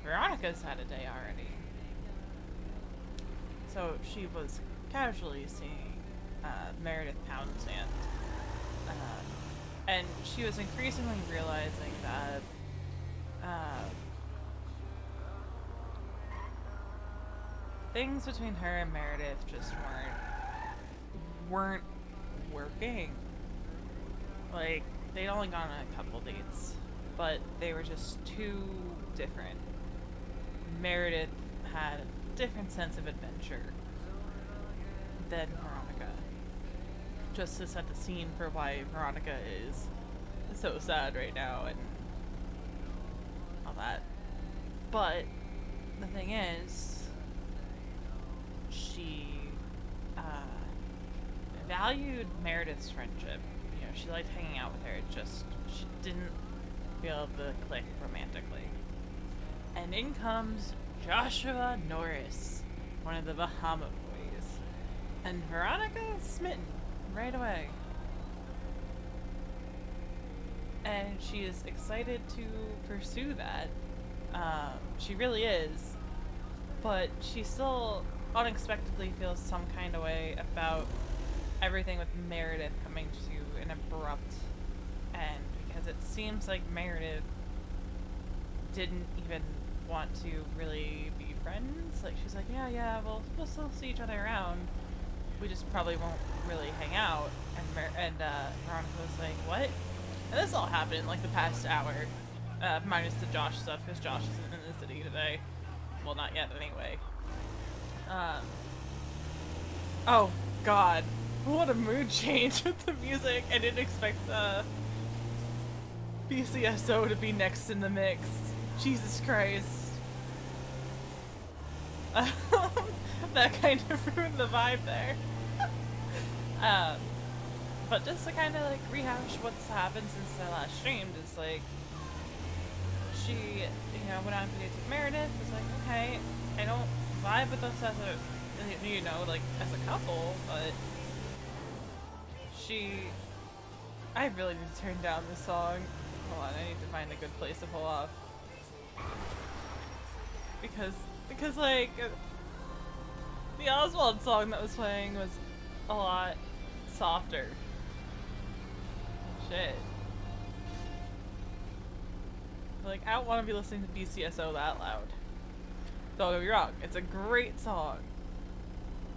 Veronica's had a day already. So she was casually seeing Meredith Townsend. And she was increasingly realizing that things between her and Meredith just weren't working. Like, they'd only gone on a couple dates, but they were just too different. Meredith had a different sense of adventure than Veronica. Just to set the scene for why Veronica is so sad right now and all that. But the thing is, she valued Meredith's friendship. You know, she liked hanging out with her. It just, she didn't feel the click romantically. And in comes Joshua Norris, one of the Bahama boys. And Veronica is smitten right away. And she is excited to pursue that. She really is. But she still unexpectedly feels some kind of way about everything with Meredith coming to an abrupt end. Because it seems like Meredith didn't even want to really be friends. Like, she's like, yeah, we'll still see each other around. We just probably won't really hang out. And Veronica was like, what? And this all happened in like the past hour. Minus the Josh stuff, because Josh isn't in the city today. Well, not yet anyway. Oh god. What a mood change with the music. I didn't expect BCSO to be next in the mix. Jesus Christ. That kind of ruined the vibe there. But just to kind of like rehash what's happened since I last streamed is like, she, you know, went on dates with Meredith, was like, okay, I don't vibe with us as a, you know, like as a couple, but I really need to turn down this song. Hold on, I need to find a good place to pull off. Because like, the Oswald song that was playing was a lot softer. Shit. Like, I don't want to be listening to BCSO that loud. Don't get me wrong, it's a great song.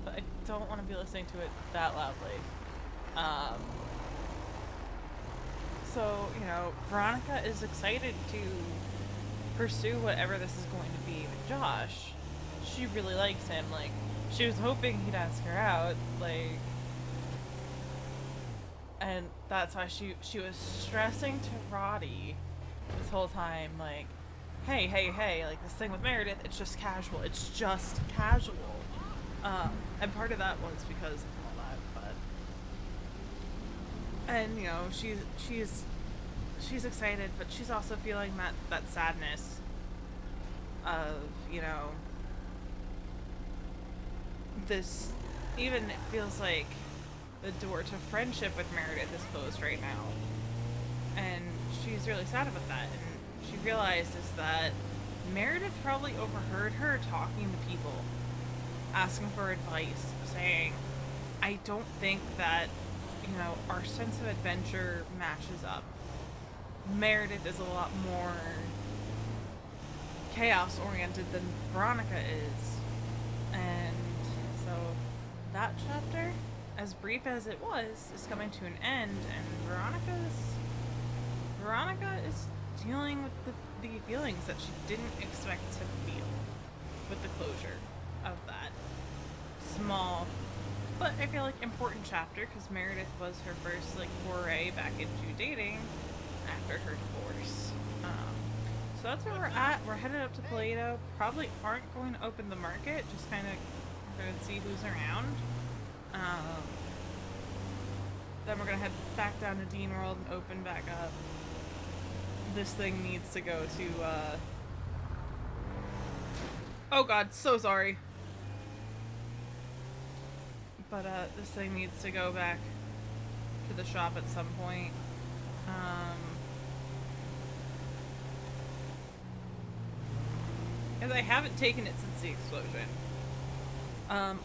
But I don't want to be listening to it that loudly. So, you know, Veronica is excited to pursue whatever this is going to be with Josh. She really likes him. Like, she was hoping he'd ask her out. Like, and that's why she was stressing to Roddy this whole time, like, hey, like, this thing with Meredith, it's just casual. And part of that was because of all that, but, and, you know, she's excited, but she's also feeling that sadness of, you know, this, even it feels like the door to friendship with Meredith is closed right now. And she's really sad about that. And she realizes that Meredith probably overheard her talking to people, asking for advice, saying, I don't think that, you know, our sense of adventure matches up. Meredith is a lot more chaos oriented than Veronica is. And so that chapter, as brief as it was, is coming to an end, and Veronica is dealing with the feelings that she didn't expect to feel with the closure of that small, but I feel like important chapter, because Meredith was her first like foray back into dating after her divorce. So that's where we're at. We're headed up to Paleto. Probably aren't going to open the market, just kind of going to see who's around. Then we're going to head back down to Dean World and open back up. This thing needs to go to, oh god, so sorry. But, this thing needs to go back to the shop at some point. because I haven't taken it since the explosion.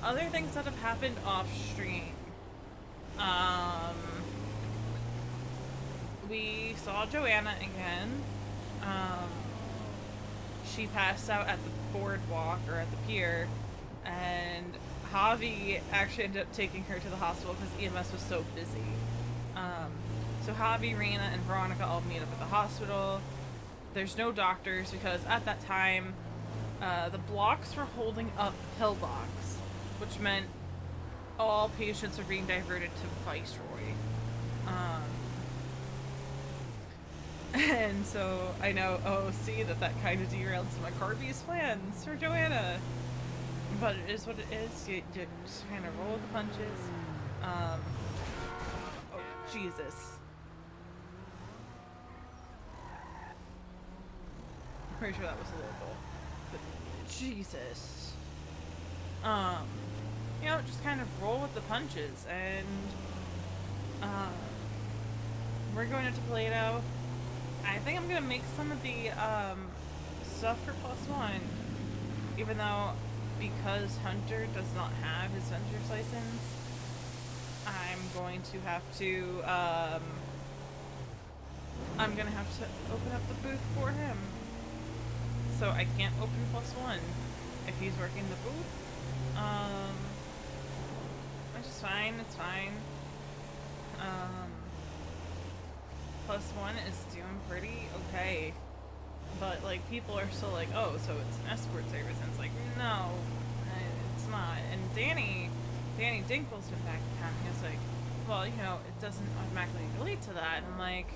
Other things that have happened off stream. Um, we saw Joanna again. Um, she passed out at the boardwalk or at the pier, and Javi actually ended up taking her to the hospital because EMS was so busy. Um, so Javi, Rena, and Veronica all meet up at the hospital. There's no doctors because at that time, the blocks were holding up pillbox, which meant all patients are being diverted to Viceroy. And so I know, oh, see, that kind of derailed some of Corby's plans for Joanna. But it is what it is. You just kind of roll with the punches. Oh, Jesus. I'm pretty sure that was a local. But Jesus. You know, just kind of roll with the punches, and we're going into Play-Doh. I think I'm gonna make some of the stuff for +1, even though because Hunter does not have his vendor's license, I'm going to have to I'm gonna have to open up the booth for him. So I can't open +1 if he's working the booth. Which is fine, it's fine. +1 is doing pretty okay. But, like, people are still like, oh, so it's an escort service. And it's like, no, it's not. And Danny Dinkle's been back in town. He was like, well, you know, it doesn't automatically relate to that. And I'm like,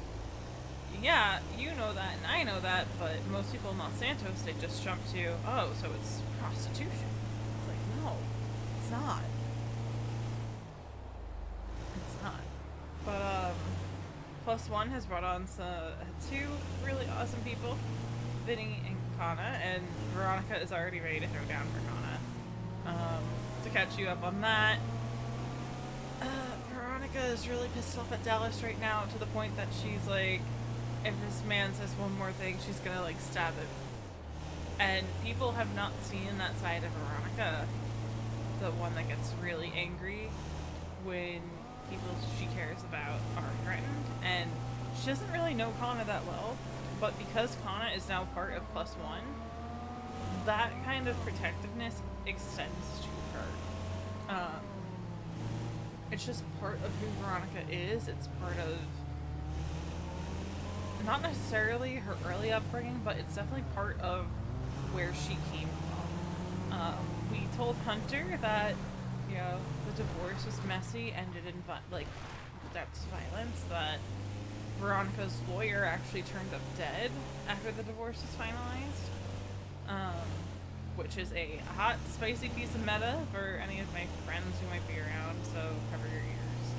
yeah, you know that and I know that, but most people in Los Santos, they just jump to, oh, so it's prostitution. It's like, no, it's not. It's not. But, +1 has brought on two really awesome people, Vinny and Kana, and Veronica is already ready to throw down for Kana. To catch you up on that, Veronica is really pissed off at Dallas right now to the point that she's like, if this man says one more thing, she's gonna like stab him. And people have not seen that side of Veronica, the one that gets really angry when people she cares about are threatened, and she doesn't really know Kana that well, but because Kana is now part of +1, that kind of protectiveness extends to her. It's just part of who Veronica is. It's part of not necessarily her early upbringing, but it's definitely part of where she came from. We told Hunter that, you know, the divorce was messy, ended in like that's violence, that Veronica's lawyer actually turned up dead after the divorce was finalized, which is a hot, spicy piece of meta for any of my friends who might be around, so cover your ears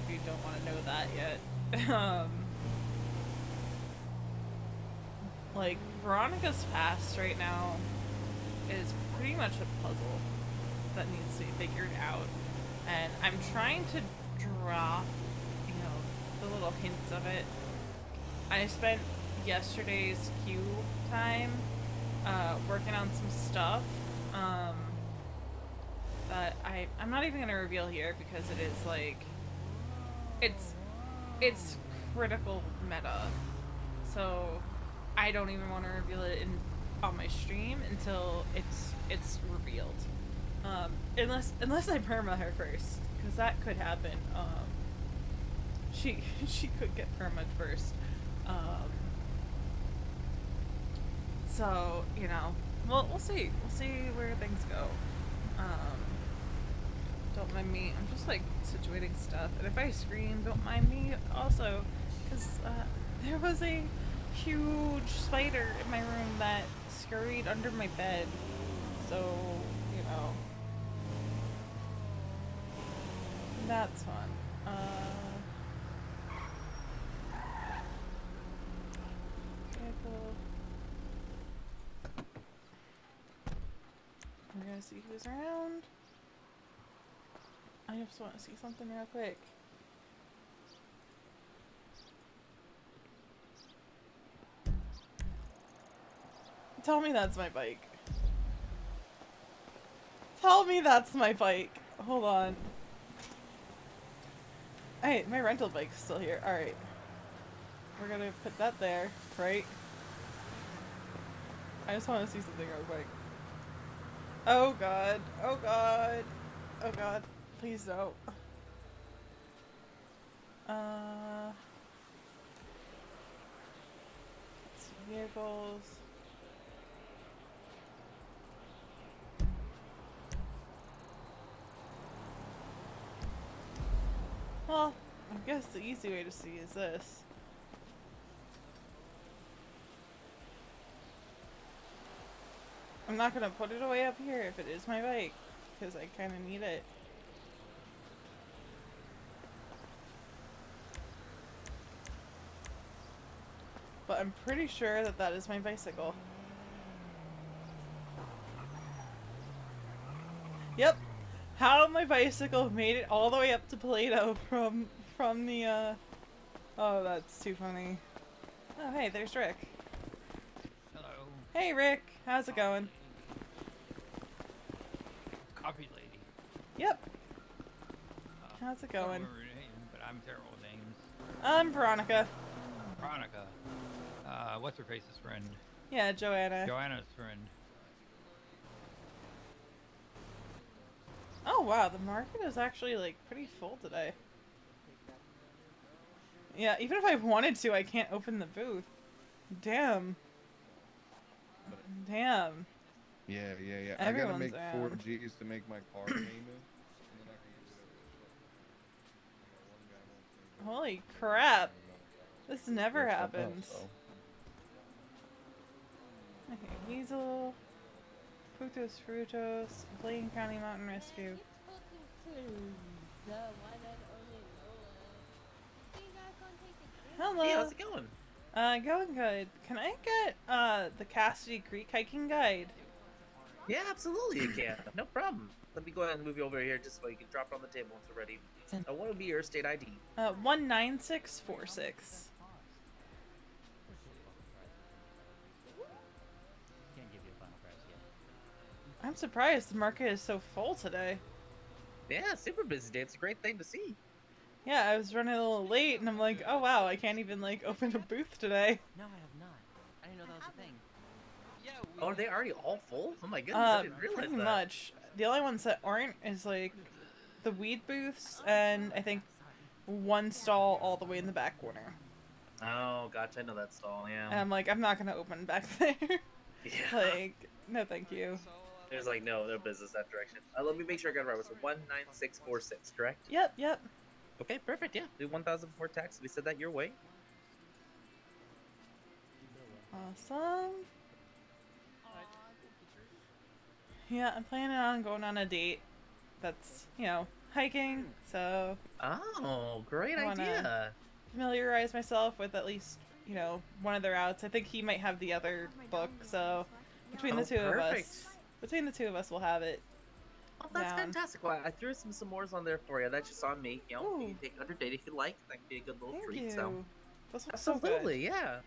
if you don't want to know that yet. Like, Veronica's past right now is pretty much a puzzle that needs to be figured out, and I'm trying to drop, you know, the little hints of it. I spent yesterday's Q time working on some stuff that I'm not even gonna reveal here because it is like it's critical meta, so I don't even want to reveal it on my stream until it's revealed. Unless I perma her first, because that could happen. She could get perma'd first. So, you know, we'll see. We'll see where things go. Don't mind me. I'm just like situating stuff, and if I scream, don't mind me also, because there was a huge spider in my room that scurried under my bed. So, you know, that's fun. We're gonna see who's around. I just want to see something real quick. Tell me that's my bike. Tell me that's my bike. Hold on. Hey, my rental bike's still here. Alright. We're gonna put that there, right? I just want to see something real quick. Oh god. Oh god. Oh god. Please don't. Let's see, vehicles. Well, I guess the easy way to see is this. I'm not gonna put it away up here if it is my bike, because I kind of need it. But I'm pretty sure that that is my bicycle. Yep. How my bicycle made it all the way up to Plato from the Oh, that's too funny. Oh, hey, there's Rick. Hello. Hey, Rick. How's it going? Coffee lady. Yep. How's it I don't going? remember her name, but I'm terrible with names. I'm Veronica. Veronica. What's her face's friend? Yeah, Joanna. Joanna's friend. Oh, wow. The market is actually, like, pretty full today. Yeah, even if I wanted to, I can't open the booth. Damn. Damn. Yeah. Everyone's I gotta around. make 4Gs to make my car payment, and then I can get whatever. One guy won't pay. Holy crap. This Yeah, never it's up, happens. so. Okay, Weasel. Fructose Fructose. Blaine County Mountain Rescue. Hello. Hey, how's it going? Going good. Can I get, the Cassidy Creek hiking guide? Yeah, absolutely you can. No problem. Let me go ahead and move you over here just so you can drop it on the table once we're ready. What would be your state ID? 19646. Can't give you a final price yet. I'm surprised the market is so full today. Yeah, super busy day. It's a great thing to see. Yeah, I was running a little late and I'm like, oh wow, I can't even like open a booth today. No, I have not. I didn't know that was a thing. Oh, are they already all full? Oh my goodness, I didn't realize Pretty that. much. The only ones that aren't is like the weed booths and I think one stall all the way in the back corner. Oh, gotcha. I know that stall, And yeah. I'm like, I'm not gonna open back there. Yeah. Like, no thank you. There's like no business that direction. Let me make sure I got it right. It was 19646, correct? Yep. Okay, perfect. Yeah, do 1,000 before tax. We said that your way. Awesome. Yeah, I'm planning on going on a date that's, you know, hiking, so Oh, great I wanna- idea. familiarize myself with at least, you know, one of the routes. I think he might have the other book, so between the Oh, two of perfect. us, we'll have it. Oh, that's down. fantastic. Well, I threw some s'mores on there for you. That's just on me. You know, you Ooh. can take under date if you like. That could be a good little Thank treat. you. So, Those look so absolutely, good. yeah.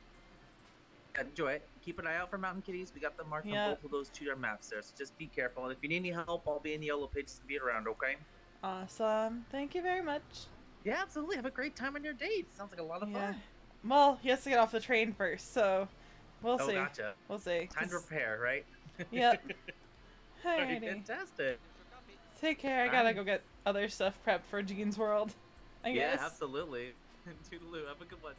Enjoy it. Keep an eye out for mountain kitties. We got them marked Yeah. on both of those 2 maps there. So just be careful. And if you need any help, I'll be in the yellow pages and be around. Okay? Awesome. Thank you very much. Yeah, absolutely. Have a great time on your date. Sounds like a lot of Yeah. fun. Well, he has to get off the train first, so we'll Oh, see. gotcha. We'll see. Time to prepare, right? Yep. Alright, Alrighty. fantastic. Take care. I gotta go get other stuff prepped for Jean's World. I Yeah, guess. absolutely. Toodaloo. Have a good one.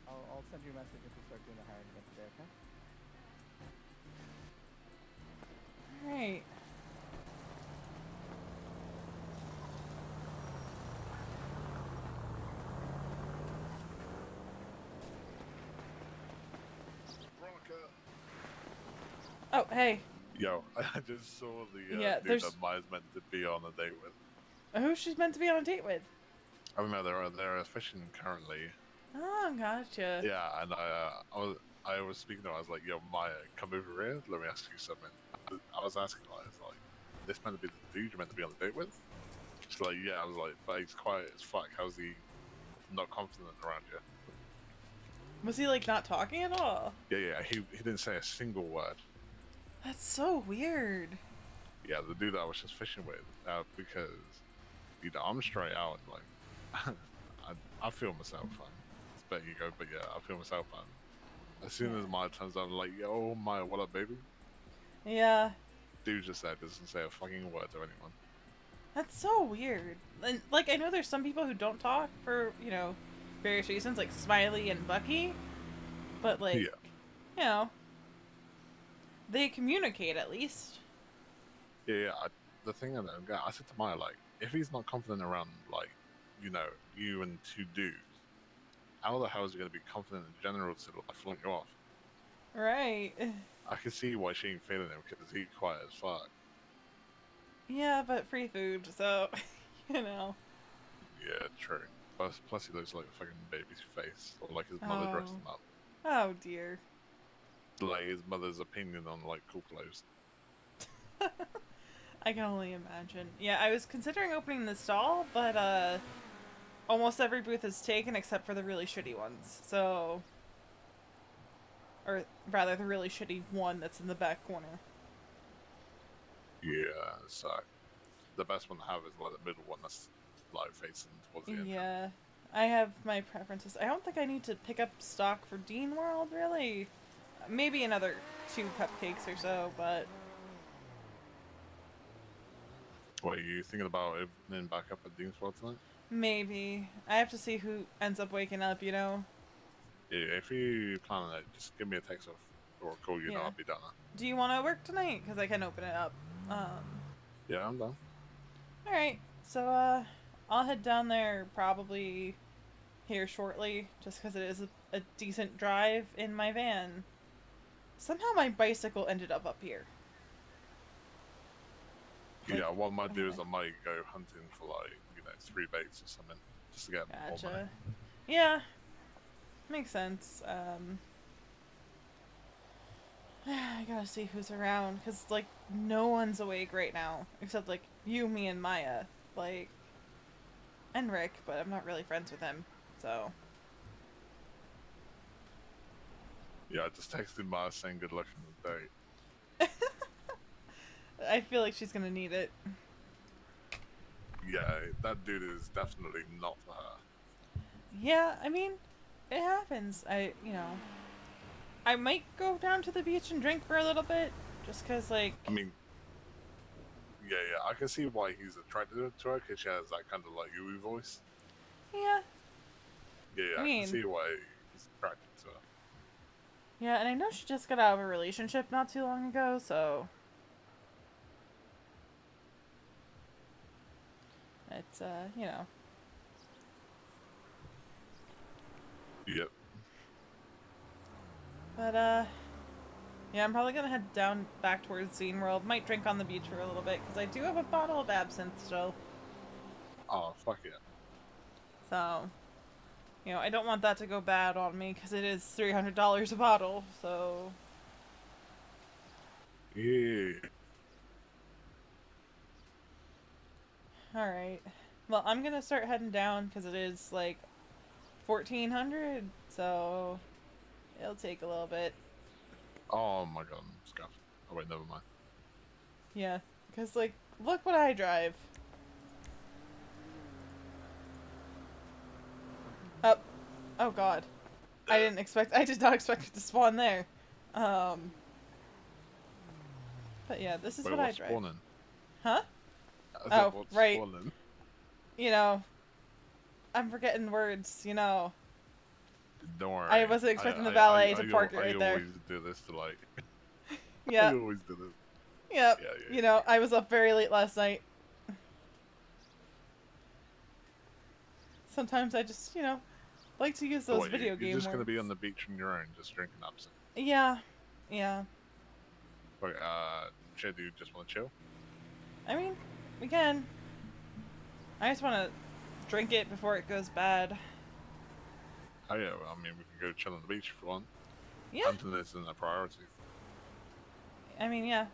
I'll send you a message if we start doing the hiring again today, okay? Alright. Veronica. Oh, hey. Yo, I just saw the Yeah, dude there's- that Maya's meant to be on a date with. Who's she's meant to be on a date with? I don't know, they're fishing currently. Oh, gotcha. Yeah, and I was speaking to her, I was like, yo, Maya, come over here, let me ask you something. I was asking her, I was like, this meant to be the dude you're meant to be on a date with? She's like, yeah, I was like, but he's quiet as fuck, how's he not confident around you? Was he like not talking at all? Yeah, he didn't say a single word. That's so weird. Yeah, the dude that I was just fishing with, because I'm straight out and like I feel myself, fam. It's better you go, but yeah, I feel myself, fam. As soon as Maya turns up, I'm like, yo, Maya, what up, baby? Yeah. Dude just said doesn't say a fucking word to anyone. That's so weird. And, like, I know there's some people who don't talk for, you know, various reasons, like Smiley and Bucky. But, like, Yeah, you know, they communicate at least. yeah. The thing I don't get, I said to Maya, like, if he's not confident around, like, you and two dudes, how the hell is he gonna be confident in general to like flunk you off? Right. I can see why she ain't feeling him because he's quiet as fuck. Yeah, but free food, so, you know. Yeah, true. Plus he looks like a fucking baby's face, or like his mother dressed Oh. him up. Oh, dear. Like his mother's opinion on like cool clothes. I can only imagine. Yeah, I was considering opening the stall, but, almost every booth is taken except for the really shitty ones, so... Or, rather, the really shitty one that's in the back corner. Yeah, so the best one to have is like the middle one that's like facing towards the entrance. Yeah. I have my preferences. I don't think I need to pick up stock for Dean World, really. Maybe another 2 cupcakes or so, but... What are you thinking about opening back up at Dean's World tonight? Maybe. I have to see who ends up waking up, you know? Yeah, if you plan on it, just give me a text or a call. Yeah. I'll be down there. Do you want to work tonight? Because I can open it up. Yeah, I'm done. Alright. So, I'll head down there probably here shortly, just because it is a decent drive in my van. Somehow my bicycle ended up here. Like, Yeah, what I might do is okay. I might go hunting for like 3 baits or something, just to get more money. Gotcha. Yeah. Makes sense. I gotta see who's around, because, like, no one's awake right now, except, like, you, me, and Maya. Like, and Rick, but I'm not really friends with him, so. Yeah, I just texted Maya saying good luck on the date. I feel like she's gonna need it. Yeah, that dude is definitely not for her. Yeah, I mean, it happens. I might go down to the beach and drink for a little bit, just because, like... I mean, yeah, I can see why he's attracted to her, because she has that kind of like Yui voice. Yeah. Yeah, I I mean... can see why he's attracted to her. Yeah, and I know she just got out of a relationship not too long ago, so... It's, you know... Yep. But, yeah, I'm probably gonna head down back towards Scene World. Might drink on the beach for a little bit, because I do have a bottle of absinthe still. Oh, fuck yeah. So, you know, I don't want that to go bad on me, because it is $300 a bottle, so... Yeah. Alright. Well, I'm gonna start heading down, because it is, like, 1400, so... It'll take a little bit. Oh my god, I'm scuffed. Oh wait, never mind. Yeah, because, like, look what I drive. Oh. Oh god. I did not expect it to spawn there. But yeah, this is Wait, what I what's drive. spawning? Huh? I said, Oh, what's right. spawning? You know, I'm forgetting words, you know. Don't worry. I wasn't expecting the valet to park it right there. I always do this to like... Yeah. I always do this. Yep. Yeah. You know, I was up very late last night. Sometimes I just, you know, like to use those video game You're just words. gonna be on the beach on your own, just drinking absinthe. Yeah. Yeah. Wait, Jay, do you just want to chill? I mean, we can. I just want to drink it before it goes bad. Oh yeah, well, I mean, we can go chill on the beach if you want. Yeah. Hunting isn't a priority. I mean, yeah.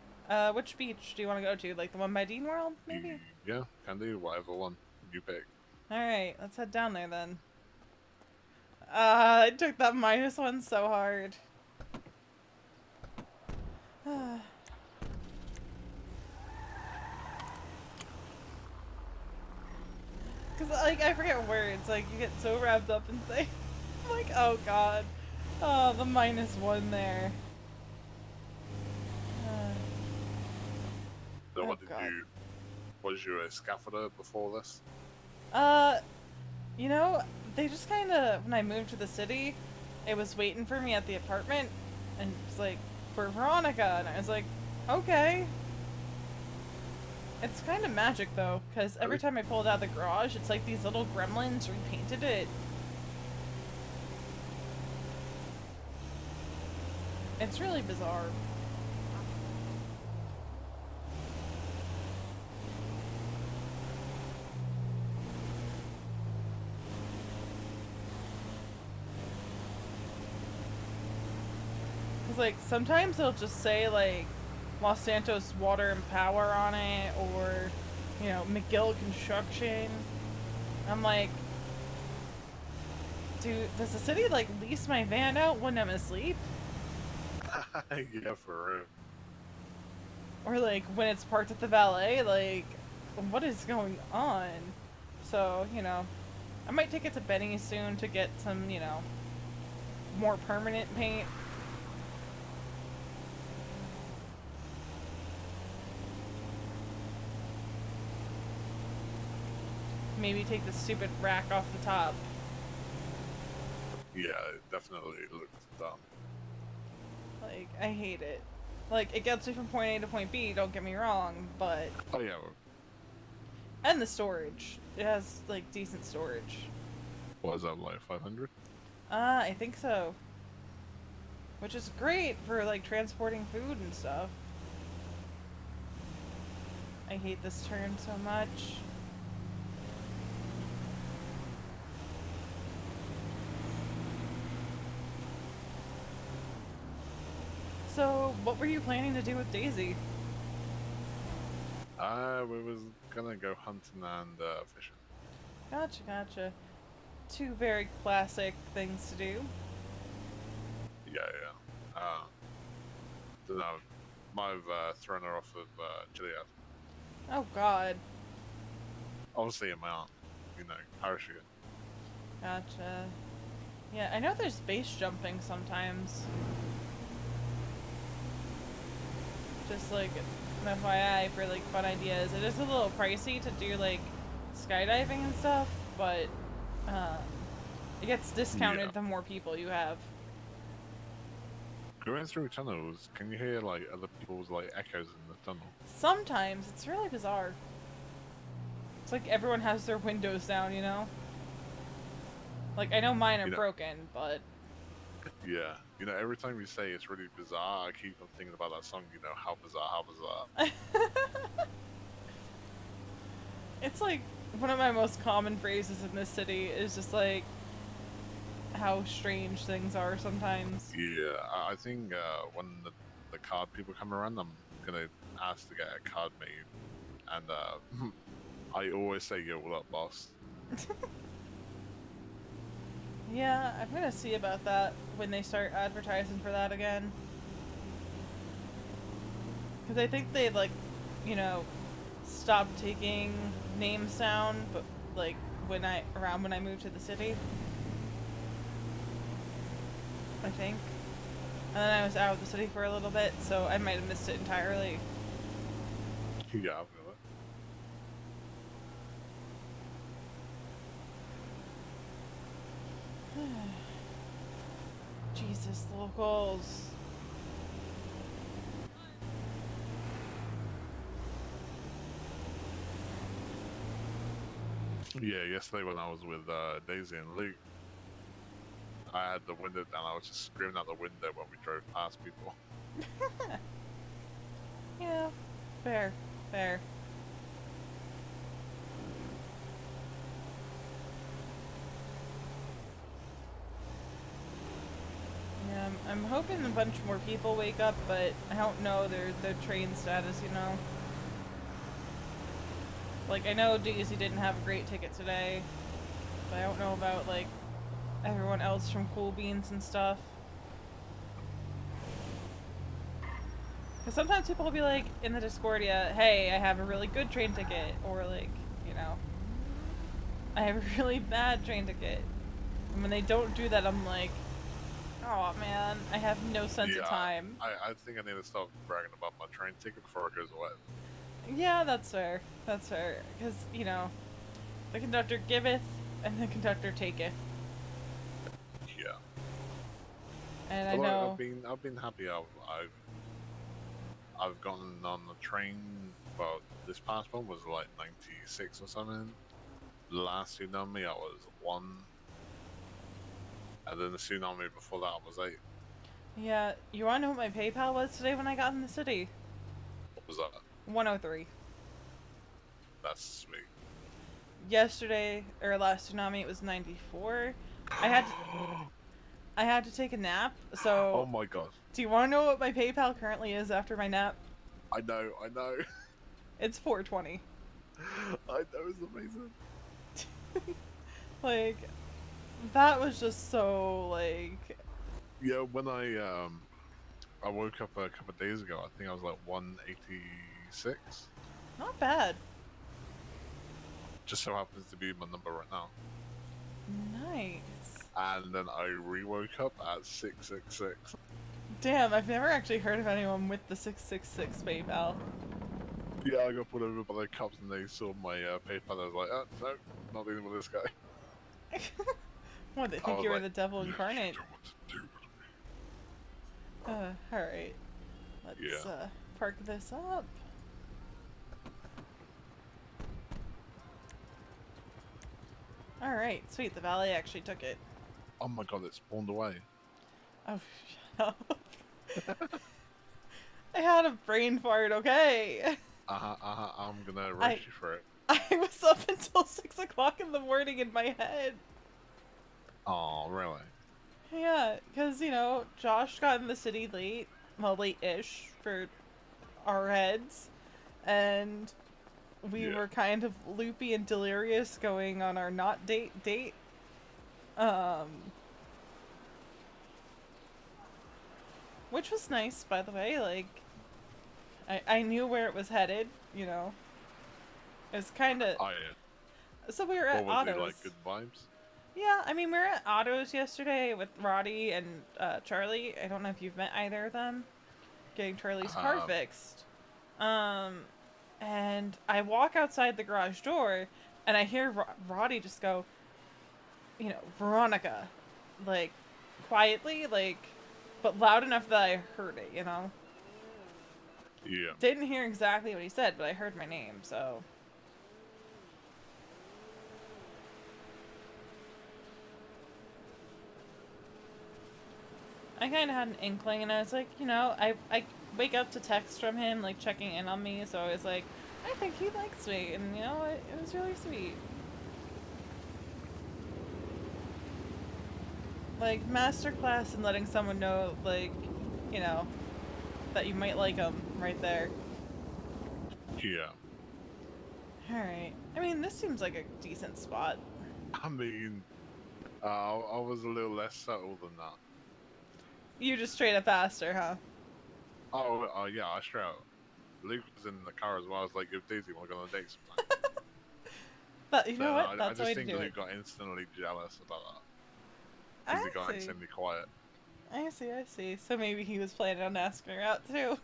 Which beach do you want to go to? Like the one by Dean World, maybe? Yeah, can do, whatever one you pick. Alright, let's head down there then. I took that -1 so hard. Cause like I forget words. Like you get so wrapped up in things. I'm like, oh god. Oh, the -1 there. So Oh, what did God. you? Was you a scaffolder before this? Uh, you know, they just kind of, when I moved to the city, it was waiting for me at the apartment, and it's like, for Veronica, and I was like, okay. It's kind of magic, though, because every time I pull it out of the garage, it's like these little gremlins repainted it. It's really bizarre. Cause like sometimes they'll just say like Los Santos Water and Power on it, or you know McGill Construction. I'm like, dude, does the city like lease my van out when I'm asleep, Yeah, for real. or like when it's parked at the valet? Like, what is going on? So you know, I might take it to Benny's soon to get some more permanent paint. Maybe take the stupid rack off the top. Yeah, it definitely looked dumb. Like, I hate it. Like, it gets me from point A to point B, don't get me wrong, but... Oh yeah. And the storage. It has, like, decent storage. What is that, like 500? I think so. Which is great for, like, transporting food and stuff. I hate this turn so much. So, what were you planning to do with Daisy? We was gonna go hunting and fishing. Gotcha, gotcha. Two very classic things to do. Yeah, yeah. Don't know. Might have thrown her off of Gilead. Oh god. Obviously, a mount. You know, parachute. Gotcha. Yeah, I know there's base jumping sometimes. Just like an FYI for like fun ideas. It is a little pricey to do like skydiving and stuff, but it gets discounted Yeah. the more people you have. Going through tunnels, can you hear like other people's like echoes in the tunnel? Sometimes it's really bizarre. It's like everyone has their windows down, you know? Like I know mine are You know- broken, but Yeah. You know, every time you say it's really bizarre, I keep on thinking about that song. You know, how bizarre, how bizarre. it's like one of my most common phrases in this city is just like how strange things are sometimes. Yeah, I think when the card people come around, I'm gonna ask to get a card made, and I always say, "Yo, what up, boss?" Yeah, I'm gonna see about that when they start advertising for that again. Because I think they like, stopped taking names down, but like when I moved to the city. I think. And then I was out of the city for a little bit, so I might have missed it entirely. Yeah, I feel it. Jesus, locals. Yeah, yesterday when I was with Daisy and Luke, I had the window down. I was just screaming out the window when we drove past people. Yeah, fair, fair. Yeah, I'm hoping a bunch more people wake up, but I don't know their train status, you know? Like, I know Daisy didn't have a great ticket today, but I don't know about, like, everyone else from Cool Beans and stuff. Because sometimes people will be like, in the Discordia, hey, I have a really good train ticket, or like, you know. I have a really bad train ticket. And when they don't do that, I'm like, oh man, I have no sense of time. I think I need to stop bragging about my train ticket before it goes away. Yeah, that's fair. That's fair. Because, you know, the conductor giveth and the conductor taketh. Yeah. And I Although know. I've been happy. I've gotten on the train. Well, this past one was like 96 or something. The last tsunami I was 1, and then the tsunami before that was 8. Yeah, you wanna know what my PayPal was today when I got in the city? What was that? 103. That's sweet. Yesterday, or last tsunami, it was 94. I had to take a nap, so... Oh my god. Do you want to know what my PayPal currently is after my nap? I know. It's 420. I know, it's amazing. Like, that was just so, like... Yeah, when I woke up a couple of days ago, I think I was like 186. Not bad. Just so happens to be my number right now. Nice. And then I re-woke up at 666. Damn, I've never actually heard of anyone with the 666 PayPal. Yeah, I got pulled over by the cops and they saw my PayPal. I was like, oh, no, not dealing with this guy. What, they I think was you were like, the devil "Yeah, incarnate? you know what to do with me." Alright. Let's, Yeah. park this up. Alright, sweet, the valet actually took it. Oh my god, it spawned away. Oh, shut up. I had a brain fart, okay? I'm gonna roast you for it. I was up until 6 o'clock in the morning in my head. Oh, really? Yeah, because, you know, Josh got in the city late. Well, late-ish for our heads. And we Yeah. were kind of loopy and delirious going on our not date. Which was nice, by the way. Like, I knew where it was headed, you know. It was kind of... Oh, yeah. So we were What at was Otto's. it, like, good vibes? Yeah, I mean, we were at Otto's yesterday with Roddy and Charlie. I don't know if you've met either of them. Getting Charlie's car fixed. And I walk outside the garage door, and I hear Roddy just go, you know, Veronica. Like, quietly, like, but loud enough that I heard it, you know? Yeah. Didn't hear exactly what he said, but I heard my name, so... I kind of had an inkling, and I was like, you know, I wake up to text from him, like, checking in on me, so I was like, I think he likes me, and, you know, it was really sweet. Like, masterclass in letting someone know, like, you know, that you might like them right there. Yeah. Alright. I mean, this seems like a decent spot. I mean, I was a little less subtle than that. You just straight up asked her, huh? Oh, yeah, I straight out. Luke was in the car as well. I was like, yo, Daisy, wanna go on a date sometime? But you know what? I That's the just way to think do Luke it. got instantly jealous about that. Because he got I see. insanely quiet. I see. So maybe he was planning on asking her out too.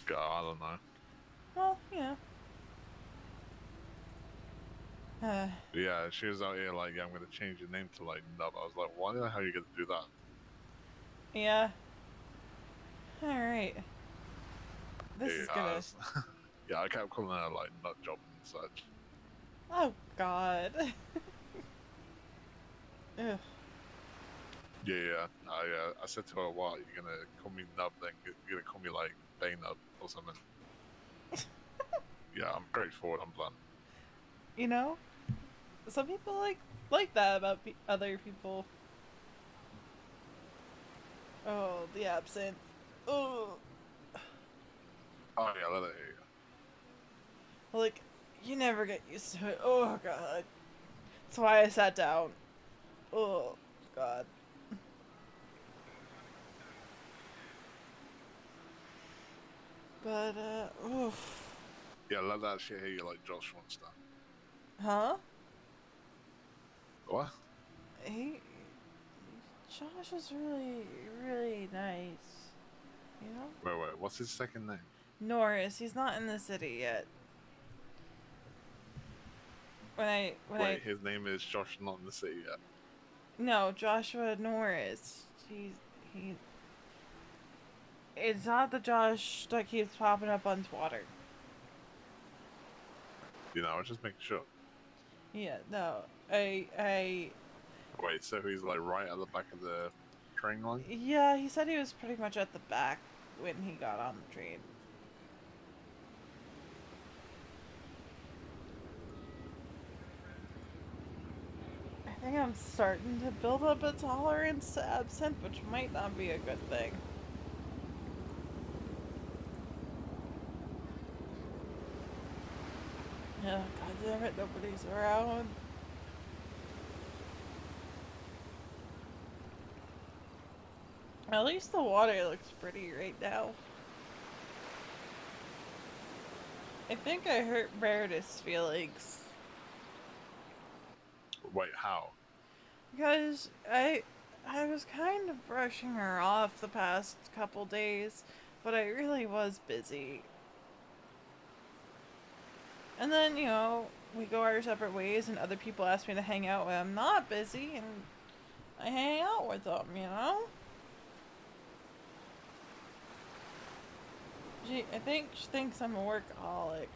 God, I don't know. Well, you know. But yeah, she was out here like, yeah, I'm gonna change your name to like Nub. I was like, why the hell are you gonna do that? Yeah. Alright. This is gonna... Yeah, I kept calling her like nut job and such. Oh, God. Ugh. Yeah. I said to her, what, you're gonna call me Nub, then you're gonna call me like Bay Nub or something. Yeah, I'm straightforward, I'm blunt. You know? Some people like that about other people. Oh, the absinthe. Oh. Oh yeah, let it hear you. Like, you never get used to it. Oh, God. That's why I sat down. Oh, God. But, oof. Yeah, let that shit hear you like Josh wants that. Huh? What? He, Josh is really, really nice. You know? Wait. What's his second name? Norris, he's not in the city yet. Wait, his name is Josh, not in the city yet. No, Joshua Norris. He. It's not the Josh that keeps popping up on Twitter. You know, I was just making sure. Yeah, no. I. Wait, so he's like right at the back of the train line? Yeah, he said he was pretty much at the back when he got on the train. I think I'm starting to build up a tolerance to absinthe, which might not be a good thing. Yeah, god damn it, nobody's around. At least the water looks pretty right now. I think I hurt Meredith's feelings. Wait, how? Because I was kind of brushing her off the past couple days, but I really was busy. And then, you know, we go our separate ways and other people ask me to hang out when I'm not busy, and I hang out with them, you know? I think she thinks I'm a workaholic.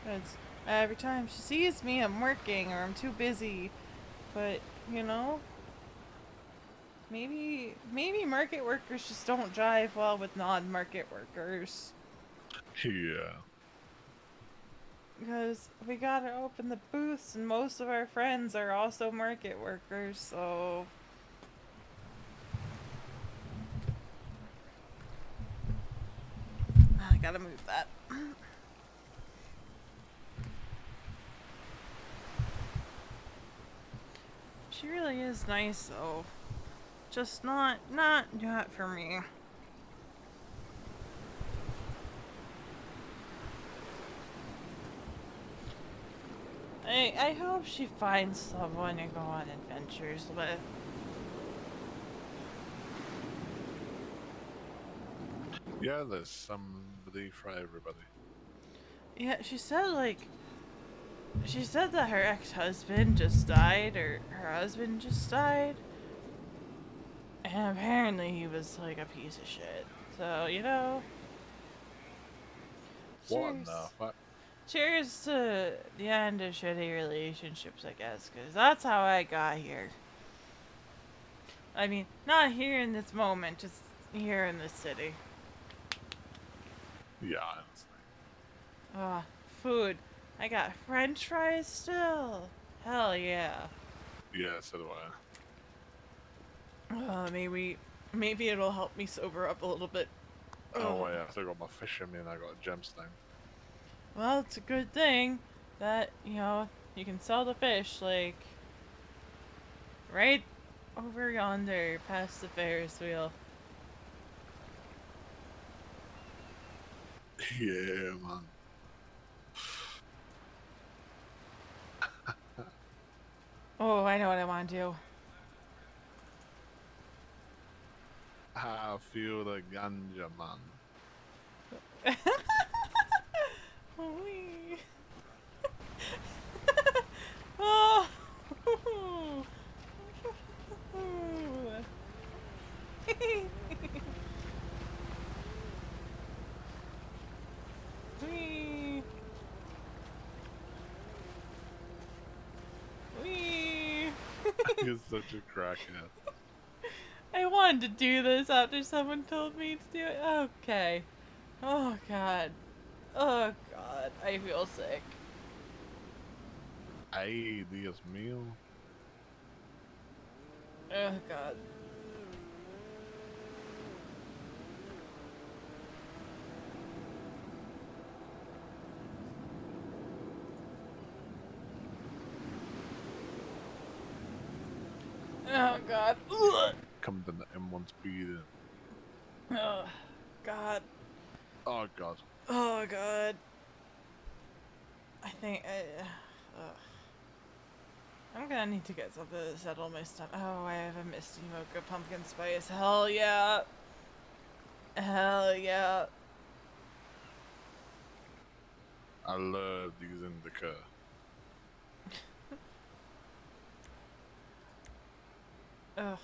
Because every time she sees me, I'm working or I'm too busy. But, you know, maybe market workers just don't jive well with non-market workers. Yeah. Because we gotta open the booths and most of our friends are also market workers, so... I gotta move that. She really is nice, though. Just not for me. I hope she finds someone to go on adventures with. Yeah, there's somebody for everybody. Yeah, she said that her ex-husband just died, or her husband just died. And apparently he was like a piece of shit. So, you know. What Cheers. the fuck? Cheers to the end of shitty relationships, I guess, because that's how I got here. I mean, not here in this moment, just here in this city. Yeah, I understand. Ah, food. I got french fries still. Hell yeah. Yeah, so do I. Maybe it'll help me sober up a little bit. Oh, wait, I still got my fish in me and I got a gemstone. Well, it's a good thing that, you know, you can sell the fish, like, right over yonder past the Ferris wheel. Yeah, man. Oh, I know what I want to do. I feel the ganja, man. Wee. Oh. Wee. Wee. You're such a crackhead. I wanted to do this after someone told me to do it. Okay. Oh god. Oh god. I feel sick. Ay, Dios mío. Oh god. Oh god. Ugh. Come to the M1 speed. Oh god. Oh, God. Oh god. I think Ugh. I'm gonna need to get something to settle my stomach. Oh, I have a Misty Mocha pumpkin spice. Hell yeah. Hell yeah. I love these indica. Ugh.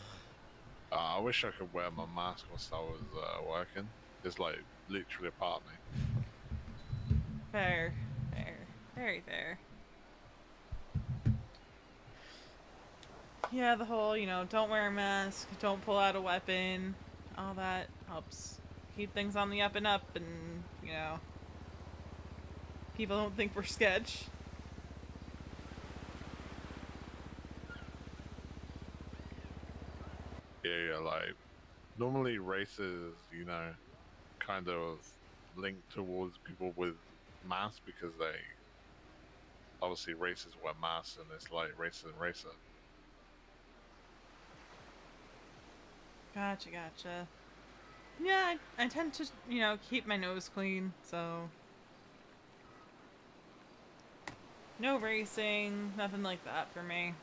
I wish I could wear my mask whilst I was working. It's like literally a part of me. Fair. Fair. Very fair. Yeah, the whole, don't wear a mask, don't pull out a weapon, all that helps keep things on the up and up, and, people don't think we're sketch. Yeah, like normally races, kind of link towards people with masks because they obviously races wear masks and it's like racer and racer. Gotcha. Yeah, I tend to, keep my nose clean, so. No racing, nothing like that for me.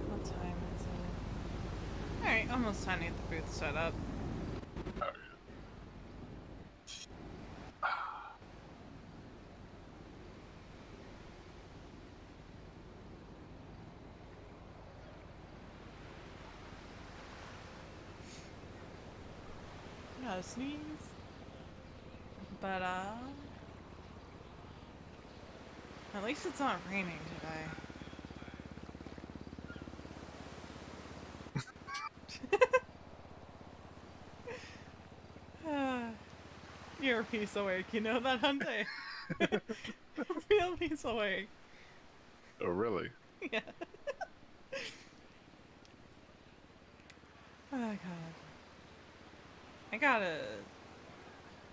What time is it? Alright, almost time to get the booth set up. Oh, Gotta sneeze. But, at least it's not raining today. You're a piece awake, you know that, Hunter? Real piece awake. oh really? Yeah. Oh, God. I gotta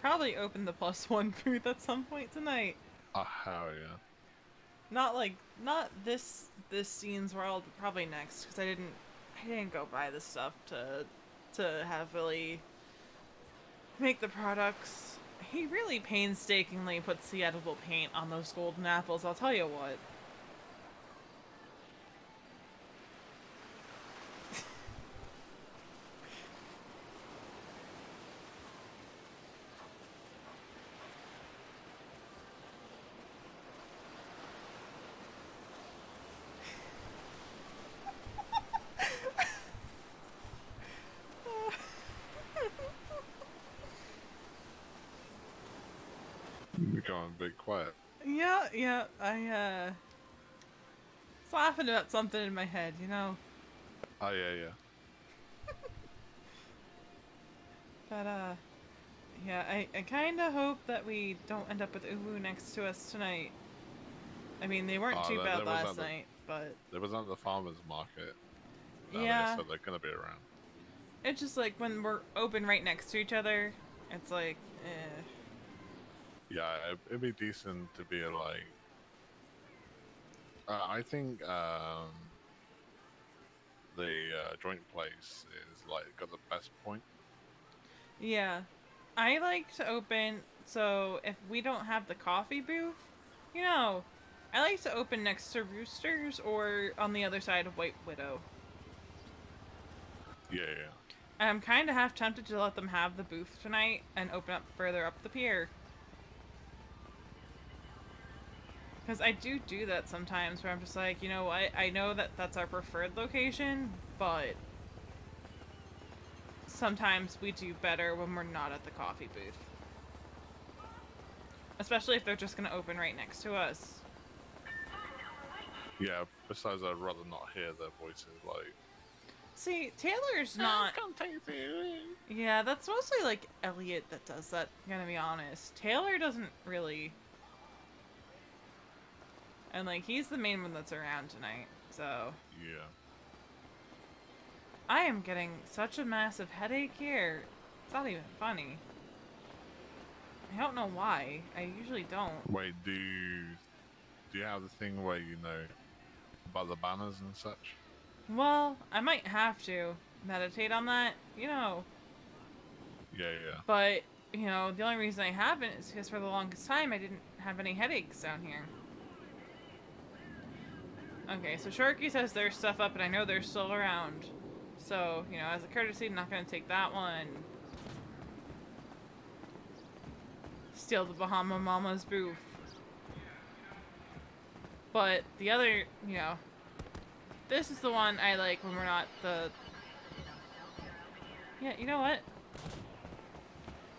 probably open the +1 booth at some point tonight. Oh, hell yeah. Not this scene's world, but probably next, because I didn't go buy this stuff to have really make the products. He really painstakingly puts the edible paint on those golden apples, I'll tell you what. You're going a bit quiet. Yeah, I was laughing about something in my head, Oh, yeah. But, yeah, I kinda hope that we don't end up with Uwu next to us tonight. I mean, they weren't too bad last night, but... There was at the farmer's market. Yeah. So they're gonna be around. It's just like, when we're open right next to each other, it's like, eh. Yeah, it'd be decent to be like... I think, the joint place is like got the best point. Yeah. I like to open, so if we don't have the coffee booth, I like to open next to Roosters or on the other side of White Widow. Yeah. I'm kind of half tempted to let them have the booth tonight and open up further up the pier. Because I do that sometimes where I'm just like, you know what, I know that that's our preferred location, but sometimes we do better when we're not at the coffee booth. Especially if they're just going to open right next to us. Yeah, besides I'd rather not hear their voices, like... see, Taylor's not. Yeah, that's mostly like Elliot that does that, gonna be honest. Taylor doesn't really. And like, he's the main one that's around tonight, so. Yeah. I am getting such a massive headache here. It's not even funny. I don't know why. I usually don't. Wait, do you have the thing where you know about the banners and such? Well, I might have to meditate on that, you know. Yeah, yeah. But, you know, the only reason I haven't is because for the longest time I didn't have any headaches down here. Okay, so Sharky says there's stuff up and I know they're still around. So, you know, as a courtesy, I'm not going to take that one. Steal the Bahama Mama's booth. But the other, you know, this is the one I like when we're not the... Yeah, you know what?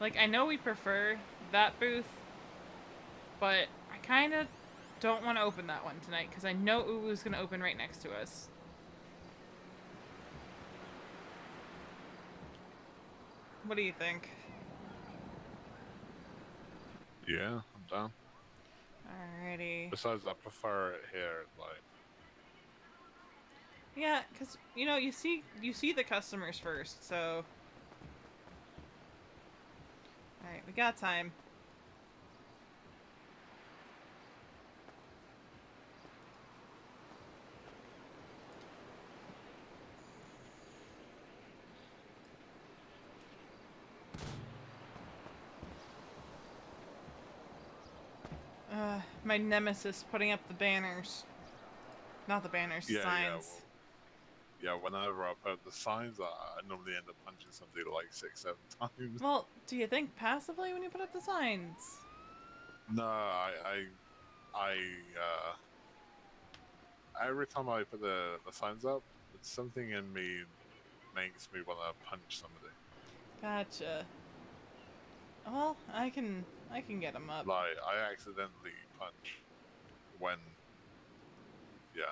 Like, I know we prefer that booth, but I kind of don't want to open that one tonight because I know Uwu's going to open right next to us. What do you think? Yeah, I'm down. Alrighty. Besides, I prefer it here, like. Yeah, because, you know, you see the customers first, so... Alright, we got time. My nemesis putting up the banners. Not the banners, the signs. Yeah, whenever I put the signs, I normally end up punching somebody like 6-7 times. Well, do you think passively when you put up the signs? No, every time I put the signs up, it's something in me makes me want to punch somebody. Gotcha. Well, I can get them up. Like, I accidentally punch when, yeah.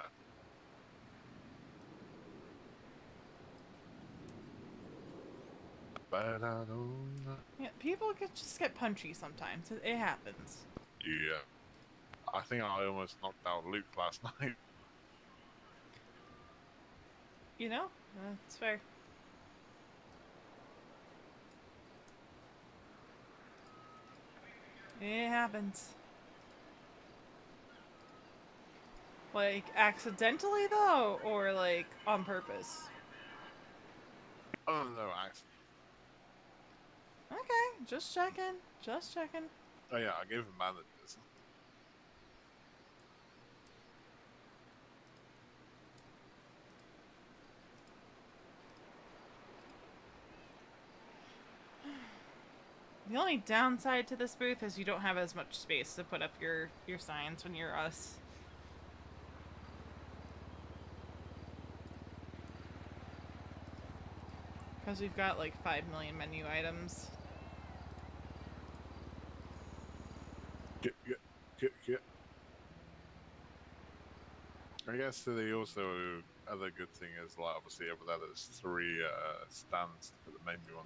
But I don't know. Yeah, people just get punchy sometimes. It happens. Yeah. I think I almost knocked out Luke last night. You know, it's fair. It happens. Like, accidentally, though? Or, like, on purpose? Oh no, accident. Okay, just checking. Just checking. Oh yeah, I gave him bandages. The only downside to this booth is you don't have as much space to put up your signs when you're us. Because we've got like 5 million menu items. Get. I guess the also other good thing is like obviously over there there's 3 stands to put the menu on.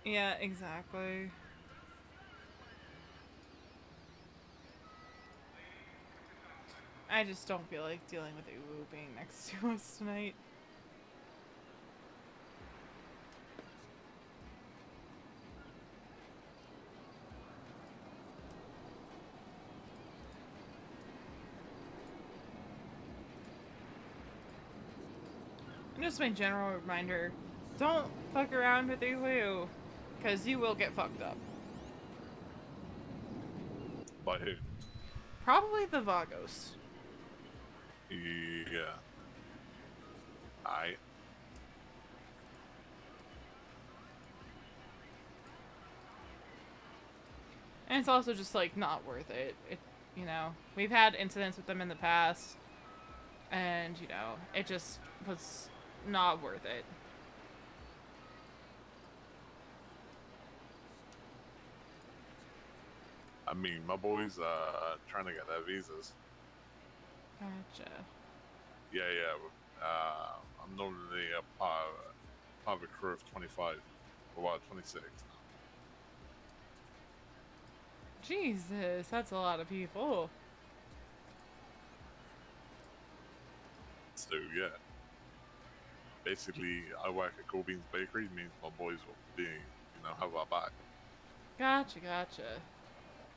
Yeah, exactly. I just don't feel like dealing with Uwu being next to us tonight. And just my general reminder, don't fuck around with Uwu, because you will get fucked up. By who? Probably the Vagos. Yeah. And it's also just, like, not worth it. You know, we've had incidents with them in the past, and, you know, it just was not worth it. I mean, my boys are trying to get their visas. Gotcha. Yeah. I'm normally a part of a crew of 25, or well, 26 now. Jesus, that's a lot of people. So yeah, basically, I work at Cool Beans Bakery. Means my boys will be, have our back. Gotcha, gotcha.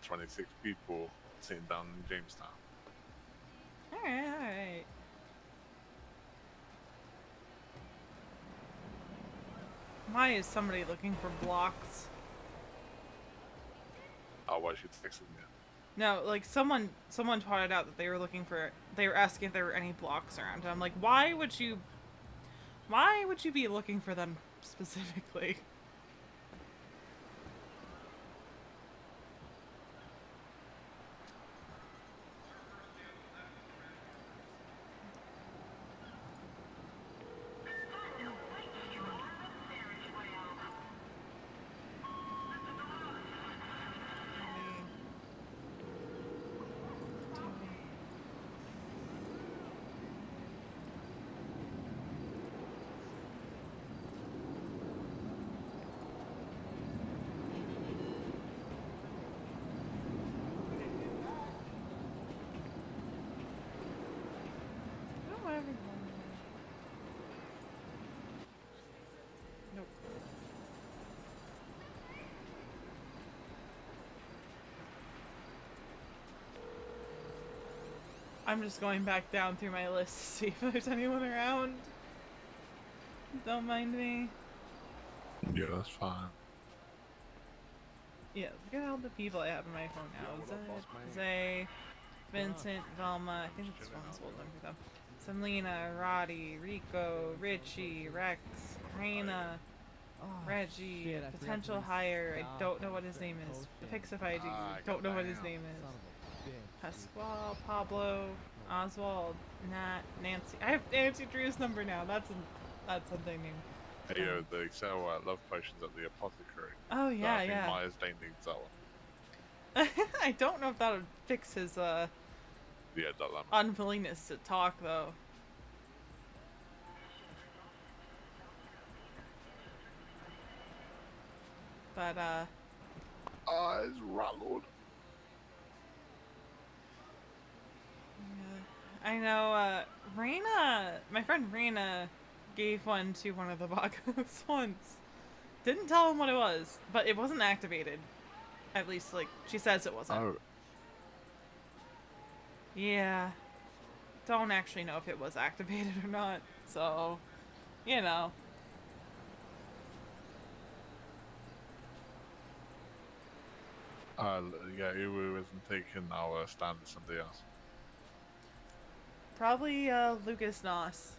26 people sitting down in Jamestown. Alright, alright. Why is somebody looking for blocks? Oh, why she texted me? No, like someone pointed out that they were asking if there were any blocks around. And I'm like, why would you be looking for them specifically? Oh, everyone. Nope. I'm just going back down through my list to see if there's anyone around. Don't mind me. Yeah, that's fine. Yeah, look at all the people I have in my phone now. Yo, what up, boss man? Zay, Vincent, Velma, I think it's one's old number though. Selena, Roddy, Rico, Richie, Rex, Raina, Oh, Reggie, shit, I forgot to potential restart hire, I don't know what the his name is. potion. The Pixify dude, Ah, don't know what his goddamn. name Son is. of a bitch. dude. Pasquale, Pablo, Oswald, Nat, Nancy. I have Nancy Drew's number now. That's something new. Hey, yo, they sell love potions at the apothecary. Oh So yeah, I think yeah. Myers Dane needs that one. I don't know if that would fix his Yeah, that unwillingness to talk though. But Eyes rattled. yeah. I know Raina, my friend Raina gave one to one of the Vagos once. Didn't tell him what it was, but it wasn't activated. At least like she says it wasn't. Oh, Yeah. Don't actually know if it was activated or not. So, you know. yeah, Uwu isn't taking our stand to somebody else. Probably Lucas Noss.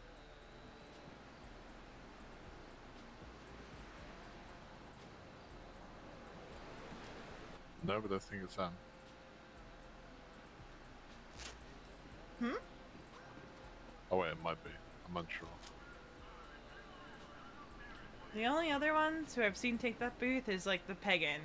No, but I think it's Hmm? Oh wait, it might be. I'm unsure. The only other ones who I've seen take that booth is like the Pagan.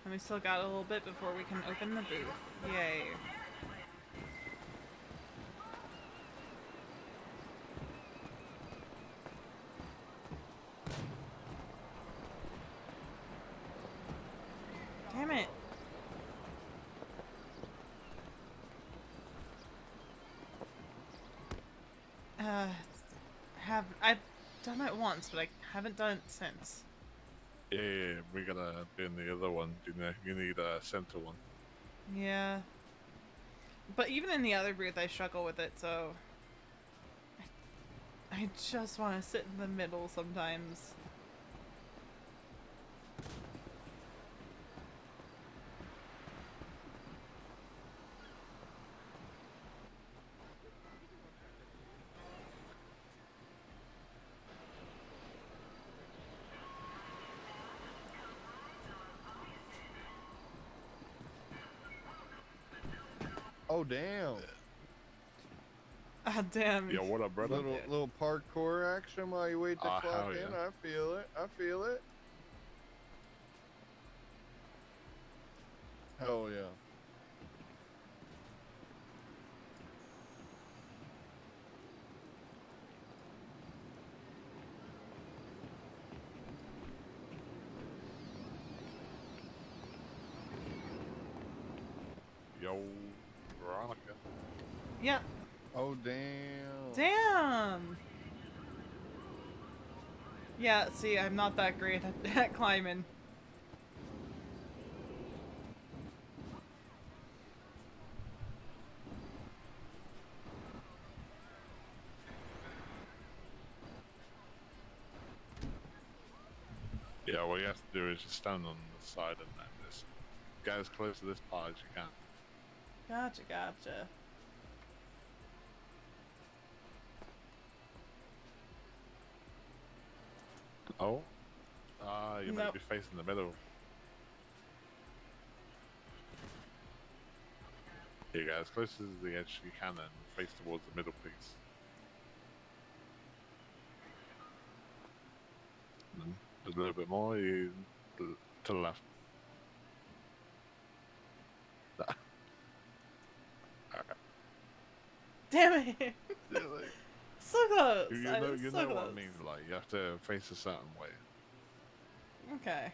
And we still got a little bit before we can open the booth. Yay. Damn it. I've done it once, but I haven't done it since. Yeah, we're gonna be in the other one. You need a center one. Yeah. But even in the other booth, I struggle with it, so... I just want to sit in the middle sometimes. Oh damn! Ah, damn. Yo, what up, brother? Little parkour action while you wait to Ah, clock hell in. yeah. I feel it. I feel it. Hell yeah. Yo, Veronica. Yeah. Oh damn. Damn. Yeah, see, I'm not that great at climbing. Yeah, what you have to do is just stand on the side and then just get as close to this part as you can. Gotcha, gotcha. Oh, you might Nope. be facing the middle. You get as close as the edge you can and face towards the middle piece. And then just a little bit more, you to the left. Alright. Damn it. Yeah, like, So close. you I know, was you so know what I close. mean. Like you have to face a certain way. Okay.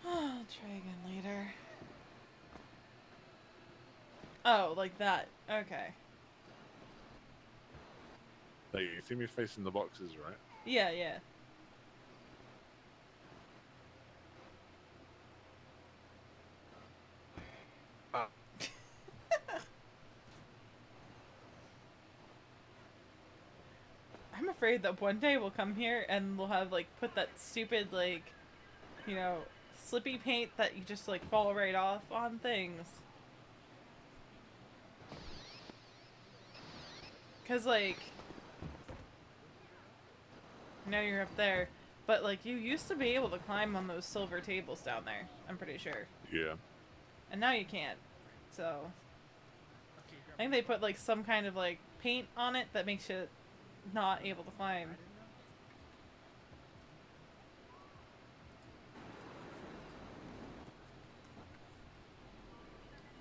I'll try again later. Oh, like that. Okay. Like you see me facing the boxes, right? Yeah, yeah. Ah. I'm afraid that one day we'll come here and we'll have, like, put that stupid, like, you know, slippy paint that you just, like, fall right off on things. Because, like, now you're up there, but, like, you used to be able to climb on those silver tables down there, I'm pretty sure. Yeah. And now you can't. So, I think they put, like, some kind of, like, paint on it that makes you not able to climb.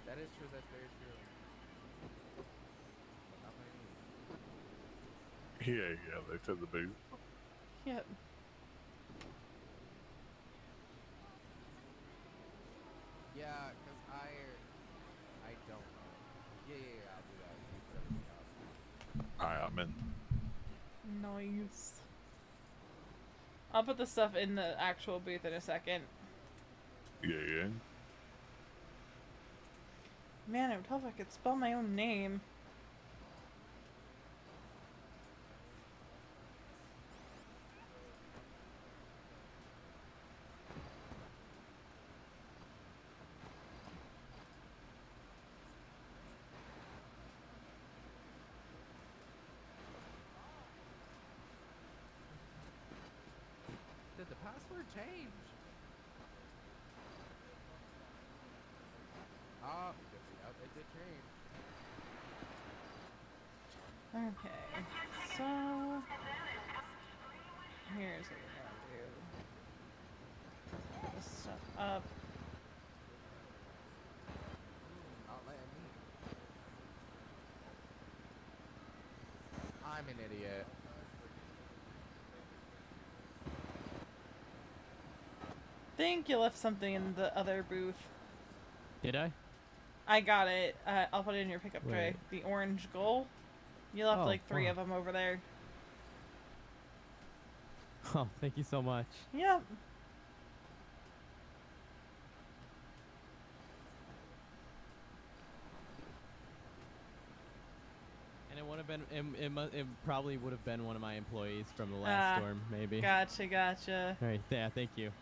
That is true. That's very true. Not my niece. Yeah, they took the boot. Yep. Yeah, cause I don't know. Yeah, I'll do that. Put everything else. Alright, I'm in. Nice. I'll put the stuff in the actual booth in a second. Yeah. Man, it would help if I could spell my own name. Did the password change? Oh, yep, it did change. Okay, so here's what we're gonna do. Put this stuff up. Not letting me. I'm an idiot. Think you left something in the other booth. Did I? I got it. I'll put it in your pickup tray. Wait. The orange goal. You left Oh, like 3 wow. of them over there. Oh, thank you so much. Yep. And it would have been, it probably would have been one of my employees from the last storm, maybe. Gotcha, gotcha. All right, yeah, thank you.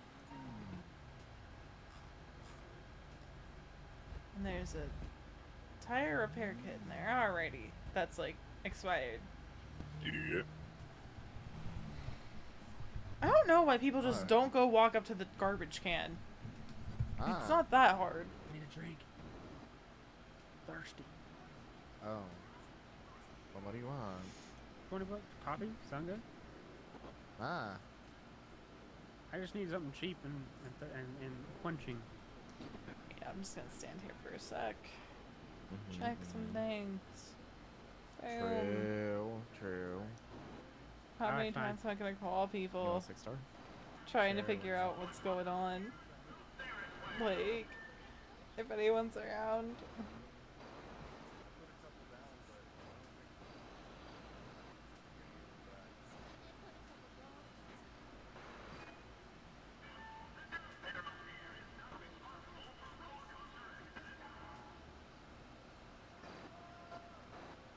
And there's a tire repair kit in there. Alrighty. That's like expired. Yeah. I don't know why people just Alright. don't go walk up to the garbage can. It's Ah. not that hard. I need a drink. thirsty. Oh. Well, what do you want? 20 bucks coffee? Sound good? Ah. I just need something cheap and quenching. Yeah, I'm just gonna stand here for a sec. Check some things. True. How many Alright, fine. times am I gonna call You people want 6-star? trying to Sure. figure out what's going on? Like, if anyone's around.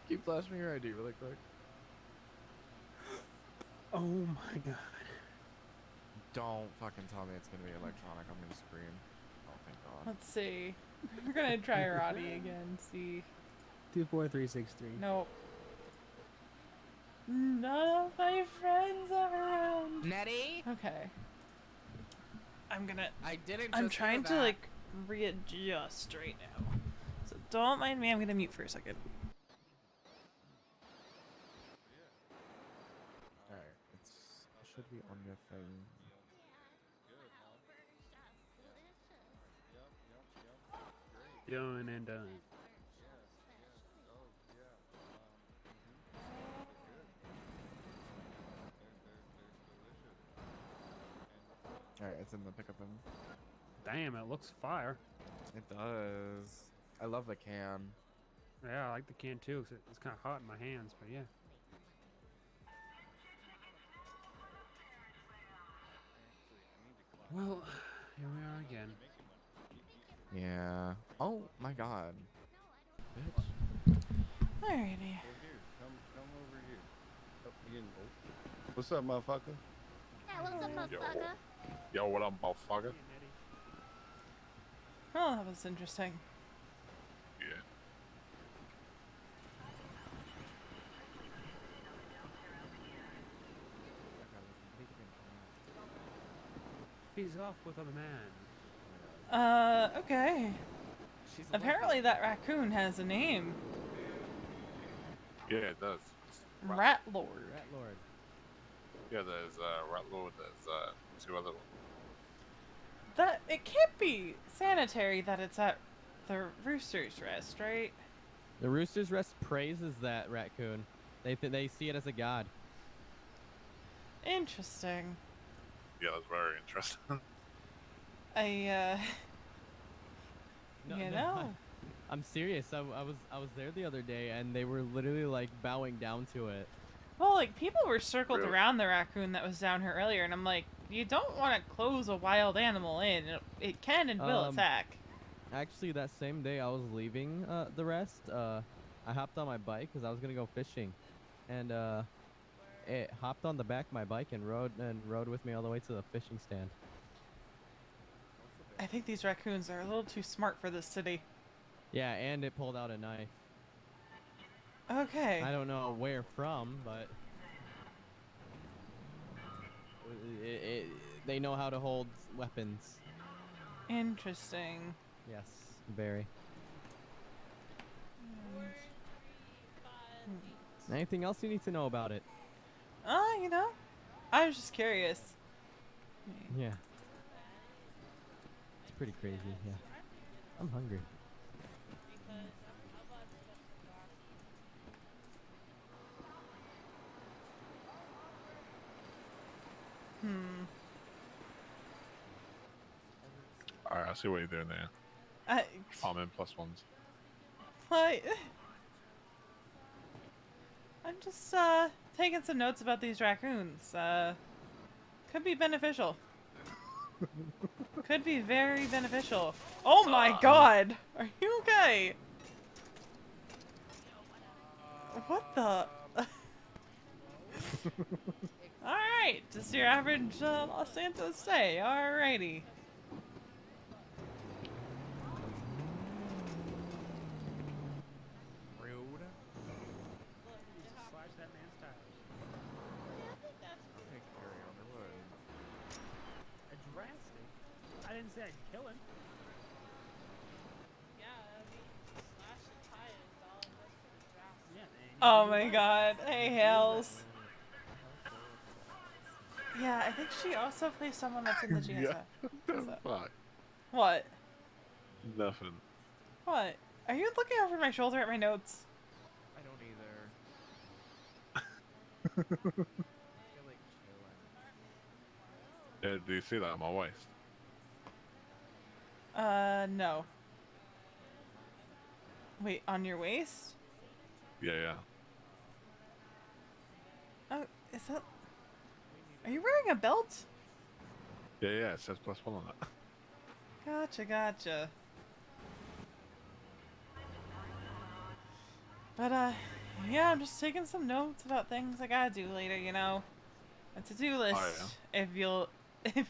Keep flashing me your ID really quick. Oh my god. Don't fucking tell me it's gonna be electronic. I'm gonna scream. Oh, thank God. Let's see. We're gonna try Ronni again. See. 24363. Nope. None of my friends are around. Nettie? Okay. I'm gonna. I didn't. I'm just trying hear to that. like readjust right now. So don't mind me. I'm gonna mute for a second. Alright, it should be on your phone. Done and done. Alright, it's in the pickup bin. Damn, it looks fire. It does. I love the can. Yeah, I like the can too, 'cause it's kind of hot in my hands, but yeah. Well, here we are again. Yeah. Oh my God. Bitch. Alrighty. Come over here. What's up, motherfucker? Yeah, what's up, motherfucker? Yo, what up, motherfucker? Oh, that was interesting. Yeah. He's off with a man. Okay. She's Apparently that raccoon has a name. Yeah, it does. It's Rat Lord. Rat Lord. Yeah, there's Rat Lord, there's 2 other ones. That it can't be sanitary that it's at the Rooster's Rest, right? The Rooster's Rest praises that raccoon. They see it as a god. Interesting. Yeah, that's very interesting. No, You no, know. I'm serious. I was there the other day, and they were literally like bowing down to it. Well, like people were circled Really? around the raccoon that was down here earlier, and I'm like, you don't want to close a wild animal in. It can and will attack. Actually, that same day I was leaving the rest, I hopped on my bike because I was gonna go fishing, and it hopped on the back of my bike and rode with me all the way to the fishing stand. I think these raccoons are a little too smart for this city. Yeah, and it pulled out a knife. Okay. I don't know where from, but they know how to hold weapons. Interesting. Yes, very. Anything else you need to know about it? You know, I was just curious. Yeah. It's pretty crazy, yeah. I'm hungry. Alright, I see what you're doing there. Farming +1s. What? I'm just taking some notes about these raccoons. Could be beneficial. Could be very beneficial. Oh my god! Are you okay? What the? Alright, just your average Los Santos day. Alrighty. Rude. Slash that man's tires. Okay, Carrie Underwood. Drastic. I didn't say I'd kill him. Oh my god. Hey, Hales. Yeah, I think she also plays someone that's in the Yeah. GSF. The So- fuck? What? Nothing. What? Are you looking over my shoulder at my notes? I don't either. Still like chilling. Yeah, do you see that on my waist? No. Wait, on your waist? Yeah, yeah. Oh, is that... Are you wearing a belt? Yeah, yeah, it says +1 on it. Gotcha. But, yeah, I'm just taking some notes about things I gotta do later, you know? A to-do list, if you'll... if...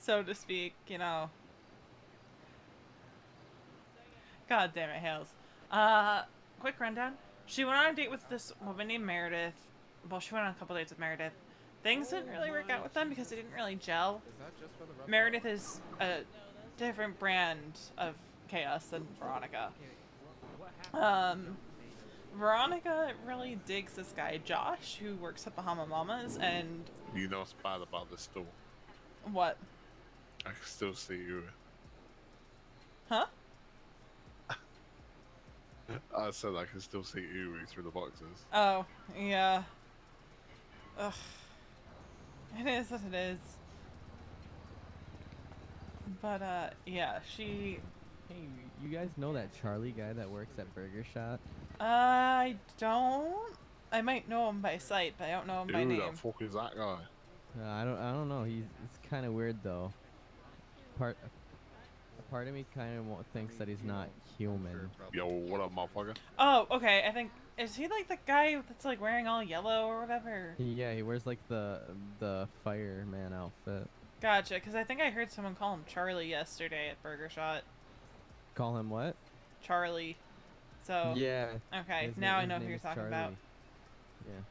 so to speak, you know. God damn it, Hales. Quick rundown. She went on a date with this woman named Meredith. Well, she went on a couple dates with Meredith. Things didn't really work out with them because they didn't really gel. Is that just for the rub Meredith is a different brand of chaos than Veronica. Veronica really digs this guy, Josh, who works at Bahama Mamas, and... You know what's bad about this store? What? I can still see you. Huh? I said I can still see you through the boxes. Oh, yeah. Ugh. It is what it is. But, yeah, she... Hey, you guys know that Charlie guy that works at Burger Shot? I don't... I might know him by sight, but I don't know him by Dude, name. that fuck is that guy? I don't know. It's kind of weird though. A part of me kind of thinks that he's not human. Yo, what up, motherfucker? Oh, okay, I think... Is he like the guy that's like wearing all yellow or whatever? Yeah, he wears like the fireman outfit. Gotcha, because I think I heard someone call him Charlie yesterday at Burger Shot. Call him what? Charlie. So... Yeah. Okay, now I know who you're talking about. Yeah.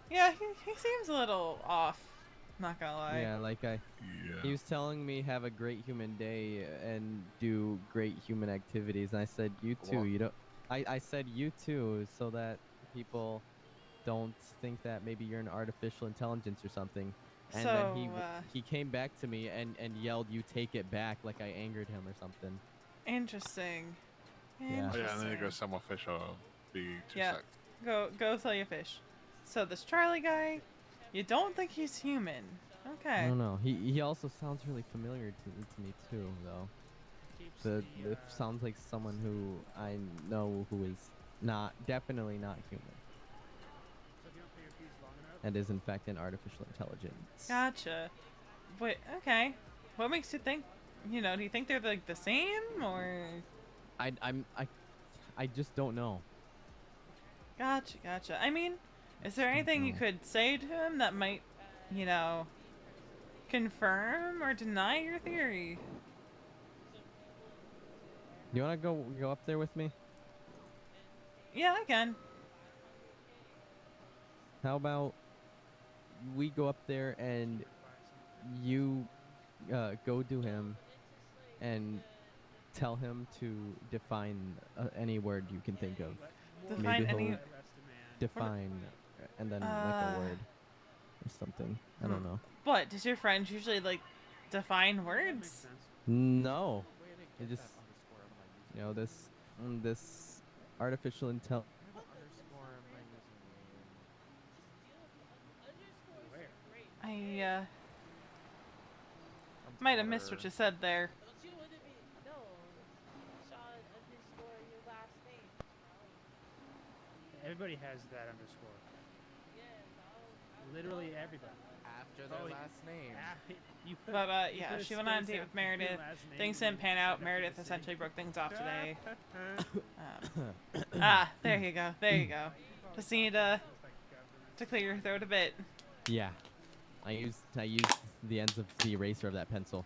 Yeah, he seems a little off. Not gonna lie. Yeah, like he was telling me have a great human day and do great human activities, and I said you too. What? You don't. I said you too, so that people don't think that maybe you're an artificial intelligence or something. And So, then he came back to me and yelled, "You take it back!" Like I angered him or something. Interesting. Yeah. Oh, yeah, and then you Interesting. go sell my fish. I'll be 2 Yeah. secs. Go sell your fish. So this Charlie guy, you don't think he's human? I Okay. don't know. He also sounds really familiar to me too, though. It sounds like someone who I know who is definitely not human, and is in fact an artificial intelligence. Gotcha. Wait. Okay. What makes you think? You know, do you think they're like the same or? I just don't know. Gotcha. I mean, is there anything you could say to him that might, you know, confirm or deny your theory? You wanna go up there with me? Yeah, I can. How about we go up there and you go to him and tell him to define any word you can think of. Define Maybe any. he'll define and then like a word or something. I don't know. What does your friend usually like define words? No, it just this artificial intelligence. I might have missed what you said there. Everybody has that underscore. Literally everybody. After their last name. You put, But you yeah, put a she went on a space date with after your Meredith. last name Things and didn't then pan you out. set Meredith up the essentially same. broke things off today. Ah, There you go. Just need to clear your throat a bit. Yeah, I used the ends of the eraser of that pencil.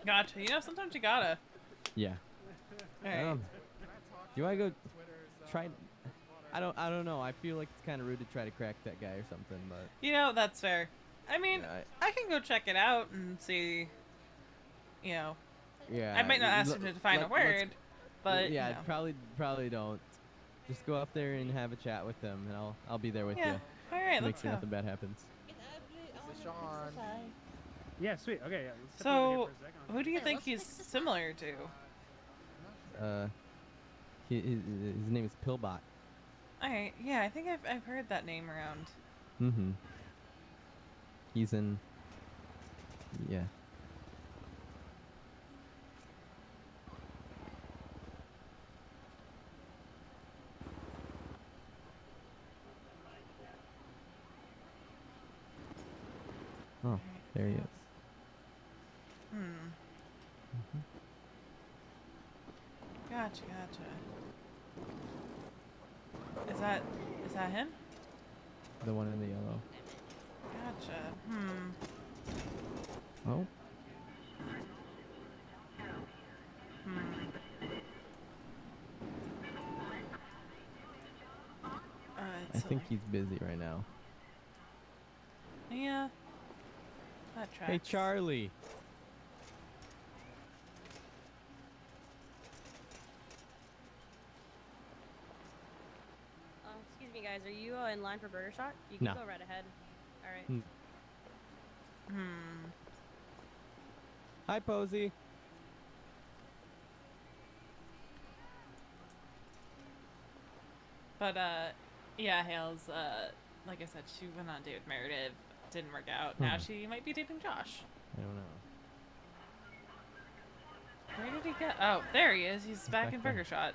Gotcha. You know, sometimes you gotta. Yeah. Alright. Do I go try? I don't know. I feel like it's kind of rude to try to crack that guy or something, but You know, that's fair. I mean, yeah, I can go check it out and see, you know. yeah. I might not ask him to define a word, but yeah, you know. probably don't. Just go up there and have a chat with them, and I'll be there with Yeah. you. All right, Make let's sure go. nothing bad happens. This is Sean. Yeah, sweet. Okay, yeah, let's step over So, here for a second. who do you Hey, think let's he's fix this similar to? I'm not sure. His name is Pillbot. All right. Yeah, I think I've heard that name around. Mm-hmm. He's in. Yeah. Oh, there he is. Hmm. Gotcha. Is that him? The one in the yellow. Gotcha. Oh, I So, think he's busy right now. yeah. That tracks. Hey, Charlie. Excuse me, guys. Are you in line for Burger Shot? You can No. go right ahead. All right. Hi, Posey. But yeah, Hales. Like I said, she went on a date with Meredith. Didn't work out. Now she might be dating Josh. I don't know. Where did he go? Oh, there he is. He's back back in there. Burger Shot.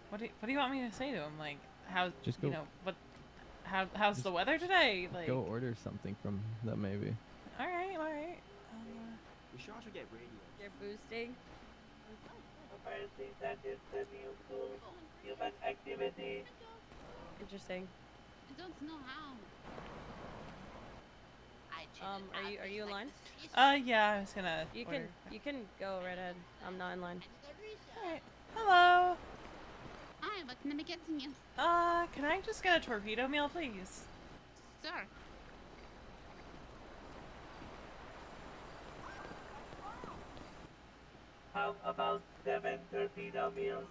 What do you want me to say to him? Like, how Just you go- know what? How's the weather today? Like, Go order something from them, maybe. all right. We should also get radio. You're boosting. Interesting. I don't know how. Are you in line? Yeah, I was gonna. You order. can go right ahead. I'm not in line. Alright. Hello. Hi, what can I be getting you? Can I just get a torpedo meal, please? Sir. How about 7 torpedo meals?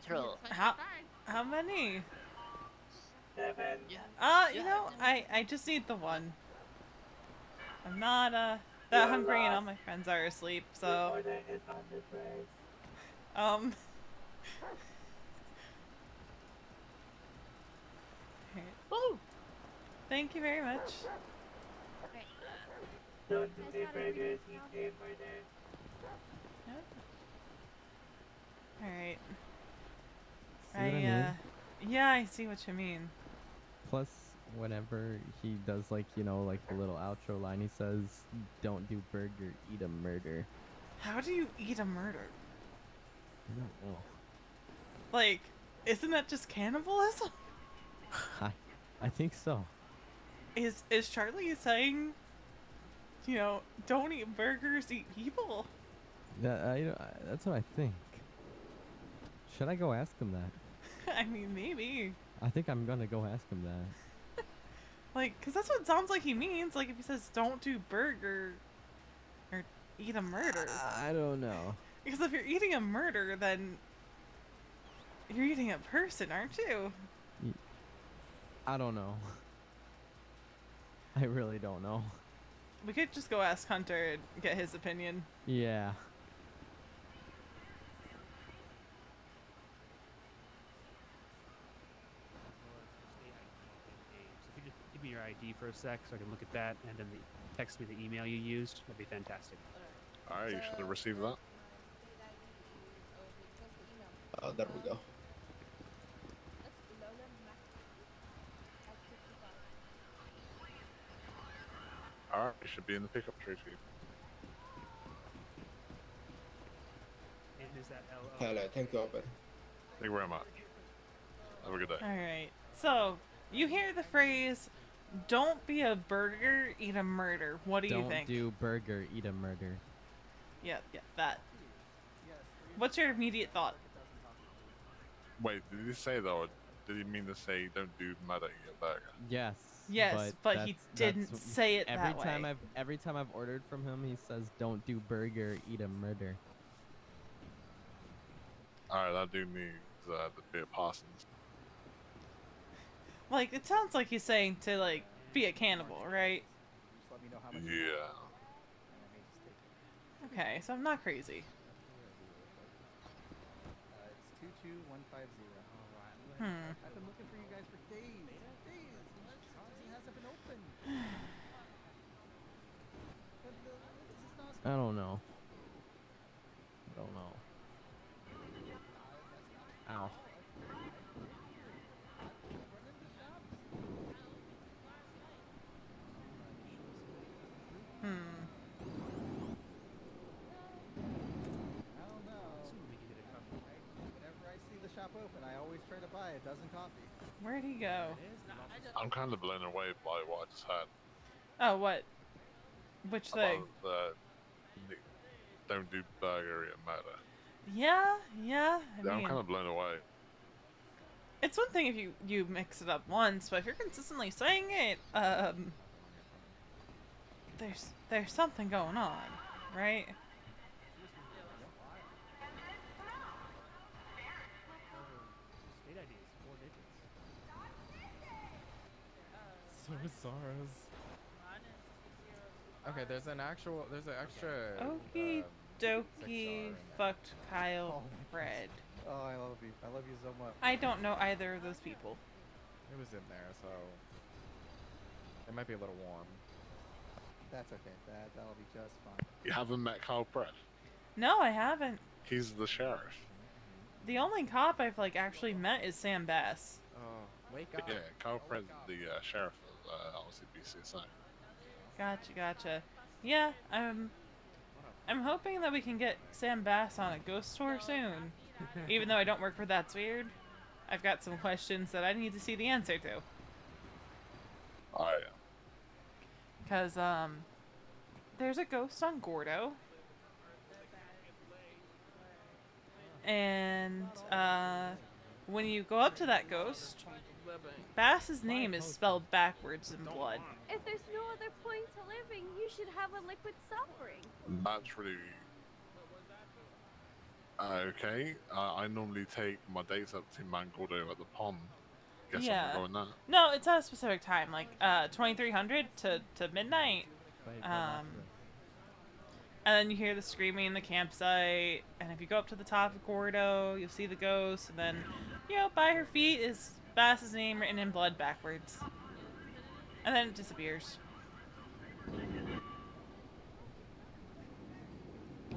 True. How many? 7. You know, I just need the one. I'm not that hungry and all my friends are asleep, so Order is on the tray. Woo! Thank you very much. Don't you say burgers, eat a murder. Alright. See what I mean? Yeah, I see what you mean. Plus, whenever he does, like, you know, like the little outro line, he says, "Don't do burger, eat a murder." How do you eat a murder? I don't know. Like, isn't that just cannibalism? I think so. Is Charlie saying, you know, don't eat burgers, eat people? That's what I think. Should I go ask him that? I mean, maybe. I think I'm gonna go ask him that. Like, because that's what it sounds like he means. Like, if he says, don't do burger or eat a murder. I don't know. Because if you're eating a murder, then you're eating a person, aren't you? I don't know. I really don't know. We could just go ask Hunter and get his opinion. Yeah. So if you just give me your ID for a sec so I can look at that and then text me the email you used, that'd be fantastic. Alright, you should have received that. There we go. Alright, you should be in the pickup tree for you. And is that LO? Hello, thank you, Albert. Thank you very much. Have a good day. Alright. So, you hear the phrase, don't be a burger, eat a murder. What do you think? Don't do burger, eat a murder. Yeah, that. What's your immediate thought? Wait, did he say though, or did he mean to say don't do murder in your burger? Yes. Yes, but he didn't say it every that time way. every time I've ordered from him, he says, "Don't do burger, eat a murder." Alright, I do need the bit of Parsons. Like, it sounds like he's saying to, like, be a cannibal, right? Just let me know how much. Yeah. And I may just take it. Okay, so I'm not crazy. It's 22150. I've been looking for you guys for days. Days. It hasn't been open. I don't know. I don't know. Ow. I don't know. Whenever I see the shop open, I always try to buy a dozen coffee. Where'd he go? I'm kind of blown away by what I just heard. Oh, what? Which thing? About the don't do burglary and murder. Yeah. I I'm mean, kind of blown away. it's one thing if you mix it up once, but if you're consistently saying it, there's something going on, right? State ID is 4 digits. Sorrows. Okay, there's an extra. Okie dokie, fucked Kyle Fred. Oh, I love you. I love you so much. I don't know either of those people. It was in there, so it might be a little warm. That's okay. That'll be just fine. You haven't met Kyle Pratt? No, I haven't. He's the sheriff. The only cop I've like actually met is Sam Bass. Oh, wake up. Yeah, Kyle Pratt's the sheriff of LCBCSI. Gotcha. Yeah, I'm hoping that we can get Sam Bass on a ghost tour soon. Even though I don't work for That's Weird, I've got some questions that I need to see the answer to. Oh yeah. Cause there's a ghost on Gordo, and when you go up to that ghost, Bass's name is spelled backwards in blood. If there's no other point to living, you should have a liquid suffering. That's really okay. I normally take my dates up to Mangaldo at the pond. Guess Yeah. I'm going that. No, it's at a specific time, like 2300 to midnight. And then you hear the screaming in the campsite, and if you go up to the top of Gordo, you'll see the ghost, and then, by her feet is Bass's name written in blood backwards. And then it disappears.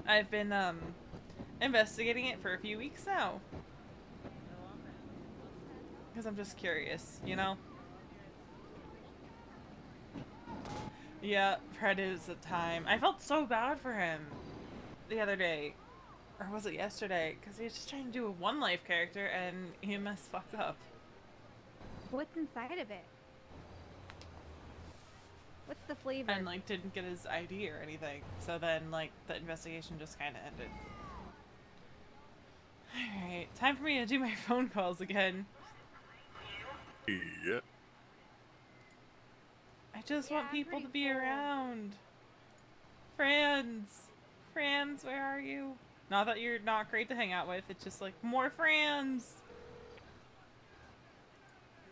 I've been, investigating it for a few weeks now. Because I'm just curious, Yeah, Fred is a time. I felt so bad for him the other day. Or was it yesterday? Because he was just trying to do a One Life character and he messed fucked up. What's inside of it? What's the flavor? And, didn't get his ID or anything. So then, the investigation just kind of ended. Alright, time for me to do my phone calls again. Yeah. I just want people to be around. Friends, where are you? Not that you're not great to hang out with, it's just more friends.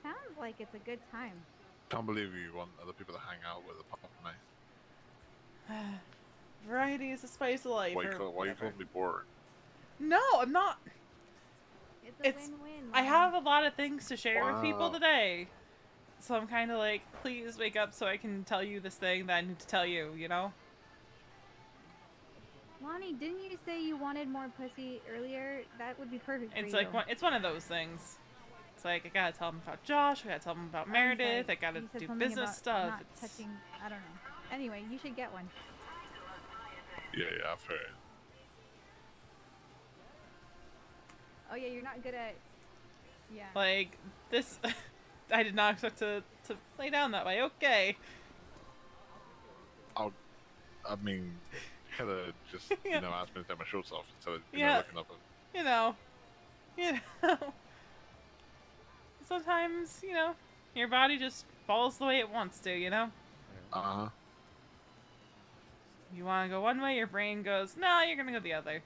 Sounds like it's a good time. Can't believe you want other people to hang out with apart from me. Variety is the spice of life. Why you calling me bored? No, I'm not. It's a win-win. I have a lot of things to share with people Wow. today. So I'm kind of please wake up so I can tell you this thing that I need to tell you, Lonnie, didn't you say you wanted more pussy earlier? That would be perfect for It's you. it's one of those things. It's I gotta tell them about Josh, I gotta tell them about Meredith, I gotta You said do something business about stuff. Not touching, I don't know. Anyway, you should get one. Yeah, I've heard. Oh yeah, you're not good at. Yeah. This, I did not expect to lay down that way. Okay. I mean, kind of just Yeah. asked me to take my shorts off instead of Yeah. looking up at. You know. Sometimes, your body just falls the way it wants to, Uh-huh. You want to go one way, your brain goes, no, you're gonna go the other.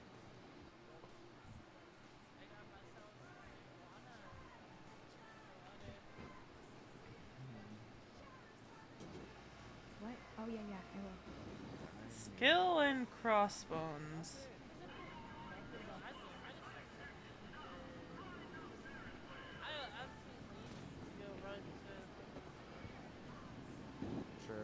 Skill and crossbones. True.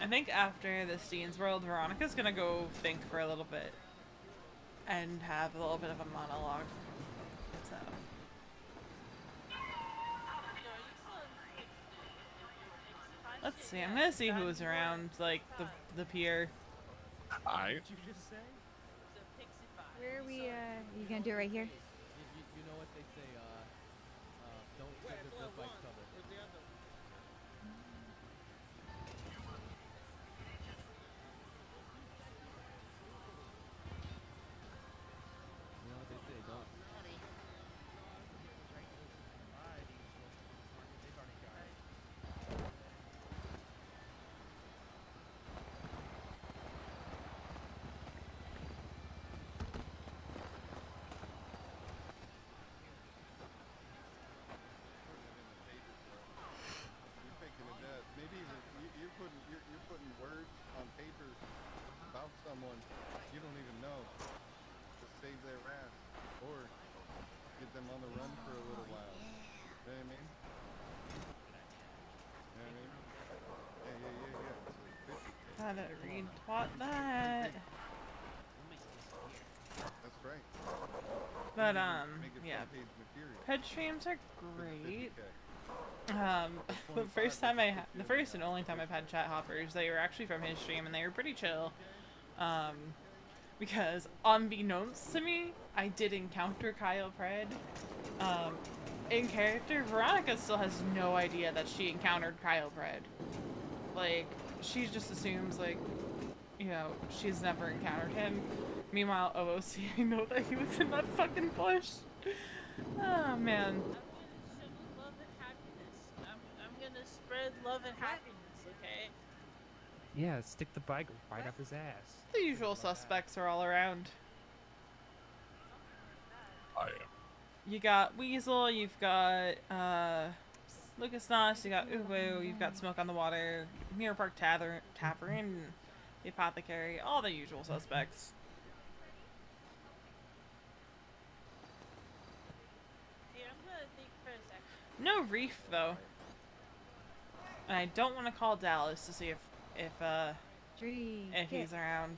I think after the Steens World, Veronica's gonna go think for a little bit and have a little bit of a monologue. So. Let's see. I'm gonna see who's around, like the pier. I. Where are we? You gonna do it right here? You know what they say, don't give the dirt bike cover. You know what they say, don't. You're thinking of that. Maybe even you're putting words on paper about someone you don't even know to save their ass or get them on the run for a little while. You know what I mean? You know what I mean? Yeah. How to read what that. That's right. But Make it yeah. front page material. Ped streams are great. 50K. The first and only time I've had chat hoppers, they were actually from his stream and they were pretty chill. Because unbeknownst to me, I did encounter Kyle Pred. In character, Veronica still has no idea that she encountered Kyle Pred. Like, she just assumes, like, you know, she's never encountered him. Meanwhile, OOC, I know that he was in that fucking bush. Oh, man. I'm gonna spread love and happiness, okay? Yeah, stick the bike right up his ass. The usual suspects are all around. I am. You got Weasel, you've got Lucas Noss, you got Uwu, you've got Smoke on the Water, Mirror Park Tavern, the Apothecary, all the usual suspects. Here, I'm gonna think for a second. No Reef though. And I don't want to call Dallas to see if he's around.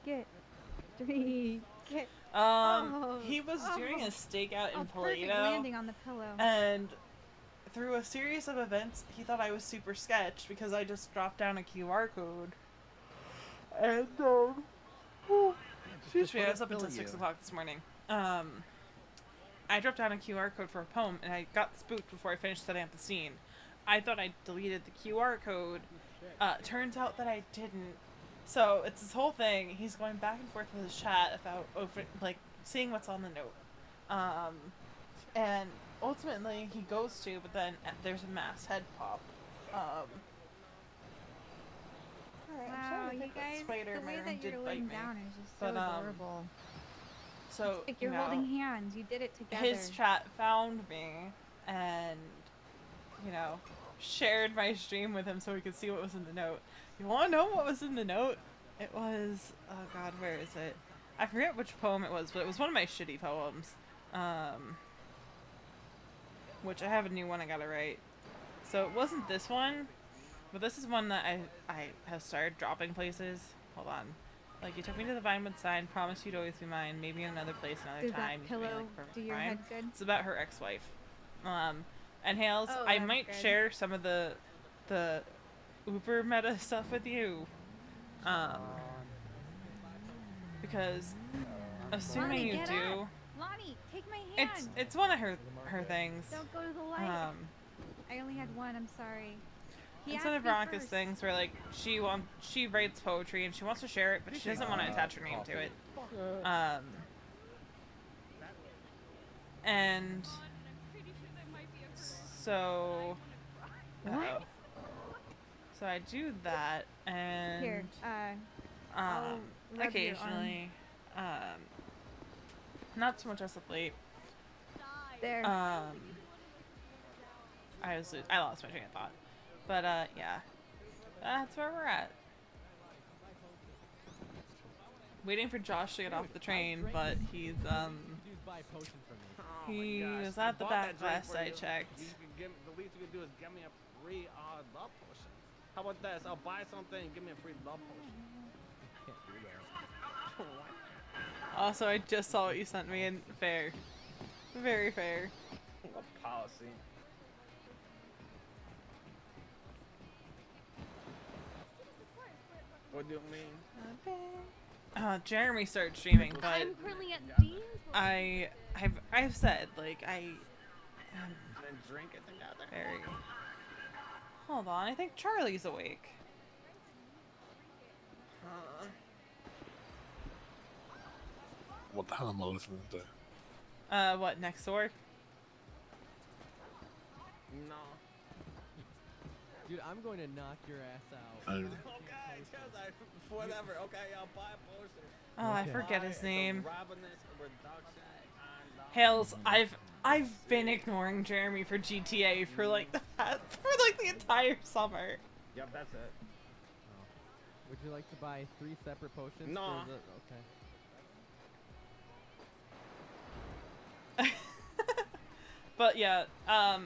Get. He was doing a stakeout in Perfect Paleto, landing on the pillow. and through a series of events, he thought I was super sketch because I just dropped down a QR code. And excuse me, I was up until 6 o'clock this morning. I dropped down a QR code for a poem, and I got spooked before I finished setting up the scene. I thought I deleted the QR code. Turns out that I didn't. So it's this whole thing. He's going back and forth with his chat about seeing what's on the note. And ultimately he goes to, but then there's a mass head pop. Wow, you guys, the way that you're laying down is just so adorable. So it's like you're holding hands. You did it together. His chat found me and, you know, shared my stream with him so he could see what was in the note. You want to know what was in the note? It was, oh god, where is it? I forget which poem it was, but it was one of my shitty poems. Which I have a new one I gotta write. So it wasn't this one, but this is one that I have started dropping places. Hold on. Like, you took me to the Vinewood sign, promised you'd always be mine, maybe in another place, another time. That pillow do your head good? It's about her ex-wife. And Hales, Oh, I that's might good. share some of the Uber meta stuff with you. Because assuming Lonnie, you get do, up. Lonnie, take my hand. it's one of her things. Don't go to the light. I only had one. I'm sorry. He It's one of asked me Veronica's first. things where, like, she writes poetry and she wants to share it, but she doesn't want to attach her name to it. And so so I do that, and Here, I'll rub your occasionally, not so much as of late. There. I lost my train of thought, but yeah. That's where we're at. Waiting for Josh to get off the train, but he's he was at the back last I checked. The least you can do is give me a free love potion. How about this? I'll buy something and give me a free love potion. Can't do that. Also, I just saw what you sent me, and fair. Very fair. What policy? What do you mean? Jeremy started streaming, but I'm currently at Dean's. I've said like And drink it together. very. Hold on, I think Charlie's awake. What the hell am I listening to? What, next door? No. Dude, I'm going to knock your ass out. Okay, whatever. Okay, I'll buy a potion. Oh, I forget his name. Robinus reduction and Hales, I've been ignoring Jeremy for GTA for like the entire summer. Yep, that's it. Oh. Would you like to buy 3 separate potions? No. For the... Okay. But yeah, That's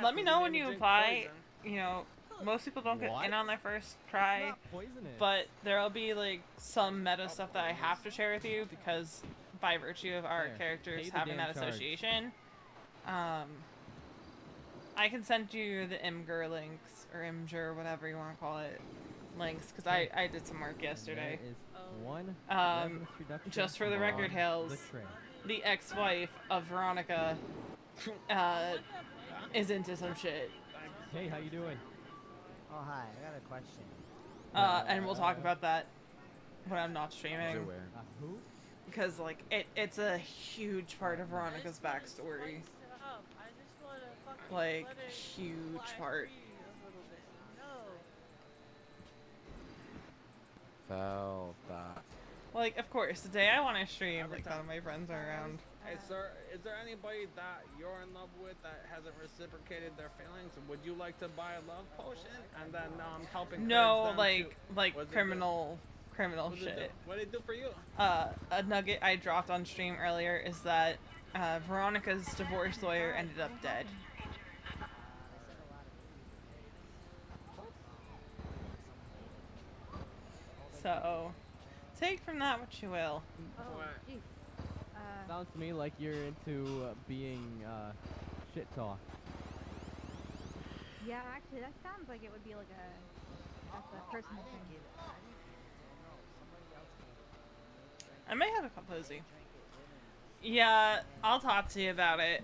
let me the know name when of you drink apply. poison. You know, most people don't get What? in on their first try, not poisonous. but there'll be like some meta stuff that I have to share with you because by virtue of our There, characters pay the having damn that charge. association, I can send you the Imgur links or Imgur, whatever you want to call it, links because I did some work yesterday. There is one Um, revenue reduction just for the record, on Hales, the tray. the ex-wife of Veronica is into some shit. Hey, how you doing? Oh, hi. I got a question. And we'll talk about that when I'm not streaming. Who? Because, like, it's a huge part of Veronica's backstory. Like, huge part. Felt that. Like, of course, the day I want to stream, like, none of my friends are around. Hey, sir, is there anybody that you're in love with that hasn't reciprocated their feelings? Would you like to buy a love potion and then helping? No, encourage them like What's it criminal What's it do? shit. What did it do for you? A nugget I dropped on stream earlier is that Veronica's divorce lawyer ended up dead. So, take from that what you will. Oh, jeez. Sounds to me like you're into being shit talk. Yeah, actually, that sounds like it would be like that's a personal thing. I may have a composing. Yeah, I'll talk to you about it.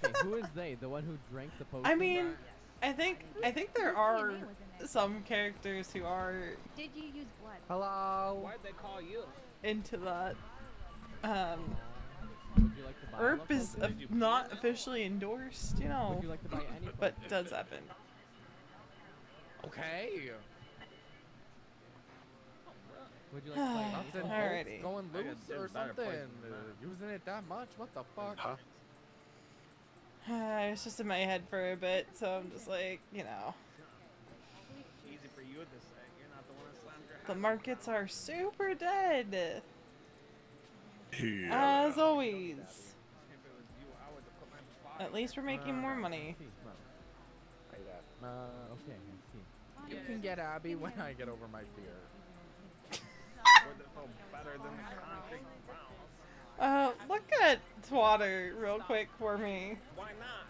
Okay, who is they? The one who drank the potion? I mean, I think there are some characters who are Did you use blood? Hello. Why'd they call you? into that. Would you like to buy a ERP love is potion? not officially endorsed, you know, Would you like to buy any but does happen. Okay. Would you like to buy any Nothing potion? Alrighty. going I got loose this or better something. poison than that. Using it that much? What the fuck? Huh? It was just in my head for a bit, so I'm just like, you know, Easy for you to say. You're not the one that slammed your the head. markets are super dead, Yeah. as always. If it was you, I would have put my body. At least we're making more money. Okay, I see. You can get Abby when I get over my fear. Would have felt better than the concrete ground. Look at Twatter real quick for me. Why not?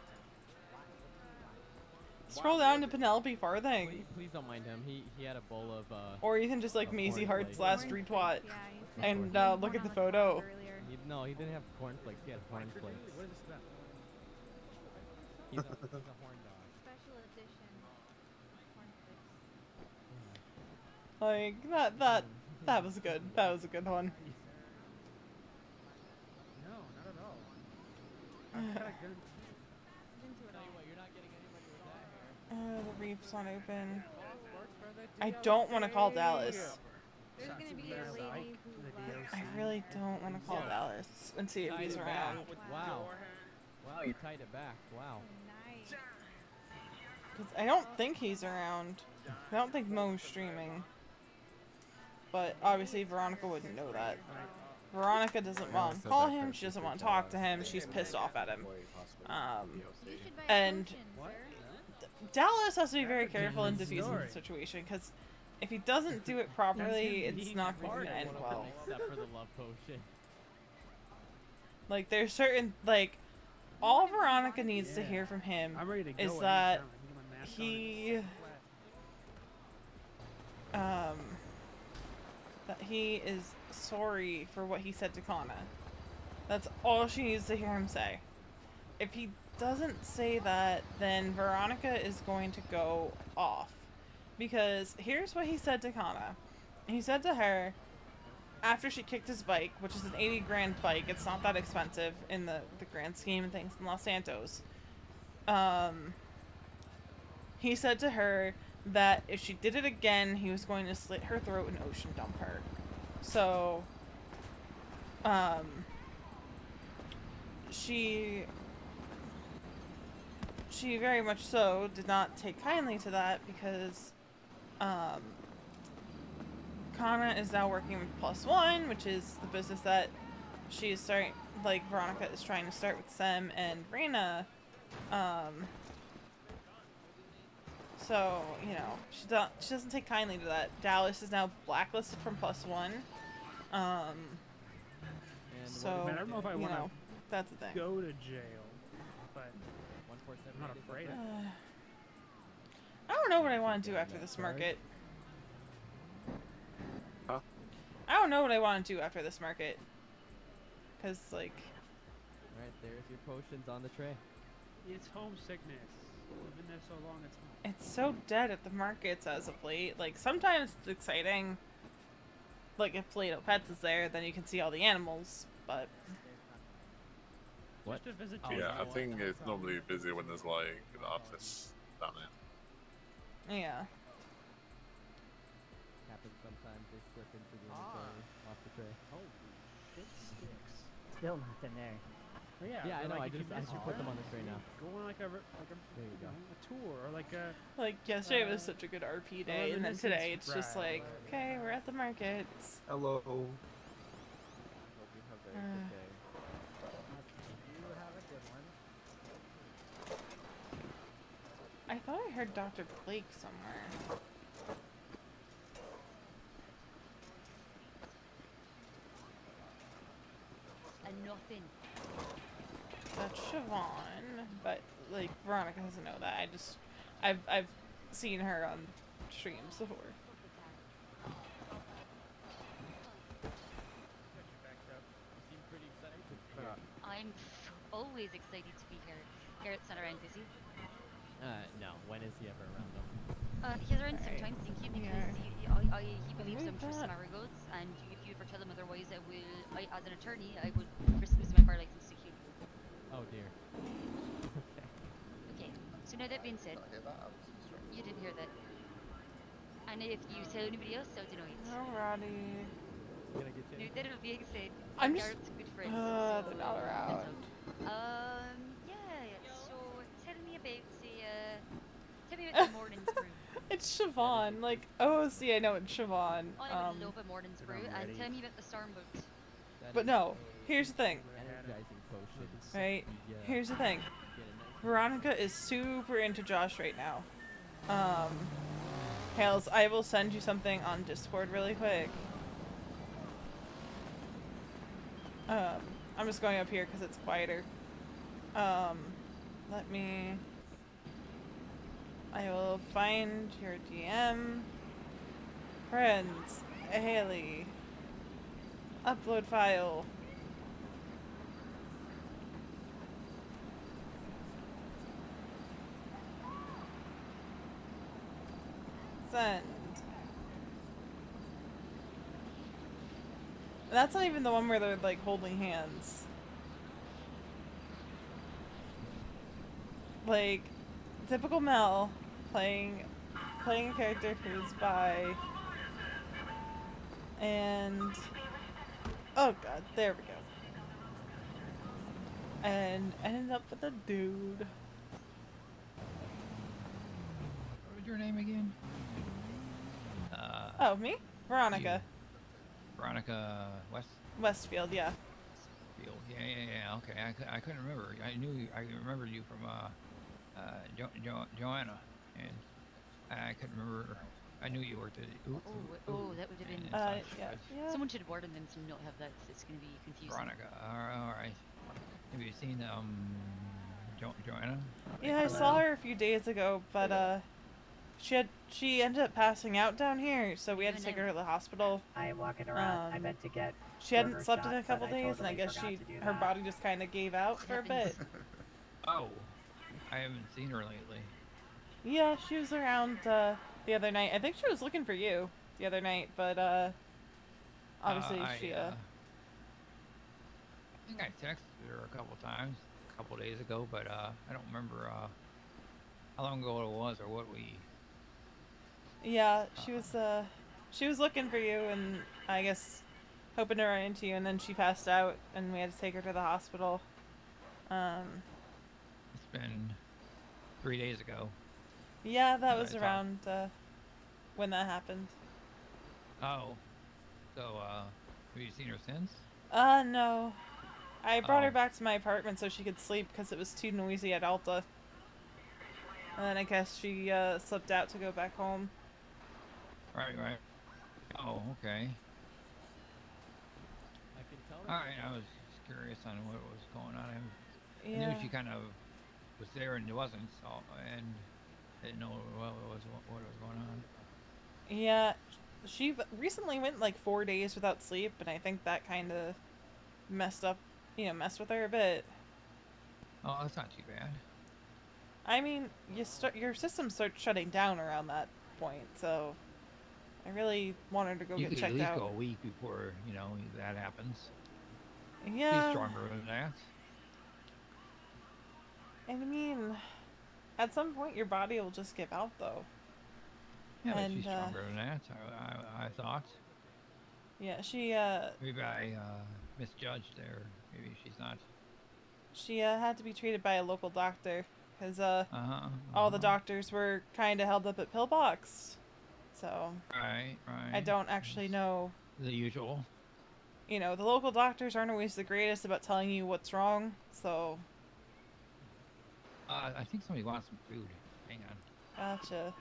Scroll down to Penelope Farthing. Please don't mind him. He had a bowl of Or you can just like of Maisie cornflakes. Heart's last retweet Yeah, and look at the on photo. earlier. No, he didn't have cornflakes. He had cornflakes. What is this about? He's a horn dog. Special edition cornflakes. Like that was good. That was a good one. No, not at all. I've got a good. Tell you what, you're not getting anybody with that hair. The reef's not open. I don't want to call Dallas. There's gonna be a lady who loves. I really don't want to call Dallas and see if Tied he's it around. back. Wow. Wow, you tied it back. Wow. Nice. Because I don't think he's around. I don't think Mo's streaming. But obviously Veronica wouldn't know that. Veronica doesn't want to call him, she doesn't want to talk to him, she's pissed off at him. And Dallas has to be very careful in diffusing the situation, because if he doesn't do it properly, it's not going to end well. Except for the love potion. Like, there's certain, like, all Veronica needs to hear from him is that he, that he is sorry for what he said to Kana. That's all she needs to hear him say. If he doesn't say that, then Veronica is going to go off. Because here's what he said to Kana. He said to her, after she kicked his bike, which is an 80 grand bike, it's not that expensive in the grand scheme of things in Los Santos. He said to her that if she did it again, he was going to slit her throat and ocean dump her. So, she very much so did not take kindly to that because, Kana is now working with Plus One, which is the business that she is starting, like, Veronica is trying to start with Sem and Reina. So, you know, she doesn't take kindly to that. Dallas is now blacklisted from Plus One. So, Man, I don't know if I want to that's the thing. go to jail, but I'm not afraid. I don't know what I want to do after this market. Huh? I don't know what I want to do after this market. Because, like... Right, there's your potions on the tray. It's homesickness. We've been there so long, It's so dead at the markets as of late. Like, sometimes it's exciting. Like, if Play-Doh Pets is there, then you can see all the animals, but... What? Yeah, I think it's normally busy when there's like an artist down there. Yeah. Happens sometimes, they slip into the inventory off the tray. Holy shit sticks. Still nothing there. Well, yeah, Yeah, I know. like, I just put them on the tray now. Go on like a There you go. a tour or like a. Like, yesterday was such a good RP day, and then today it's just like, okay, we're at the markets. Hello. Hope you have a very good day. You have a good one. I thought I heard Dr. Blake somewhere. Nothing. That's Siobhan, but like Veronica doesn't know that. I've seen her on streams before. I'm always excited to be here. Garrett's not around, is he? No. When is he ever around them? He's around sometimes, thank you, because he believes I'm trust marigolds, and if you ever tell him otherwise, as an attorney, I would risk losing my bar license to you. Oh dear. Okay, so now that being said, you didn't hear that. And if you tell anybody else, I'll deny it. Alrighty. Gonna get you. Now, that being said, I'm just... Garrett's a good friend. they're not around. Yeah, so tell me about the morning's brew. It's Siobhan. Like, oh, see, I know it's Siobhan. I would love a morning's brew, and tell me about the storm boat. But no, here's the thing. Energizing potions. Right? Here's the thing. Veronica is super into Josh right now. Hales, I will send you something on Discord really quick. I'm just going up here because it's quieter. Let me... I will find your DM. Friends. Haley. Upload file. Send. That's not even the one where they're like holding hands. Like, typical Mel playing a character who's bi, and oh god, there we go. And ended up with a dude. your name again? Oh, me? Veronica. Veronica Westfield, yeah. Westfield. Yeah. Okay, I couldn't remember. I remembered you from Joanna, and I couldn't remember. I knew you worked at. Oh, that would have been. Yeah. Someone should warn them to not have that. 'Cause it's going to be confusing. Veronica. All right. Have you seen Joanna? Yeah, I saw her a few days ago, but she ended up passing out down here, so we had to take her to the hospital. I'm walking around. I meant to get. She hadn't slept in a couple days, and I guess her body just kind of gave out for a bit. Oh, I haven't seen her lately. Yeah, she was around the other night. I think she was looking for you the other night, but obviously she. I think I texted her a couple times, a couple days ago, but I don't remember how long ago it was or what we. Yeah, she was looking for you, and I guess hoping to run into you, and then she passed out, and we had to take her to the hospital. It's been 3 days ago. Yeah, that was around when that happened. Oh, so have you seen her since? No. I brought her back to my apartment so she could sleep because it was too noisy at Alta. And then I guess she slipped out to go back home. Right. Oh, okay. Alright, I was just curious on what was going on. I knew she kind of was there and wasn't, so, and didn't know what was going on. Yeah, she recently went like 4 days without sleep, and I think that kind of messed with her a bit. Oh, that's not too bad. I mean, your system starts shutting down around that point, so I really want her to go get checked out. You could at least go a week before, that happens. Yeah. She's stronger than that. I mean, at some point your body will just give out, though. Yeah, but she's stronger than that, I thought. Yeah, she, Maybe I misjudged there. Maybe she's not. She had to be treated by a local doctor, because all the doctors were kind of held up at Pillbox. So, Right. I don't actually know. The usual. The local doctors aren't always the greatest about telling you what's wrong, so. I think somebody wants some food. Hang on. Gotcha.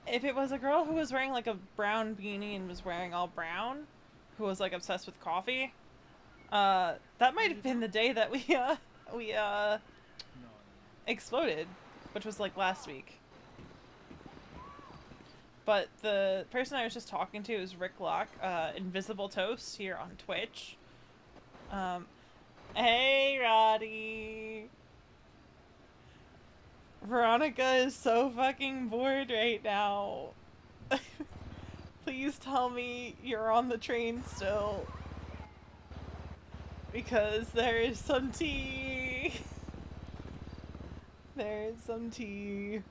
If it was a girl who was wearing like a brown beanie and was wearing all brown, who was like obsessed with coffee, that might have been the day that we exploded, which was like last week. But the person I was just talking to is Rick Locke, Invisible Toast here on Twitch. Hey, Roddy. Veronica is so fucking bored right now. Please tell me you're on the train still. Because there is some tea. There is some tea.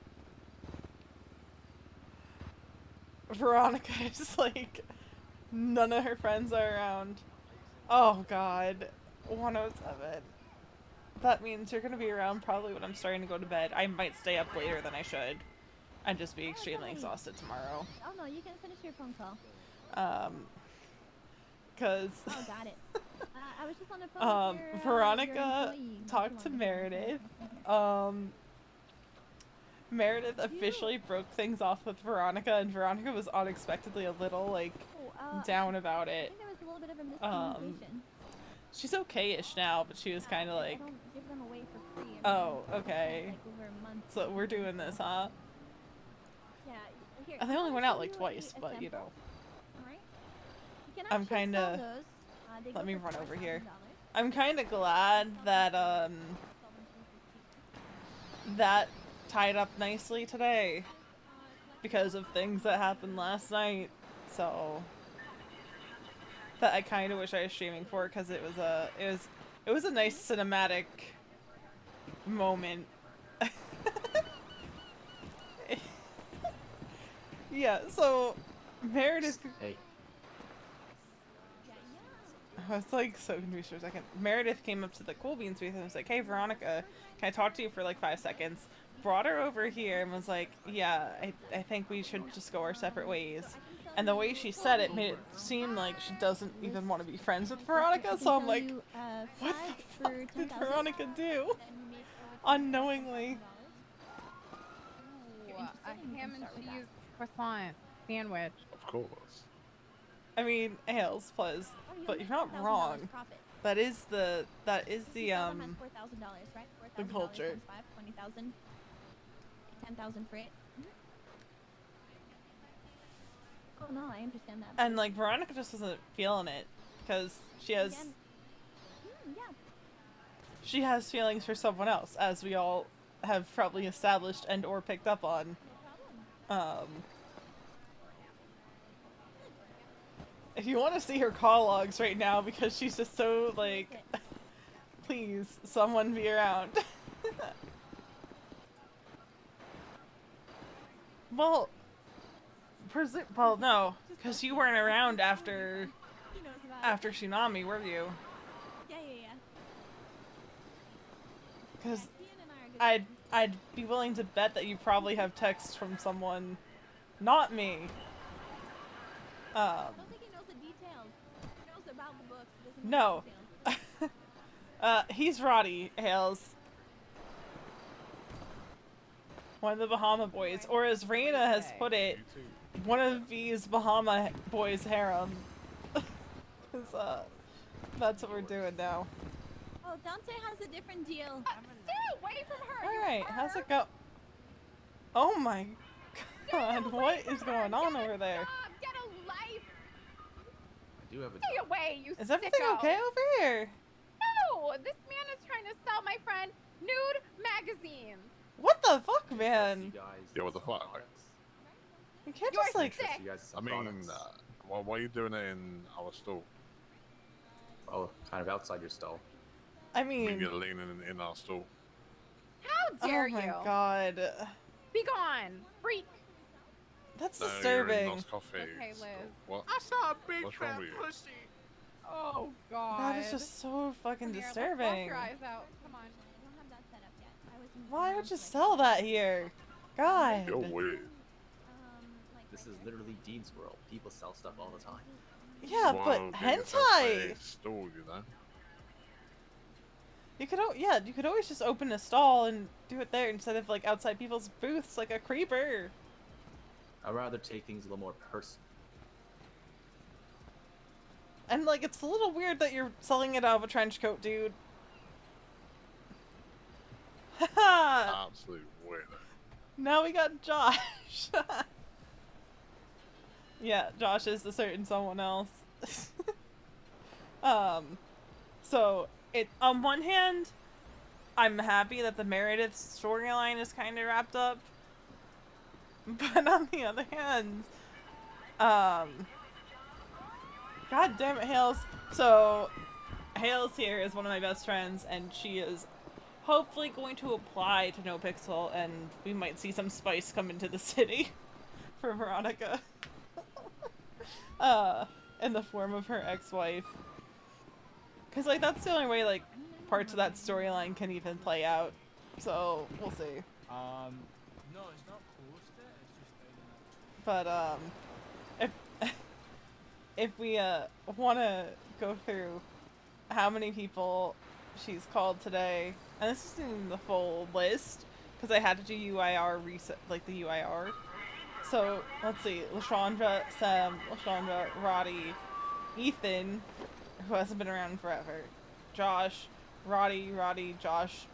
Veronica is like, none of her friends are around. Oh god. 107. That means you're gonna be around probably when I'm starting to go to bed. I might stay up later than I should. And just be extremely exhausted tomorrow. Oh no, you can finish your phone call. Cause Oh, got it. I was just on the phone with your, Veronica your talked to Meredith. Meredith officially broke things off with Veronica, and Veronica was unexpectedly a little like down about I it. think there was a little bit of a miscommunication. She's okay-ish now, but she was kind of like, I don't give them away for free. oh, okay. Like over months. So we're doing this, huh? Yeah. Here, They only I'll went out show like you twice, a but you sample. know. Alright. You can I'm actually kind sell of. those. They Let go me for run over here. $4,000. I'm kind of glad that that tied up nicely today because of things that happened last night. So that I kind of wish I was streaming for, because it was a nice cinematic moment. Yeah. So Meredith. Hey. I was like so confused for a second. Meredith came up to the Cool Beans booth and was like, "Hey, Veronica, can I talk to you for like 5 seconds?" Brought her over here and was like, "Yeah, I think we should just go our separate ways." And the way she said it made it seem like she doesn't even want to be friends with Veronica. So I'm like, what the fuck did Veronica do? Unknowingly. Ooh, a ham and cheese croissant sandwich. Of course. I mean, Hales, plus, but you're not wrong. That is the $4,000, right? the $4,000 culture. times 5, 20,000. 10,000 for it. Oh no, I understand that. And like Veronica just isn't feeling it because she has yeah. she has feelings for someone else, as we all have probably established and or picked up on. If you want to see her call logs right now, because she's just so like, please, someone be around. Well, well, no, because you weren't around after Tsunami, were you? Yeah. Because I'd be willing to bet that you probably have texts from someone, not me. I don't think he knows the details. He knows about the books. He doesn't No. know the details. He's Roddy, Hales. One of the Bahama boys. Or as Raina has put it, one of these Bahama boys' harem. Because, that's what we're doing now. Oh, Dante has a different deal. Stay away from her! Alright, how's it go? Oh my god, what is going on over there? Get a life! I do have a Stay away, you Is everything sicko. okay over here? No! This man is trying to sell my friend nude magazines. What the fuck, man? Yeah, what the fuck? You can't You're just like... sick. I mean, why are you doing it in our store? Oh, kind of outside your stall. I mean... You're leaning in our store. How dare you? Oh my god. Be gone, freak. That's No, disturbing. You're in Knott's Coffee Okay, Liz. What? I saw a big What's wrong fat with you? pussy. Oh god. That is just so fucking Come here, let's disturbing. wash your eyes out. Come on. I don't have that set up yet. I was Why would you sell that here? God. You're weird. This is literally Dean's World. People sell stuff all the time. Yeah, Well, but get yourself hentai! a store, you know? You could always just open a stall and do it there instead of like outside people's booths like a creeper. I'd rather take things a little more personal. And like, it's a little weird that you're selling it out of a trench coat, dude. Haha! Absolute weirdo. Now we got Josh. Yeah, Josh is a certain someone else. So it on one hand, I'm happy that the Meredith storyline is kind of wrapped up, but on the other hand, God damn it, Hales. So Hales here is one of my best friends, and she is hopefully going to apply to NoPixel, and we might see some spice come into the city for Veronica. In the form of her ex-wife. Because, like, that's the only way, like, parts of that storyline can even play out. So, we'll see. No, it's not closed yet. It's just But, if we, want to go through how many people she's called today, and this isn't even the full list, because I had to do UIR reset, like, the UIR. So, let's see, Lashandra, Sam, Lashandra, Roddy, Ethan, who hasn't been around forever, Josh, Roddy, Josh,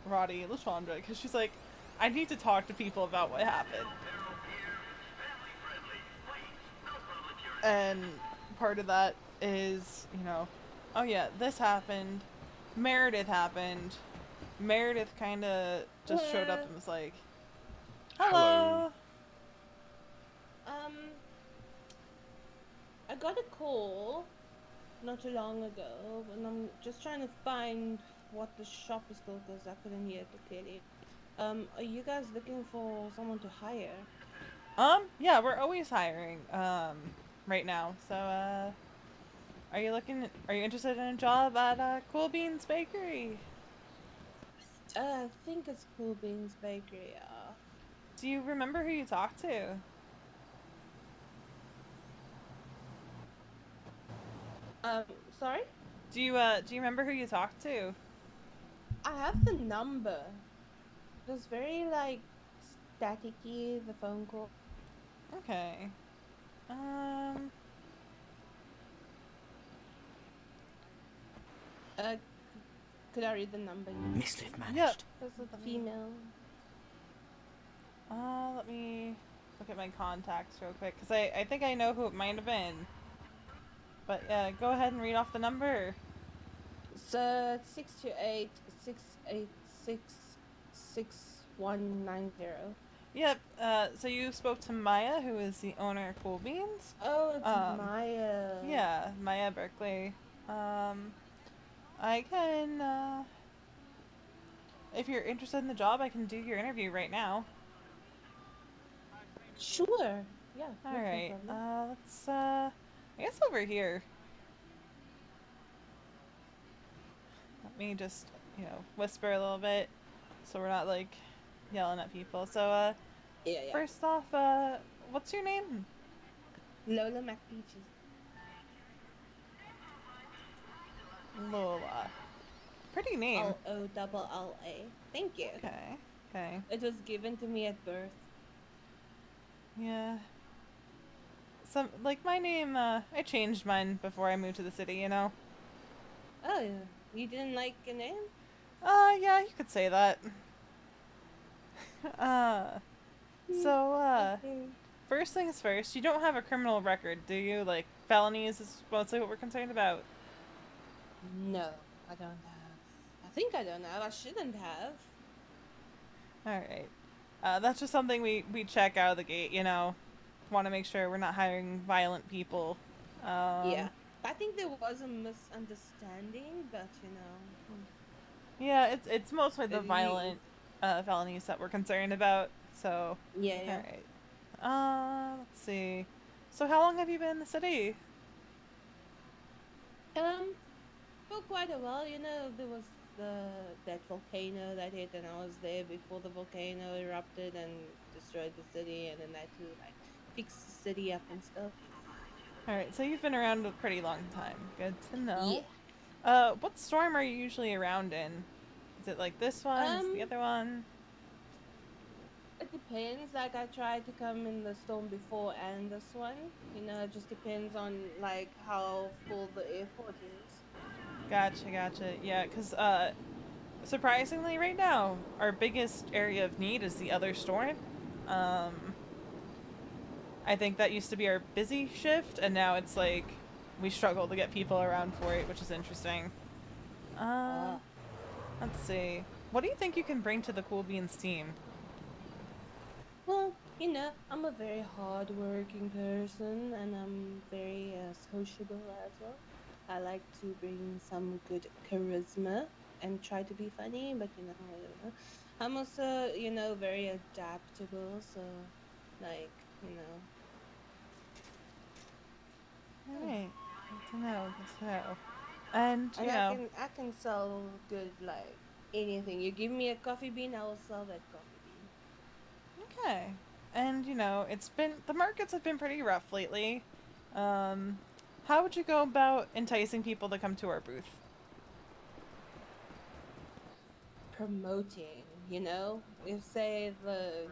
Roddy, Lashandra, because she's like, I need to talk to people about what happened. And part of that is, you know, oh yeah, this happened, Meredith happened, Meredith kind of just showed up and was like, hello. I got a call not too long ago, and I'm just trying to find what the shop is called because I couldn't hear it clearly. Are you guys looking for someone to hire? Yeah, we're always hiring, right now, so, Are you looking? Are you interested in a job at Cool Beans Bakery? I think it's Cool Beans Bakery. Do you remember who you talked to? Sorry? Do you remember who you talked to? I have the number. It was very like staticky, the phone call. Okay. Could I read the number? Mischief managed. Yep. This is female. Let me look at my contacts real quick, because I think I know who it might have been. But yeah, go ahead and read off the number. So 628-686-6190. Yep. So you spoke to Maya, who is the owner of Cool Beans. Oh, it's Maya. Yeah, Maya Berkeley. I can, if you're interested in the job, I can do your interview right now. Sure. Yeah. Alright, let's, I guess over here. Let me just, whisper a little bit, so we're not, like, yelling at people. So, yeah. First off, what's your name? Lola McPeaches. Lola. Pretty name. Lolla. Thank you. Okay. It was given to me at birth. Yeah. Like my name, I changed mine before I moved to the city, you know? Oh, you didn't like a name? Yeah, you could say that. First things first, you don't have a criminal record, do you? Like, felonies is mostly what we're concerned about. No, I don't have. I think I don't have. I shouldn't have. Alright. That's just something we check out of the gate, you know? Want to make sure we're not hiring violent people. Yeah. I think there was a misunderstanding, but Yeah, it's mostly the violent felonies that we're concerned about, so... Yeah. Alright. Let's see. So how long have you been in the city? For quite a while, there was that volcano that hit, and I was there before the volcano erupted and destroyed the city, and then I had to like fix the city up and stuff. Alright, so you've been around a pretty long time. Good to know. Yeah. What storm are you usually around in? Is it like this one? Is it the other one? It depends. Like, I tried to come in the storm before and this one. It just depends on like how full the airport is. Gotcha. Yeah, because surprisingly right now, our biggest area of need is the other storm. I think that used to be our busy shift, and now it's like we struggle to get people around for it, which is interesting. Let's see. What do you think you can bring to the Cool Beans team? Well, I'm a very hard-working person, and I'm very sociable as well. I like to bring some good charisma and try to be funny, but I'm also, very adaptable, so like, Alright, good to know. And I can sell good like anything. You give me a coffee bean, I will sell that coffee bean. Okay. And the markets have been pretty rough lately. How would you go about enticing people to come to our booth? Promoting, if say the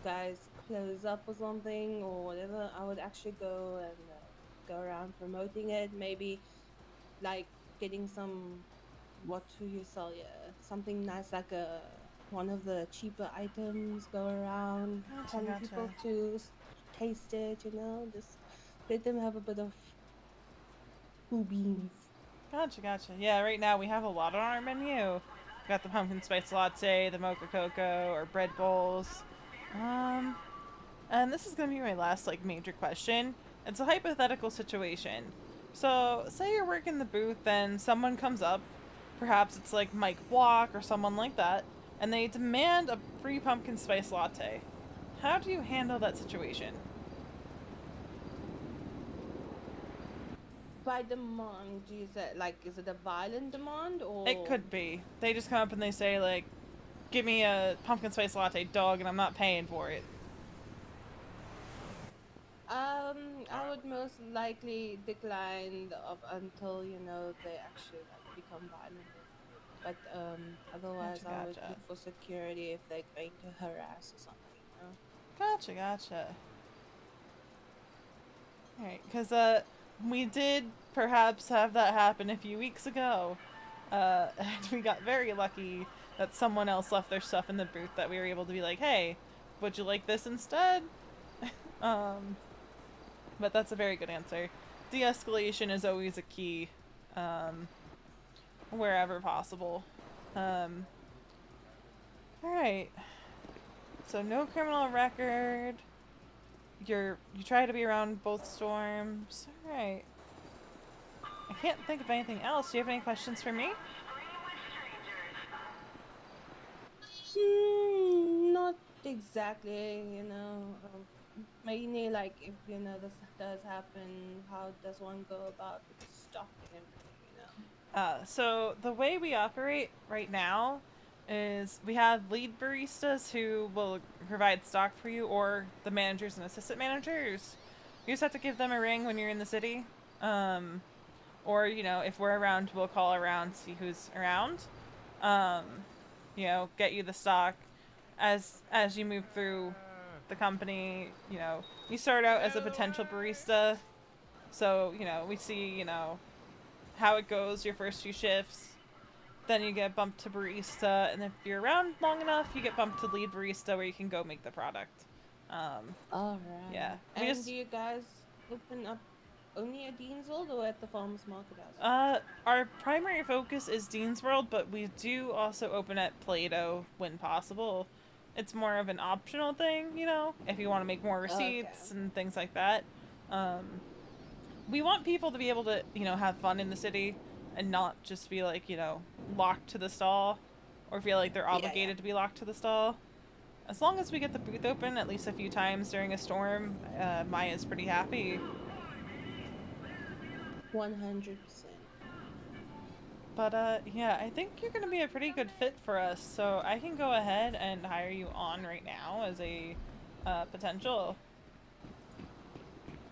guys close up or something or whatever, I would actually go and go around promoting it. Maybe like getting some, what do you sell? Yeah, something nice like one of the cheaper items, go around, telling people to taste it, just let them have a bit of Cool Beans. Gotcha. Yeah, right now we have a lot on our menu. We got the pumpkin spice latte, the mocha cocoa, or bread bowls. And this is gonna be my last major question. It's a hypothetical situation. So, say you're working the booth and someone comes up, perhaps it's like Mike Block or someone like that, and they demand a free pumpkin spice latte. How do you handle that situation? By demand, do you say, like, is it a violent demand, or? It could be. They just come up and they say, like, give me a pumpkin spice latte, dog, and I'm not paying for it. I would most likely decline until, you know, they actually, like, become violent. But, otherwise I would Gotcha. look for security if they're going to harass or something, you know? Gotcha. Alright, because, we did perhaps have that happen a few weeks ago. And we got very lucky that someone else left their stuff in the booth that we were able to be like, hey, would you like this instead? But that's a very good answer. De-escalation is always a key, wherever possible. Alright. So no criminal record. You try to be around both storms. Alright. I can't think of anything else. Do you have any questions for me? Not exactly, you know. Mainly, like, if, you know, this does happen, how does one go about with the stock and everything, you know? So the way we operate right now is we have lead baristas who will provide stock for you, or the managers and assistant managers. You just have to give them a ring when you're in the city. Or, you know, if we're around, we'll call around, see who's around. You know, get you the stock. As you move through the company, you know, you start out as a potential barista. So, you know, we see, you know, how it goes your first few shifts. Then you get bumped to barista, and if you're around long enough, you get bumped to lead barista where you can go make the product. Alright. Yeah. And do you guys open up only at Deanswold or at the farmers market as well? Our primary focus is Dean's World, but we do also open at Play-Doh when possible. It's more of an optional thing, you know, if you want to make more receipts and things like that. We want people to be able to, you know, have fun in the city and not just be like, you know, locked to the stall or feel like they're obligated to be locked to the stall. As long as we get the booth open at least a few times during a storm, Maya's pretty happy. 100%. But, yeah, I think you're going to be a pretty good fit for us, so I can go ahead and hire you on right now as a potential.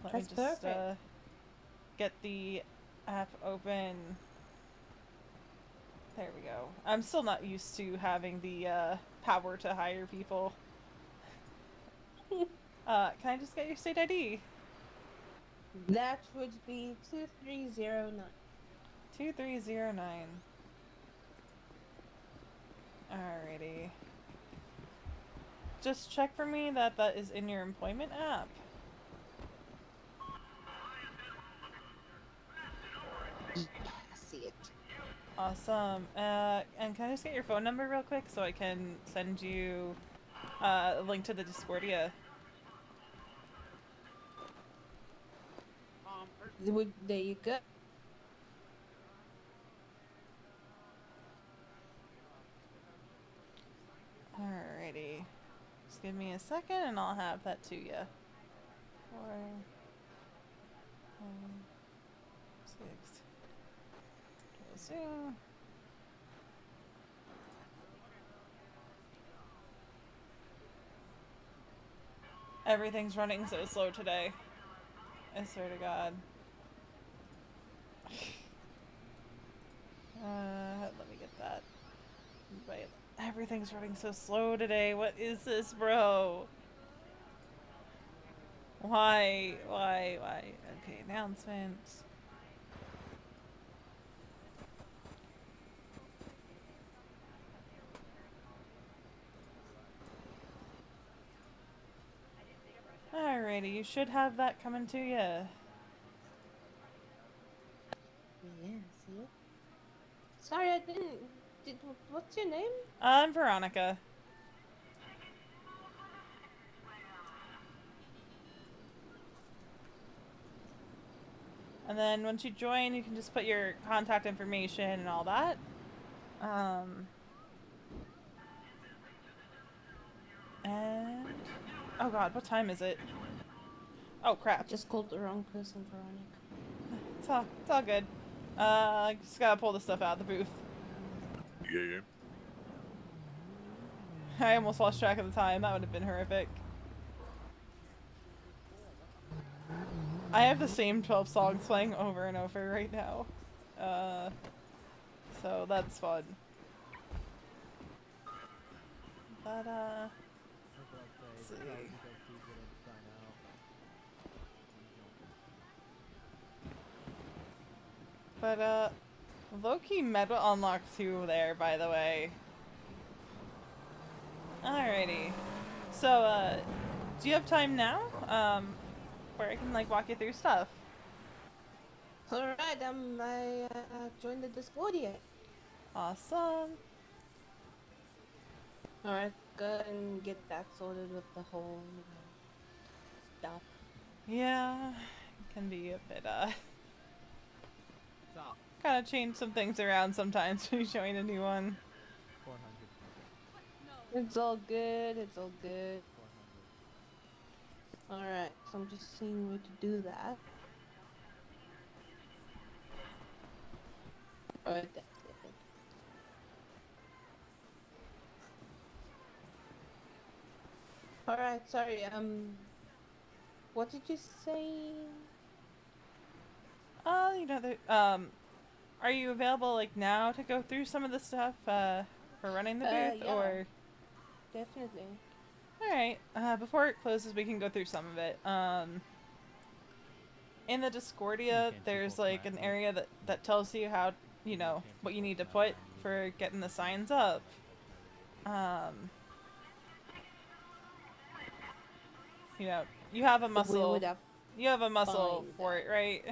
Let me just get the app open. There we go. I'm still not used to having the power to hire people. Can I just get your state ID? That would be 2309. 2309. Alrighty. Just check for me that that is in your employment app. Yeah, I see it. Awesome. And can I just get your phone number real quick so I can send you a link to the Discordia? There you go. Alrighty. Just give me a second and I'll have that to you. 4, 6, 2. Everything's running so slow today. I swear to God. Let me get that. Wait, everything's running so slow today. What is this, bro? Why? Okay, announcements. Alrighty, you should have that coming to you. Yeah, see it? Sorry, I didn't. What's your name? I'm Veronica. And then once you join, you can just put your contact information and all that. And oh God, what time is it? Oh crap! I just called the wrong person, Veronica. It's It's all good. Just gotta pull the stuff out of the booth. Yeah. I almost lost track of the time. That would have been horrific. I have the same 12 songs playing over and over right now. So that's fun. But, let's see. But, low-key meta unlock 2 there, by the way. Alrighty. So, do you have time now? Where I can, like, walk you through stuff? Alright, I joined the Discord yet. Awesome. Alright, go and get that sorted with the whole stuff. Yeah, it can be a bit, kind of change some things around sometimes when you join a new one. 400. It's all good, it's all good. Alright, so I'm just seeing where to do that. Alright, that's it. Alright, sorry, what did you say? You know, are you available, like, now to go through some of the stuff, for running the booth, Yeah. or? Definitely. Alright, before it closes, we can go through some of it. In the Discordia, there's, like, an area that tells you how, you know, what you need to put for getting the signs up. You know, you have a muscle. You have a muscle for it, right?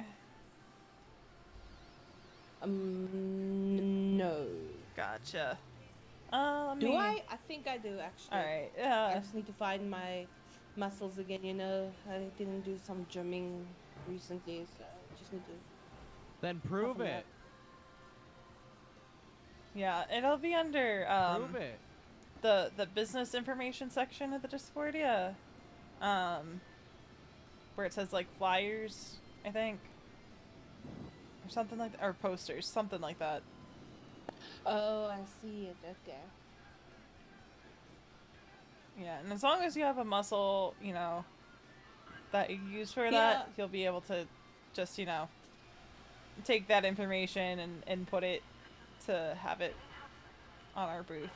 No. Gotcha. Do I? I think I do, actually. Alright, I just need to find my muscles again, you know? I didn't do some gymming recently, so I just need to... Then prove it. Yeah, it'll be under, Prove it. the business information section of the Discordia. Where it says, like, flyers, I think. Or something like that. Or posters, something like that. Oh, I see it. Okay. Yeah, and as long as you have a muscle, you know, that you use for that, you'll be able to just, you know, take that information and input it to have it on our booth.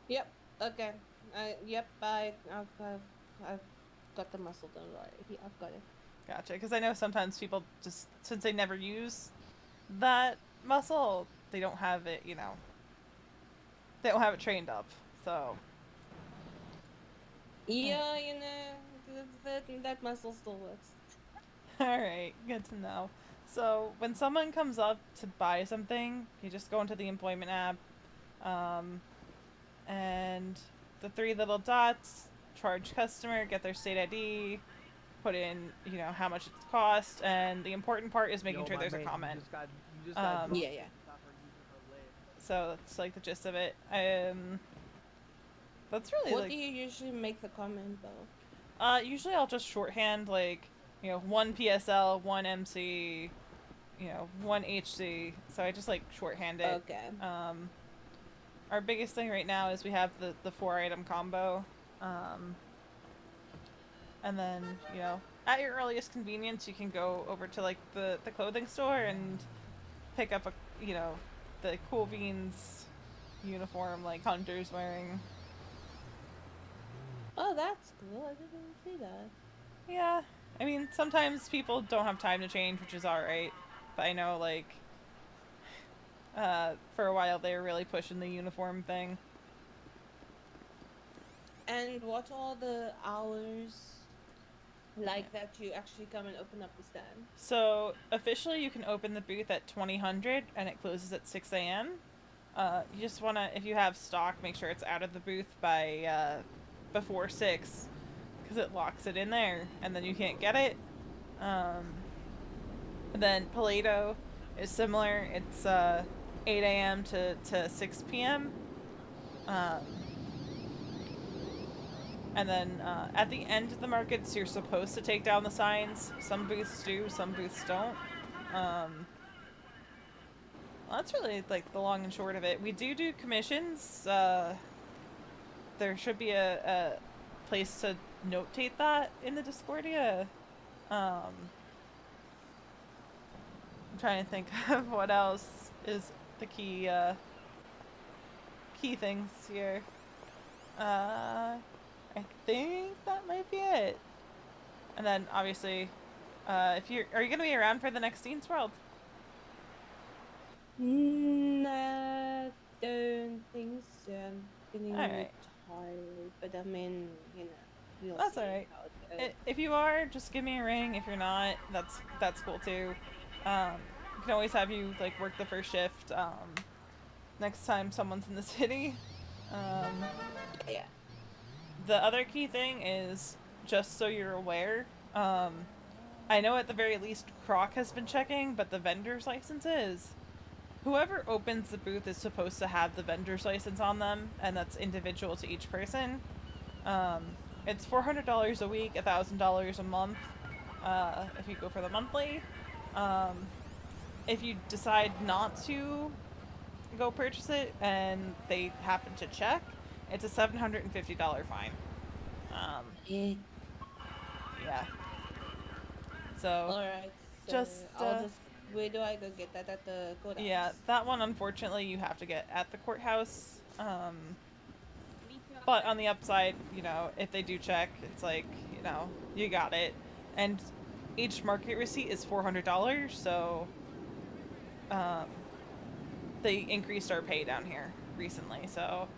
Yep. Okay. I've got the muscle done right. Yeah, I've got it. Gotcha, because I know sometimes people just, since they never use that muscle, they don't have it, you know, they don't have it trained up, so. Yeah, you know, that muscle still works. Alright, good to know. So, when someone comes up to buy something, you just go into the employment app, and the 3 little dots, charge customer, get their state ID, put in, you know, how much it costs, and the important part is making sure there's a comment. Yeah. So that's like the gist of it. That's really What like... do you usually make the comment though? Usually I'll just shorthand, like, you know, 1 PSL, 1 MC, you know, 1 HC. So I just like shorthand it. Okay. Our biggest thing right now is we have the 4-item combo. And then, you know, at your earliest convenience, you can go over to, like, the clothing store and pick up, you know, the Cool Beans uniform, like Hunter's wearing. Oh, that's cool. I didn't see that. Yeah. I mean, sometimes people don't have time to change, which is alright. But I know, like, for a while they were really pushing the uniform thing. And what are the hours like that you actually come and open up the stand? So, officially you can open the booth at 2000 and it closes at 6 a.m. You just want to, if you have stock, make sure it's out of the booth by before 6, because it locks it in there and then you can't get it. And then Paleto is similar. It's 8 a.m. to 6 p.m. And then at the end of the markets, you're supposed to take down the signs. Some booths do, some booths don't. Well, that's really like the long and short of it. We do commissions. There should be a place to notate that in the Discordia. I'm trying to think of what else is the key things here. I think that might be it. And then obviously, if are you gonna be around for the next Dean's World? I don't think so. I'm feeling Alright. tired, but I mean, we'll That's see alright. how it goes. If you are, just give me a ring. If you're not, that's cool too. We can always have you like work the first shift. Next time someone's in the city. Yeah. The other key thing is, just so you're aware, I know at the very least Croc has been checking, but the vendor's license is. Whoever opens the booth is supposed to have the vendor's license on them, and that's individual to each person. It's $400 a week, $1,000 a month, if you go for the monthly. If you decide not to go purchase it and they happen to check, it's a $750 fine. Yeah. So. Alright, so I'll just. Where do I go get that at the courthouse? Yeah, that one unfortunately you have to get at the courthouse. But on the upside, if they do check, it's like, you got it. And each market receipt is $400, so they increased our pay down here recently, so.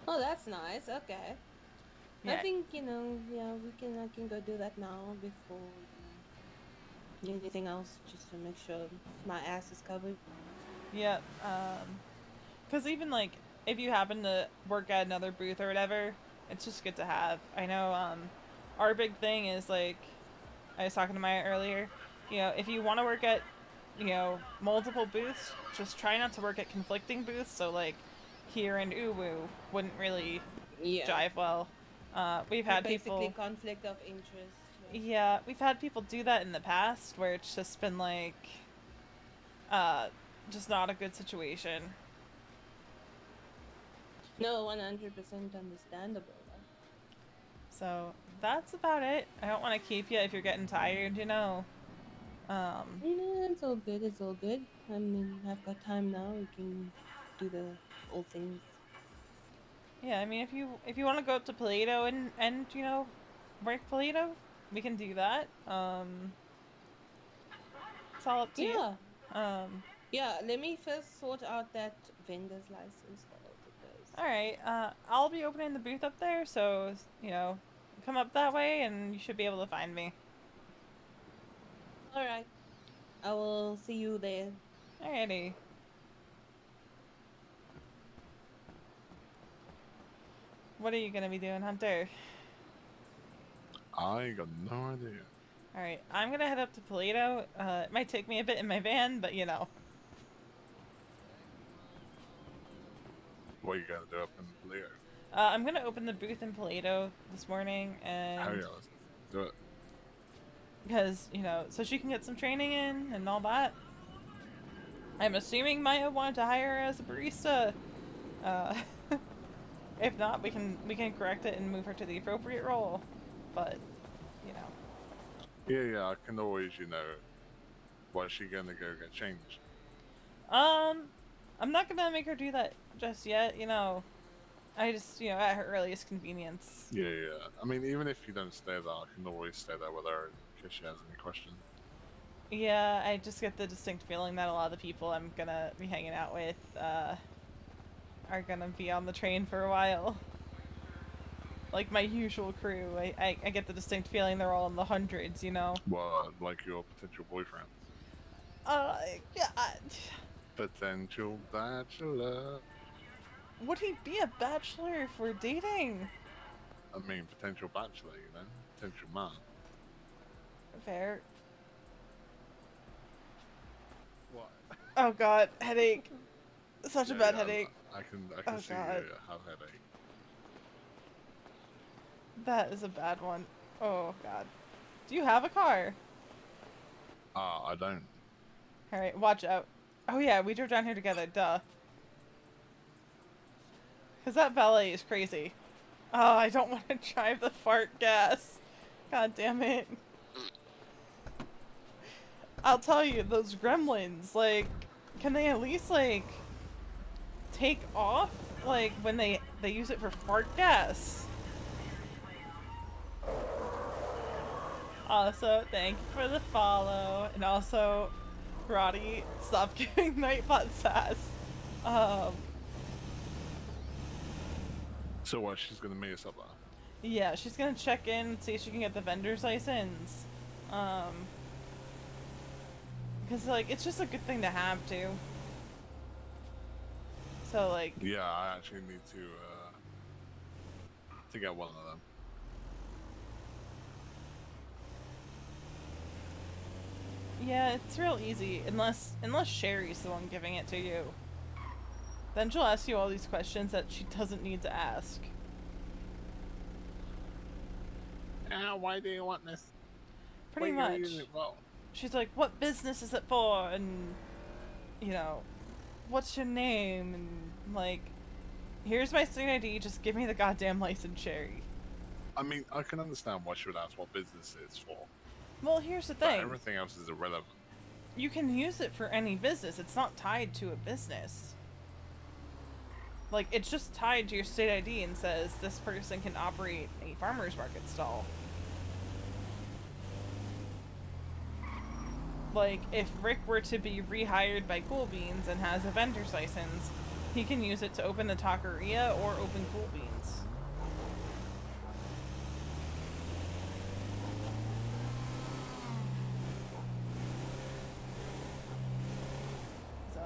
Oh, that's nice. Okay. Yeah. I think, I can go do that now before, anything else, just to make sure my ass is covered. Yeah, because even, like, if you happen to work at another booth or whatever, it's just good to have. I know, our big thing is, like, I was talking to Maya earlier, if you want to work at, multiple booths, just try not to work at conflicting booths, so, like, here and Uwu wouldn't really jive well. We've had basically people... conflict of interest. Yeah, we've had people do that in the past, where it's just been, like, just not a good situation. No, 100% understandable. So, that's about it. I don't want to keep you if you're getting tired, No, it's all good, it's all good. I mean, I've got time now, we can do the old things. Yeah, I mean, if you want to go up to Paleto and work Paleto, we can do that. It's all up to you. Yeah, let me first sort out that vendor's license though, because... Alright, I'll be opening the booth up there, so, come up that way and you should be able to find me. Alright. I will see you there. Alrighty. What are you gonna be doing, Hunter? I ain't got no idea. Alright, I'm gonna head up to Paleto. It might take me a bit in my van, but What you gotta do up in Paleto? I'm gonna open the booth in Paleto this morning, and... Hell yeah, let's do it. Because, so she can get some training in and all that. I'm assuming Maya wanted to hire her as a barista. If not, we can correct it and move her to the appropriate role. But, Yeah, I can always, why is she gonna go get changed? I'm not gonna make her do that just yet, I just, at her earliest convenience. Yeah. I mean, even if you don't stay there, I can always stay there with her in case she has any questions. Yeah, I just get the distinct feeling that a lot of the people I'm gonna be hanging out with, are gonna be on the train for a while. Like my usual crew, I get the distinct feeling they're all in the hundreds, Well, like your potential boyfriend. Yeah. Potential bachelor. Would he be a bachelor if we're dating? I mean, potential bachelor, potential man. Fair. What? Oh god, headache. Such a bad headache. I can see you have a headache. That is a bad one. Oh, God. Do you have a car? I don't. Alright, watch out. Oh, yeah, we drove down here together. Duh. Because that valet is crazy. Oh, I don't want to drive the fart gas. God damn it. I'll tell you, those gremlins, like, can they at least, like, take off, like, when they use it for fart gas? Also, thank you for the follow, and also, Roddy, stop giving Nightbot sass. So what? She's gonna meet us up there. Yeah, she's gonna check in and see if she can get the vendor's license. Because, like, it's just a good thing to have, too. So, like... Yeah, I actually need to get one of them. Yeah, it's real easy, unless Sherry's the one giving it to you. Then she'll ask you all these questions that she doesn't need to ask. Why do you want this? Pretty Why are you much. using it well? She's like, what business is it for? And, you know, what's your name? And, like, here's my student ID, just give me the goddamn license, Sherry. I mean, I can understand why she would ask what business it's for. Well, here's the But thing. everything else is irrelevant. You can use it for any business. It's not tied to a business. Like, it's just tied to your state ID and says this person can operate a farmer's market stall. Like, if Rick were to be rehired by Cool Beans and has a vendor's license, he can use it to open the taqueria or open Cool Beans. So...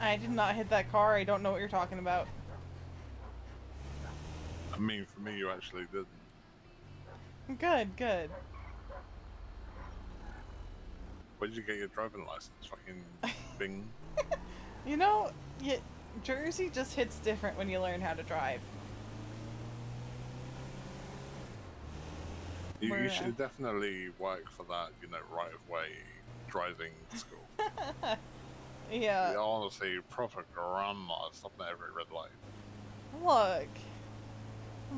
I did not hit that car. I don't know what you're talking about. I mean, for me, you actually didn't. Good, good. Where did you get your driving license? Fucking Bing. You know, Jersey just hits different when you learn how to drive. You should definitely work for that, you know, right of way driving school. Yeah. You honestly, proper grandma stopping at every red light.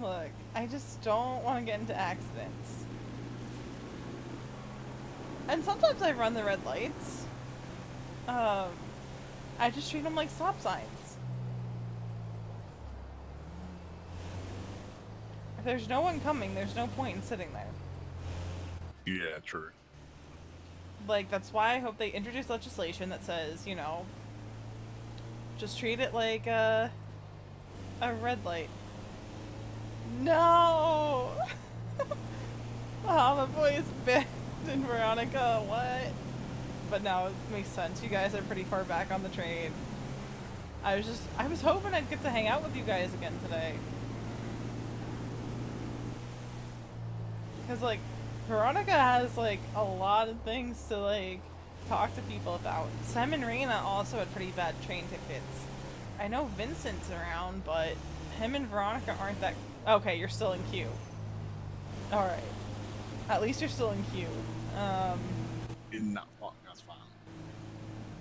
Look, I just don't want to get into accidents. And sometimes I run the red lights. I just treat them like stop signs. If there's no one coming, there's no point in sitting there. Yeah, true. Like, that's why I hope they introduce legislation that says, you know, just treat it like a red light. No! Oh, my boy's banned in Veronica, what? But now it makes sense. You guys are pretty far back on the train. I was hoping I'd get to hang out with you guys again today. Because, like, Veronica has, like, a lot of things to, like, talk to people about. Sam and Raina also had pretty bad train tickets. I know Vincent's around, but him and Veronica aren't that... Okay, you're still in queue. Alright. At least you're still in queue. In that fuck, that's fine.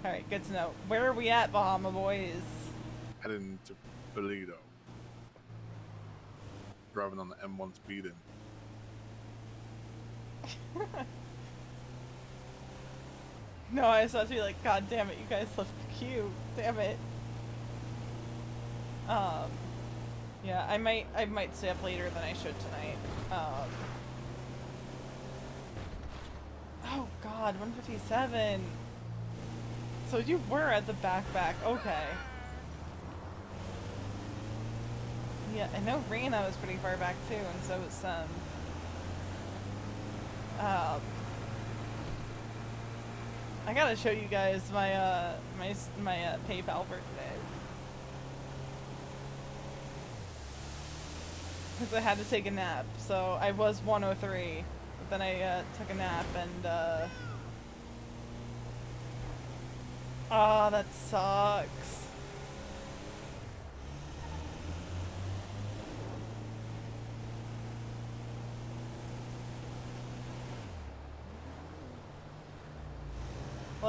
Alright, good to know. Where are we at, Bahama Boys? Heading to Toledo. Driving on the M1 speeding. No, I was about to be like, God damn it, you guys left the queue. Damn it. Yeah, I might stay up later than I should tonight. Oh god, 157. So you were at the back, okay. Yeah, I know Raina was pretty far back too, and so was Sam. I gotta show you guys my my PayPal for today. Because I had to take a nap, so I was 103, but then I took a nap and oh, that sucks.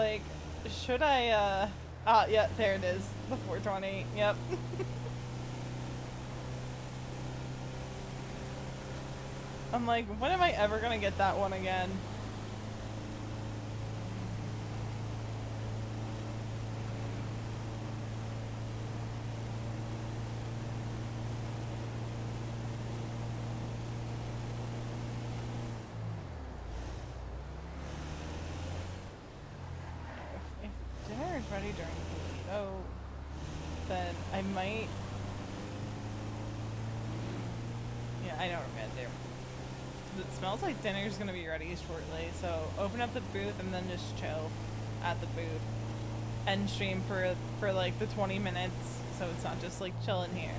like, should I, yeah, there it is. The 420. Yep. I'm like, when am I ever gonna get that one again? If dinner is ready during the burrito, then I might... Yeah, I know what I'm gonna do. It smells like dinner's gonna be ready shortly, so open up the booth and then just chill at the booth. End stream for like the 20 minutes, so it's not just like chilling here.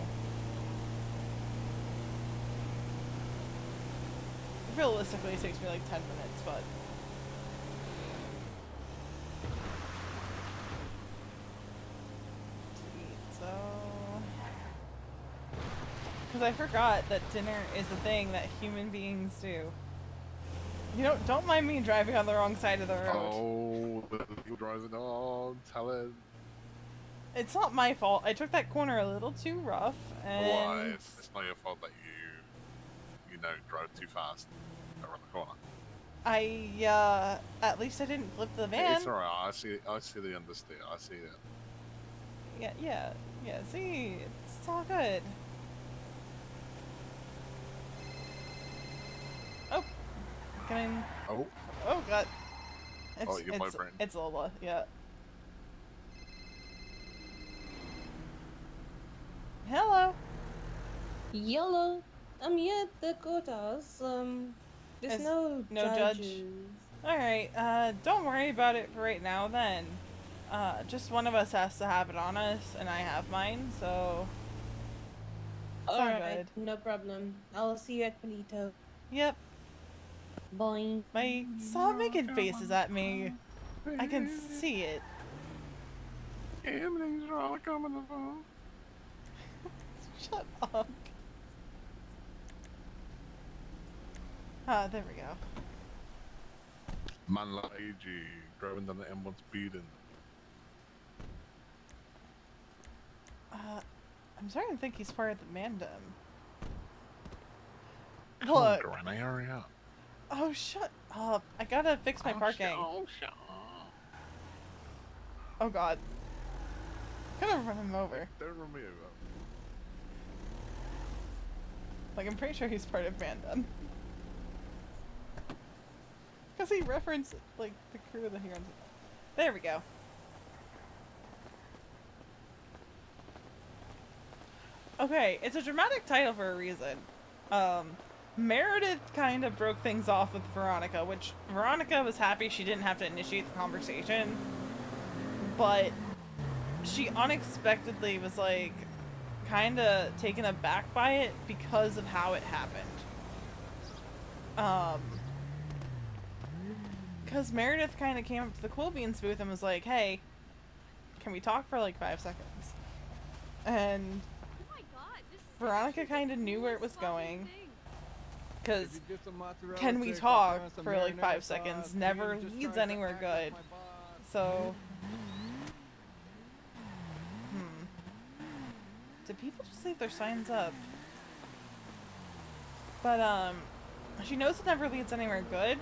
Realistically, it takes me like 10 minutes, but... So... Because I forgot that dinner is a thing that human beings do. You know, don't mind me driving on the wrong side of the road. Oh, you're driving on, tell him. It's not my fault. I took that corner a little too rough, and... Why? It's not your fault that you know, drove too fast around the corner. At least I didn't flip the van. It's alright, I see the understeer, I see it. Yeah, see, it's all good. Oh, coming. Oh. Oh god. Your boyfriend. It's Lola, yeah. Hello. Yellow. I'm here at the courthouse. There's no judge. judges. Alright, don't worry about it for right now then. Just one of us has to have it on us, and I have mine, so... It's all Alright, good. no problem. I'll see you at Polito. Yep. Boing. Stop making faces at me. I can see it. Everything's wrong, I'm on the phone. Shut up. There we go. Man like AG, driving down the M1 speeding. I'm starting to think he's part of the Mandem. Come on, Look. Granny, hurry up. Oh, shut up. I gotta fix my parking. Shut up. Oh, God. I'm gonna run him over. Don't run me over. Like, I'm pretty sure he's part of Mandem. Because he referenced, like, the crew of the Herons. There we go. Okay, it's a dramatic title for a reason. Meredith kind of broke things off with Veronica, which Veronica was happy she didn't have to initiate the conversation. But she unexpectedly was, like, kind of taken aback by it because of how it happened. Because Meredith kind of came up to the Cool Beans booth and was like, hey, can we talk for like 5 seconds? And Veronica kind of knew where it was going. Because can we talk for like 5 seconds never leads anywhere good. So, do people just leave their signs up? But, she knows it never leads anywhere good.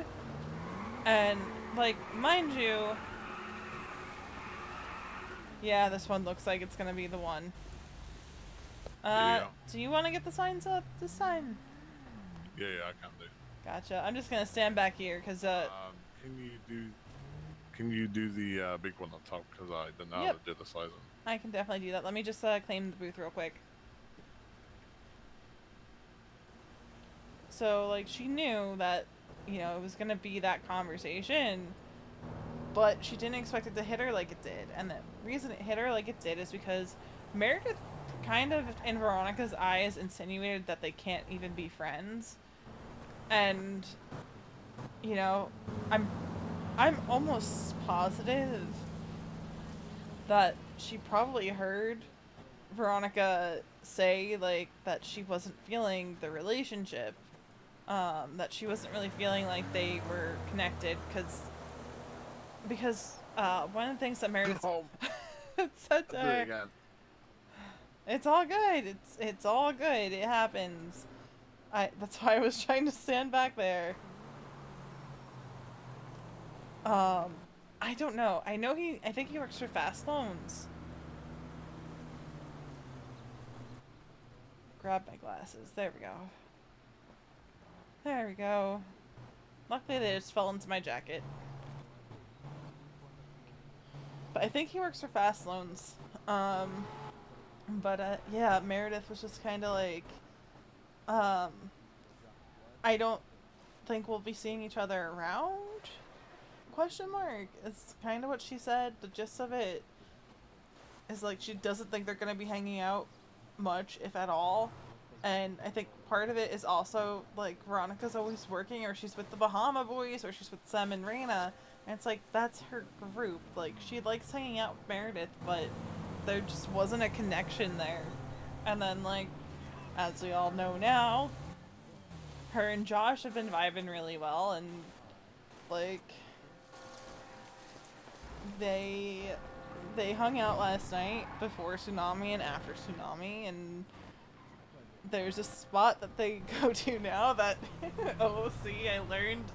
And, like, mind you... Yeah, this one looks like it's gonna be the one. Do you want to get the signs up? The sign. Yeah, I can do. Gotcha. I'm just gonna stand back here, because, Can you do the big one on top? Because I don't know how to do the sizing. I can definitely do that. Let me just, claim the booth real quick. So, like, she knew that, you know, it was gonna be that conversation, but she didn't expect it to hit her like it did. And the reason it hit her like it did is because Meredith kind of, in Veronica's eyes, insinuated that they can't even be friends. And, you know, I'm almost positive that she probably heard Veronica say, like, that she wasn't feeling the relationship. That she wasn't really feeling like they were connected, because one of the things that Meredith No. said to Do it her, again. it's all good. It's all good. It happens. That's why I was trying to stand back there. I don't know. I think he works for Fast Loans. Grab my glasses. There we go. There we go. Luckily they just fell into my jacket. But I think he works for Fast Loans. Yeah, Meredith was just kind of like, I don't think we'll be seeing each other around? Question mark. It's kind of what she said. The gist of it is like she doesn't think they're going to be hanging out much, if at all. And I think part of it is also like Veronica's always working, or she's with the Bahama Boys, or she's with Sam and Raina. And it's like, that's her group. Like, she likes hanging out with Meredith, but there just wasn't a connection there. And then, like, as we all know now, her and Josh have been vibing really well, and, like, they hung out last night before Tsunami and after Tsunami, and there's a spot that they go to now that OOC I learned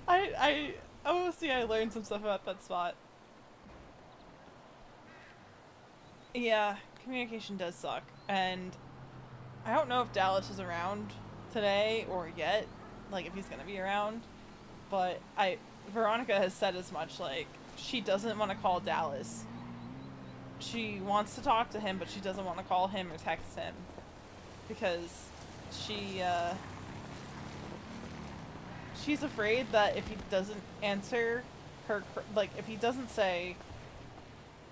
I learned some stuff about that spot. Yeah, communication does suck, and I don't know if Dallas is around today or yet, like if he's gonna be around, but Veronica has said as much, like, she doesn't want to call Dallas. She wants to talk to him, but she doesn't want to call him or text him, because she's afraid that if he doesn't answer her, like, if he doesn't say,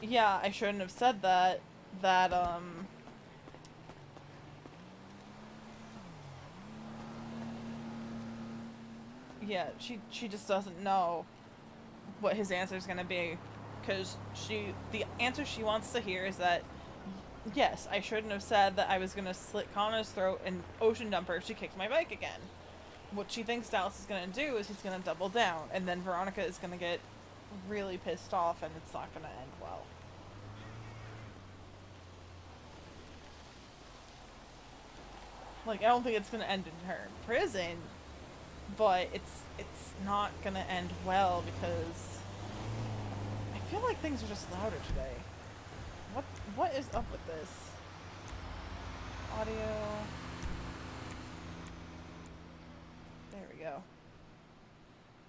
yeah, I shouldn't have said that, yeah, she just doesn't know what his answer is gonna be, because the answer she wants to hear is that, yes, I shouldn't have said that I was gonna slit Connor's throat and ocean dump her if she kicked my bike again. What she thinks Dallas is gonna do is he's gonna double down, and then Veronica is gonna get really pissed off, and it's not gonna end well. Like, I don't think it's gonna end in her in prison, but it's not gonna end well, because I feel like things are just louder today. What is up with this? Audio. There we go.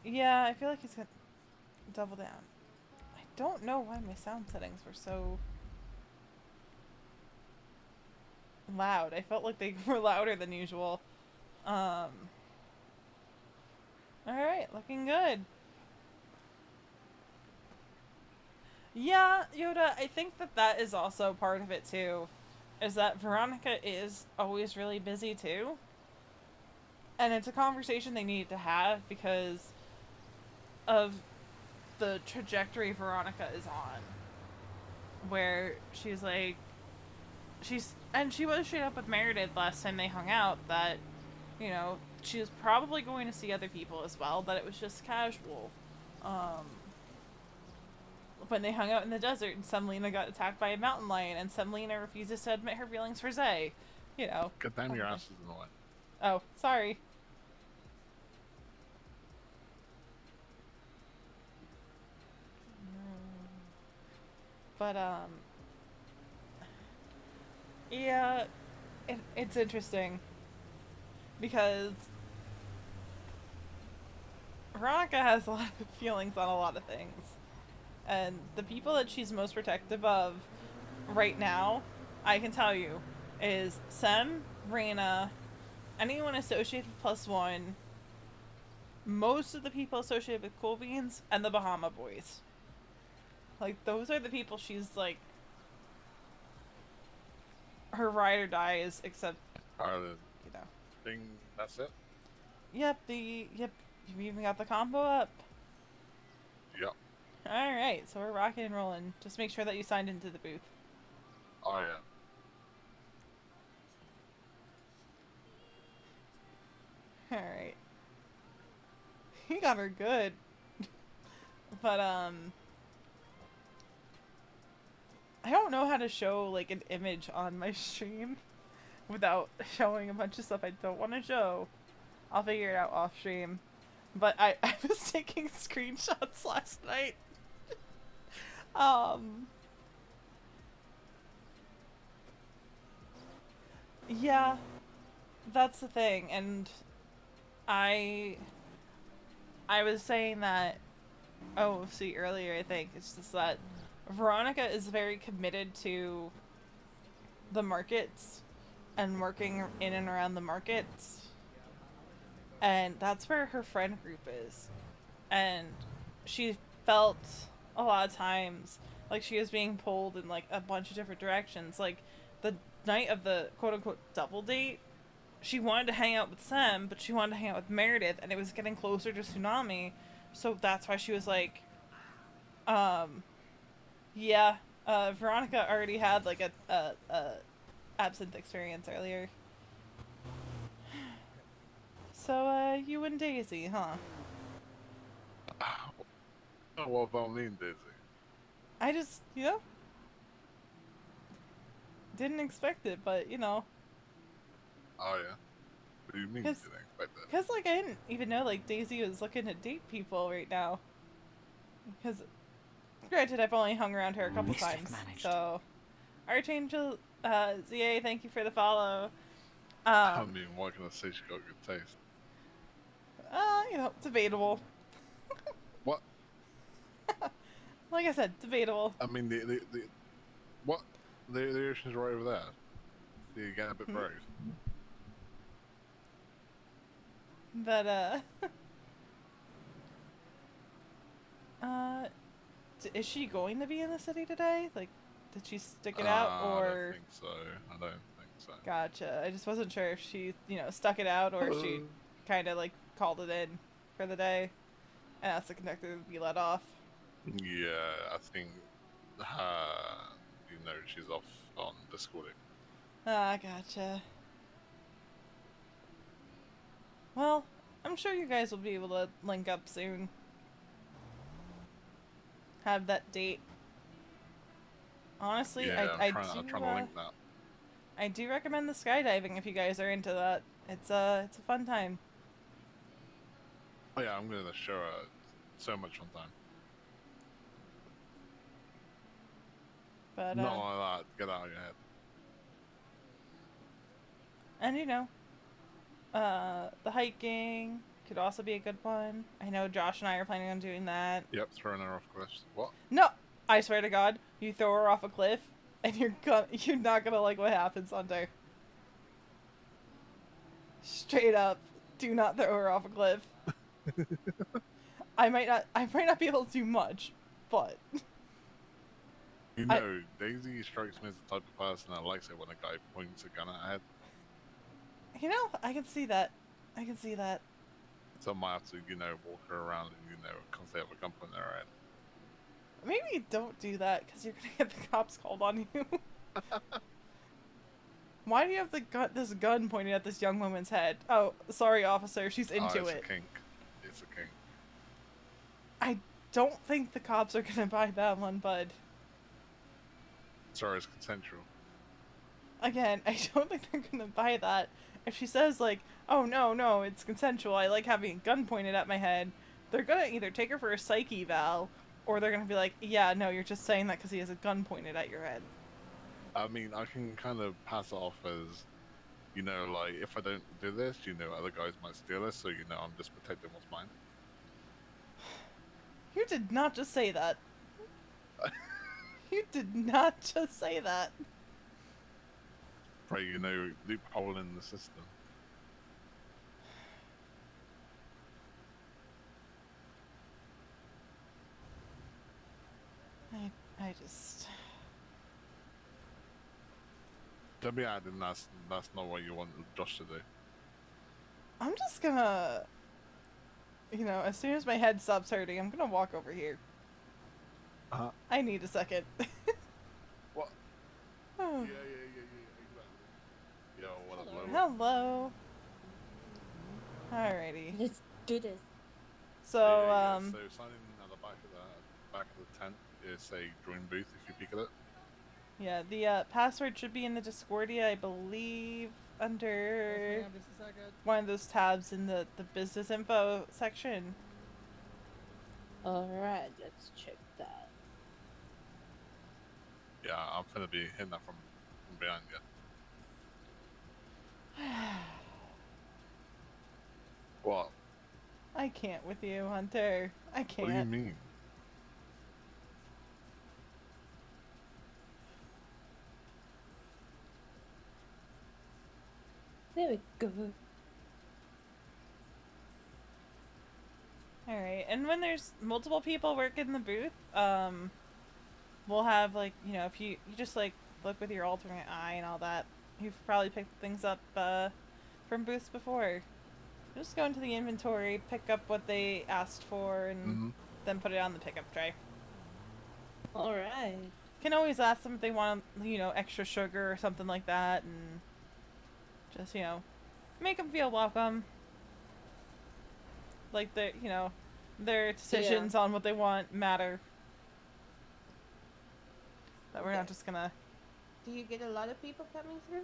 Yeah, I feel like he's gonna double down. I don't know why my sound settings were so loud. I felt like they were louder than usual. Alright, looking good. Yeah, Yoda, I think that is also part of it too. Is that Veronica is always really busy too. And it's a conversation they need to have because of the trajectory Veronica is on. Where she's like, she was straight up with Meredith last time they hung out that, you know, she was probably going to see other people as well, but it was just casual. When they hung out in the desert and Semlina got attacked by a mountain lion and Semlina refuses to admit her feelings for Zay. You know. God damn, your ass is in the way. Oh, sorry. But, yeah, it's interesting. Because Veronica has a lot of feelings on a lot of things. And the people that she's most protective of right now, I can tell you, is Sem, Raina, anyone associated with +1, most of the people associated with Cool Beans, and the Bahama Boys. Like, those are the people she's, like, her ride or die is, except, you know. Thing, that's it? Yep, you've even got the combo up. Yep. Alright, so we're rocking and rolling. Just make sure that you signed into the booth. Oh, yeah. Alright. He got her good. But I don't know how to show like an image on my stream without showing a bunch of stuff I don't want to show. I'll figure it out off stream. But I was taking screenshots last night. Yeah, that's the thing, and I was saying that, oh, see, earlier, I think, it's just that Veronica is very committed to the markets and working in and around the markets, and that's where her friend group is, and she felt a lot of times like she was being pulled in like a bunch of different directions. Like the night of the quote-unquote double date, she wanted to hang out with Sam, but she wanted to hang out with Meredith, and it was getting closer to Tsunami, so that's why she was like, yeah, Veronica already had like a absinthe experience earlier. So, you and Daisy, huh? What about me and Daisy? I just, didn't expect it, but, Oh, yeah? What do you mean you didn't expect that? Because, like, I didn't even know, like, Daisy was looking to date people right now. Because, granted, I've only hung around her a couple times, so... Archangel, ZA, thank you for the follow. I mean, what can I say? She got good taste. Debatable. What? Like I said, debatable. I mean, what? The ocean's right over there. Do you get a bit brave? But, is she going to be in the city today? Like, did she stick it out, or... I don't think so. I don't think so. Gotcha. I just wasn't sure if she, stuck it out, or if she kind of, like, called it in for the day and asked the conductor to be let off. Yeah, I think, she's off on Discord. Gotcha. Well, I'm sure you guys will be able to link up soon. Have that date. Honestly, yeah, I'm trying to link that. I do recommend the skydiving if you guys are into that. It's a fun time. Oh yeah, I'm gonna show her so much fun time. But not like that. Get out of your head. And the hiking could also be a good one. I know Josh and I are planning on doing that. Yep, throwing her off cliffs. What? No, I swear to God, you throw her off a cliff, and you're not gonna like what happens on there. Straight up, do not throw her off a cliff. I might not be able to do much, but Daisy strikes me as the type of person that likes it when a guy points a gun at her head. I can see that. I can see that. So I might have to, walk her around and, constantly have a gun pointing at her head. Maybe don't do that, because you're gonna get the cops called on you. Why do you have this gun pointed at this young woman's head? Oh, sorry, officer, she's into it. It's a kink. It's a kink. I don't think the cops are gonna buy that one, bud. Sorry, it's consensual. Again, I don't think they're gonna buy that. If she says, like, oh, no, it's consensual, I like having a gun pointed at my head, they're gonna either take her for a psych eval, or they're gonna be like, yeah, no, you're just saying that because he has a gun pointed at your head. I mean, I can kind of pass it off as, like, if I don't do this, other guys might steal this, so, I'm just protecting what's mine. You did not just say that. You did not just say that. Right, loophole in the system. I just... To be added, that's not what you want Josh to do. I'm just gonna... as soon as my head stops hurting, I'm gonna walk over here. I need a second. What? Oh. Yeah, exactly. Yo, what up, Hello. Alrighty. Let's do this. So, So sign in at the back of that back of the tent is a join booth if you pick at it. Yeah, the password should be in the Discordia, I believe, under Yes, ma'am, just a second. one of those tabs in the business info section. Alright, let's check that. Yeah, I'm gonna be hitting that from behind you. What? I can't with you, Hunter. I can't. What do you mean? There we go. Alright, and when there's multiple people working the booth, we'll have, like, you know, if you just, like, look with your alternate eye and all that, you've probably picked things up, from booths before. Just go into the inventory, pick up what they asked for, and then put it on the pickup tray. Alright. Can always ask them if they want, you know, extra sugar or something like that, and just, you know, make them feel welcome. Like, you know, their decisions on what they want matter. That we're not just gonna... Do you get a lot of people coming through?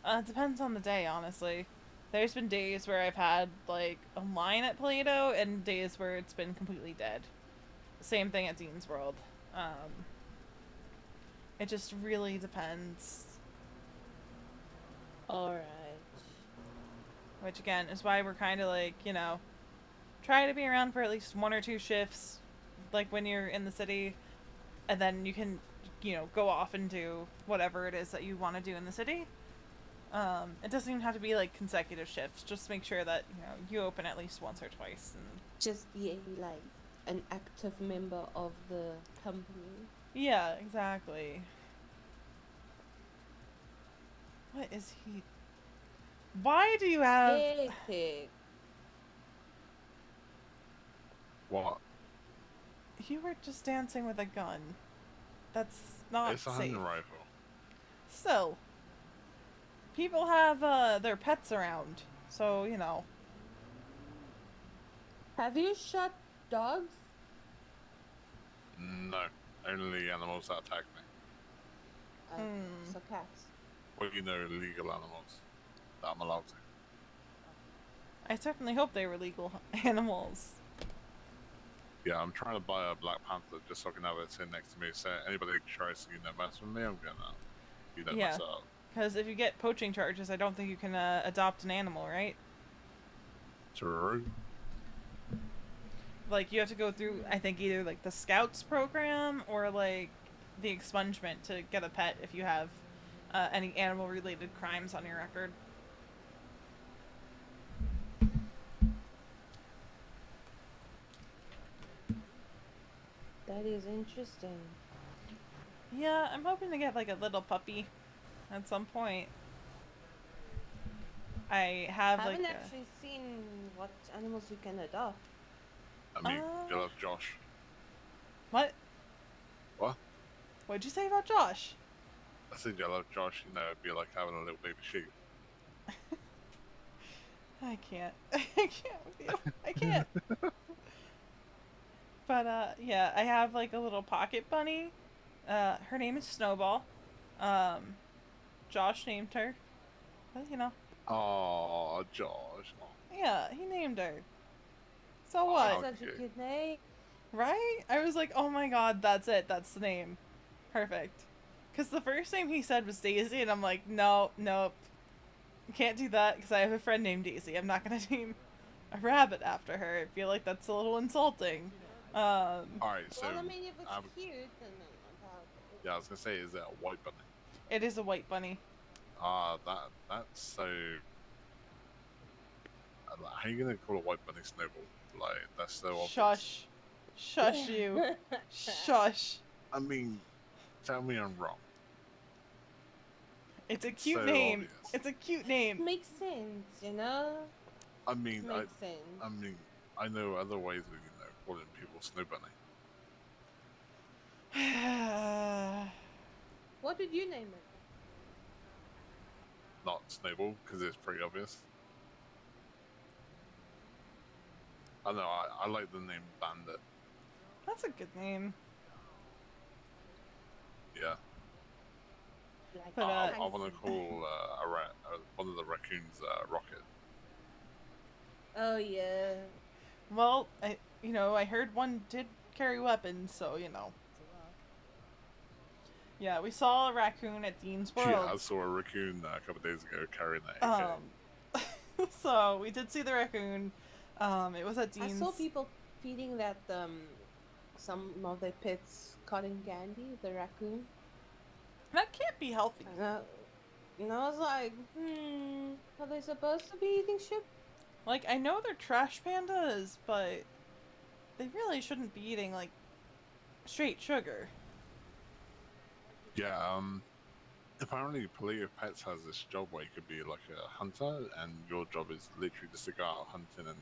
It depends on the day, honestly. There's been days where I've had, like, a line at Play-Doh, and days where it's been completely dead. Same thing at Dean's World. It just really depends. Alright. Which, again, is why we're kind of, like, you know, try to be around for at least 1 or 2 shifts, like, when you're in the city, and then you can, you know, go off and do whatever it is that you want to do in the city. It doesn't even have to be, like, consecutive shifts. Just make sure that, you know, you open at least once or twice. And just be like an active member of the company. Yeah, exactly. What is he... Why do you have... Hey, what? You were just dancing with a gun. That's not It's a safe. hunting rifle. Still. People have, their pets around. So, you know. Have you shot dogs? No, only animals that attack me. So cats. Well, you know, illegal animals that I'm allowed to. I certainly hope they were legal animals. Yeah, I'm trying to buy a Black Panther just so I can have it sit next to me. So anybody who tries to, you know, mess with me, I'm gonna, you know, mess it up. Because if you get poaching charges, I don't think you can adopt an animal, right? True. Like, you have to go through, I think, either, like, the Scouts program or, like, the expungement to get a pet if you have any animal-related crimes on your record. That is interesting. Yeah, I'm hoping to get, like, a little puppy at some point. I haven't actually seen what animals you can adopt. I mean, you love Josh. What? What? What'd you say about Josh? I said you love Josh, you know, it'd be like having a little baby sheep. I can't. I can't with you. I can't. But, yeah, I have, like, a little pocket bunny. Her name is Snowball. Josh named her. But, you know. Oh, Josh. Yeah, he named her. So what? Such a good name. Right? I was like, oh my god, that's it. That's the name. Perfect. Because the first name he said was Daisy, and I'm like, nope. Can't do that, because I have a friend named Daisy. I'm not going to name a rabbit after her. I feel like that's a little insulting. Alright, so... Well, I mean, if it's cute, then yeah, I was going to say, is it a white bunny? It is a white bunny. That's so... How are you going to call a white bunny Snowball? Like, that's so obvious. Shush. Shush you. Shush. I mean, tell me I'm wrong. It's a cute so name. Obvious. It's a cute name. Makes sense, you know? I mean, Makes sense. I mean, I know other ways of, you know, calling people Snow Bunny. What did you name it? Not Snowball, because it's pretty obvious. I know, I like the name Bandit. That's a good name. Yeah. But I want to call one of the raccoons Rocket. Oh yeah. Well, I heard one did carry weapons, so Yeah, we saw a raccoon at Dean's World. Yeah, I saw a raccoon a couple of days ago carrying that AK. So we did see the raccoon. It was at Dean's. I saw people feeding that some of their pets cotton candy, the raccoon. That can't be healthy. And I was like, are they supposed to be eating shit? Like, I know they're trash pandas, but they really shouldn't be eating, like, straight sugar. Yeah, apparently Paleo Pets has this job where you could be like a hunter, and your job is literally just to go out hunting and,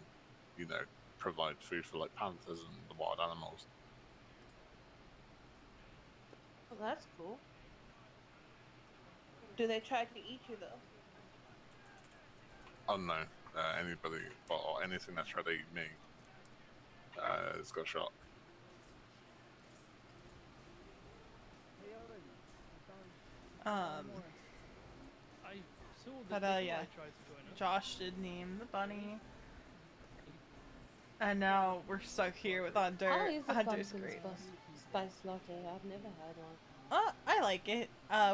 provide food for like panthers and the wild animals. Well, that's cool. Do they try to eat you though? I don't know. Anybody or anything that's tried to eat me has got shot. Yeah, Josh did name the bunny, and now we're stuck here with Hunter. How is the Hunter's pumpkin great. spice latte? I've never had one. I like it.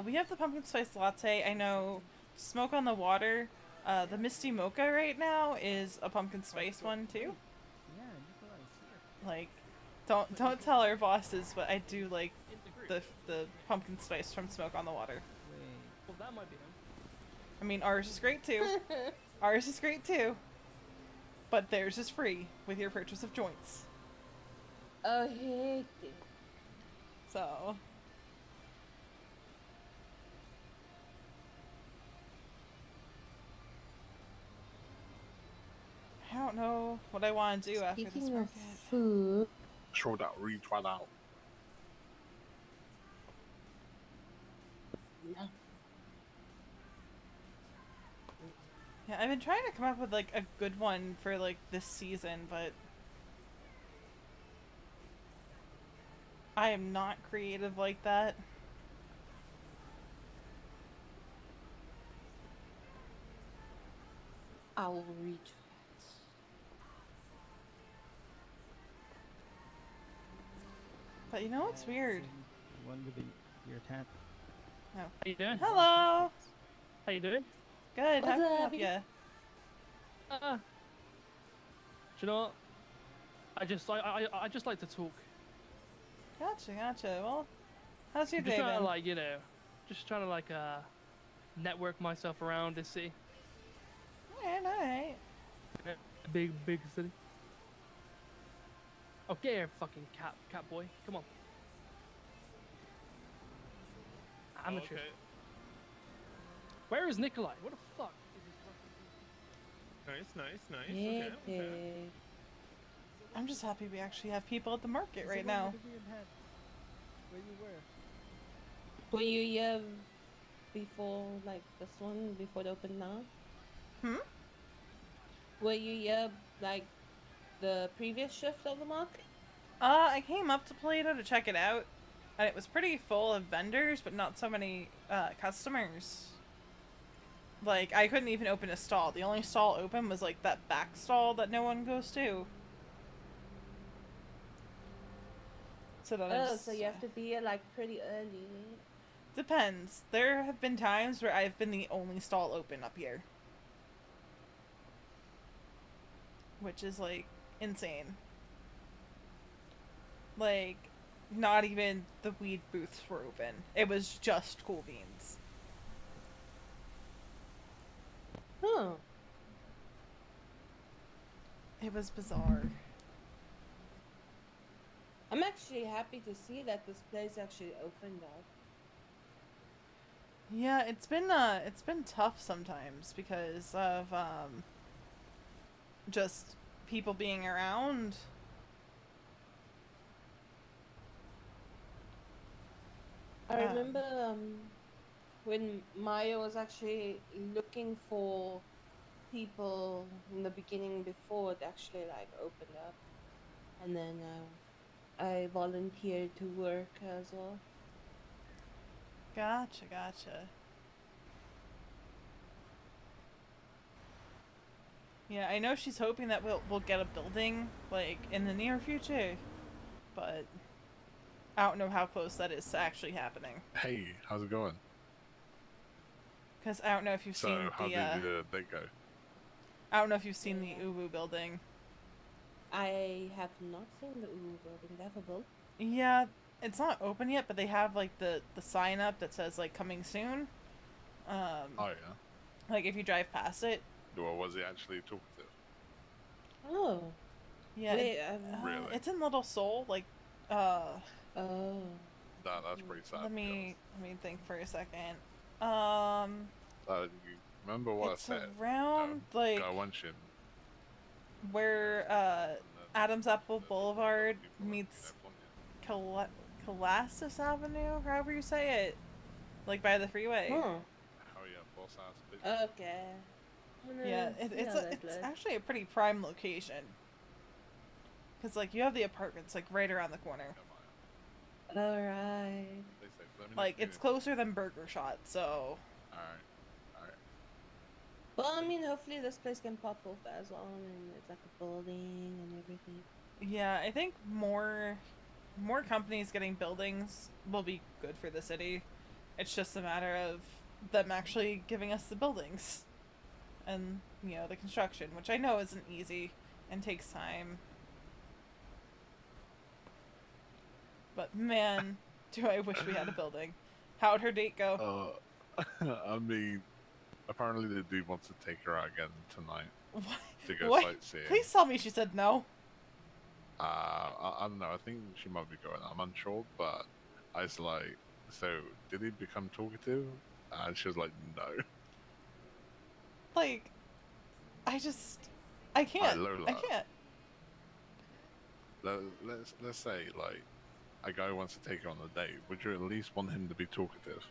We have the pumpkin spice latte. I know Smoke on the Water. The Misty Mocha right now is a pumpkin spice one too. Like, don't tell our bosses, but I do like the pumpkin spice from Smoke on the Water. Well, that might be him. I mean, ours is great too. Ours is great too. But theirs is free with your purchase of joints. Oh, hate it. So. I don't know what I want to do after this Speaking market. of food. Throw that retweet out. Yeah. Yeah, I've been trying to come up with like a good one for like this season, but I am not creative like that. I will read. But you know what's weird? One with your tat. Oh. How you doing? Hello. How you doing? Good. How What's can I up? help you? Do you know what? I just like to talk. Gotcha. Well, how's your I'm just day trying been? to just trying to network myself around this city. Alright. Big city. Oh, get here, fucking cat boy. Come on. Amateur. Okay. Where is Nikolai? What the fuck? Nice. Okay. I'm just happy we actually have people at the market right now. Where you were? Were you here before, like, this one, before it opened now? Were you here, like, the previous shift of the market? I came up to Plato to check it out, and it was pretty full of vendors, but not so many customers. Like, I couldn't even open a stall. The only stall open was, like, that back stall that no one goes to. So then so you have to be here, like, pretty early. Depends. There have been times where I've been the only stall open up here. Which is, like, insane. Like, not even the weed booths were open. It was just Cool Beans. Huh. It was bizarre. I'm actually happy to see that this place actually opened up. Yeah, it's been tough sometimes because of just people being around. I remember when Maya was actually looking for people in the beginning before it actually like opened up, and then I volunteered to work as well. Gotcha, gotcha. Yeah, I know she's hoping that we'll get a building like in the near future, but I don't know how close that is to actually happening. Hey, how's it going? Because I don't know if you've seen So, how the. did the date go? I don't know if you've seen the Uwu building. I have not seen the Uwu building. They have a build. Yeah, it's not open yet, but they have like the sign up that says like coming soon. Oh yeah. Like if you drive past it. Or was it actually talkative? Oh. Yeah. Wait, really? It's in Little Seoul, like. Oh. That's pretty sad. Let me think for a second. You remember what it's I said? Around like where Adams Apple Boulevard meets Colossus Avenue, however you say it, like by the freeway. Huh. Oh yeah, boss ass bitch. Okay. Yeah, it's actually a pretty prime location. Cause like you have the apartments like right around the corner. Alright. Like it's closer than Burger Shot, so. Alright. Well, I mean, hopefully this place can pop off as well, and it's like a building and everything. Yeah, I think more companies getting buildings will be good for the city. It's just a matter of them actually giving us the buildings. And, you know, the construction, which I know isn't easy and takes time. But man, do I wish we had a building. How'd her date go? I mean, apparently the dude wants to take her out again tonight. What? To go What? sightseeing. Please tell me she said no. I don't know. I think she might be going. I'm unsure, but I was like, so did he become talkative? And she was like, no. Like, I can't. I can't. Let's say like a guy wants to take her on a date. Would you at least want him to be talkative?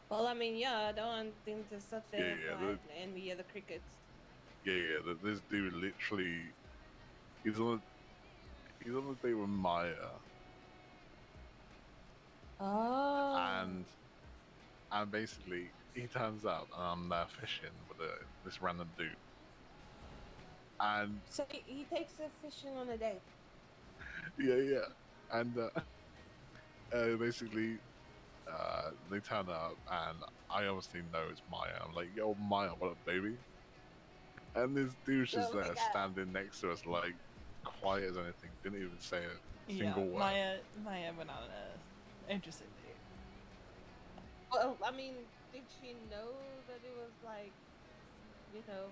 Well, I mean, yeah, I don't want him to sit there and we hear the crickets. Yeah. This dude literally, he's on a date with Maya. Oh. And basically, he turns up and I'm there fishing with this random dude. And so he takes her fishing on a date. Yeah. And basically, they turn up and I obviously know it's Maya. I'm like, yo, Maya, what up, baby? And this dude's just there standing next to us, like quiet as anything. Didn't even say a single word. Maya went on an interesting date. Well, I mean, did she know that it was like, you know,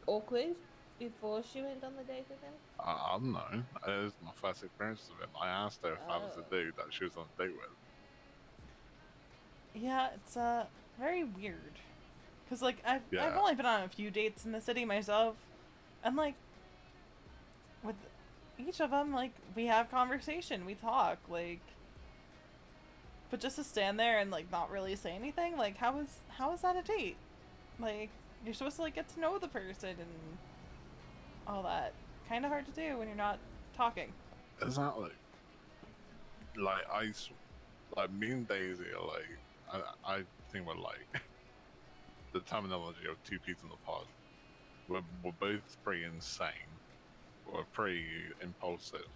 awkward before she went on the date with him? I don't know. It was my first experience with him. I asked her if I was the dude that she was on a date with. Yeah, it's very weird. Cause like I've only been on a few dates in the city myself, and like with each of them, like we have conversation, we talk, like. But just to stand there and like not really say anything, like how is that a date? Like you're supposed to like get to know the person and all that. Kind of hard to do when you're not talking. Exactly. Like me and Daisy are like, I think we're like the terminology of two peas in the pod. We're both pretty insane. We're pretty impulsive.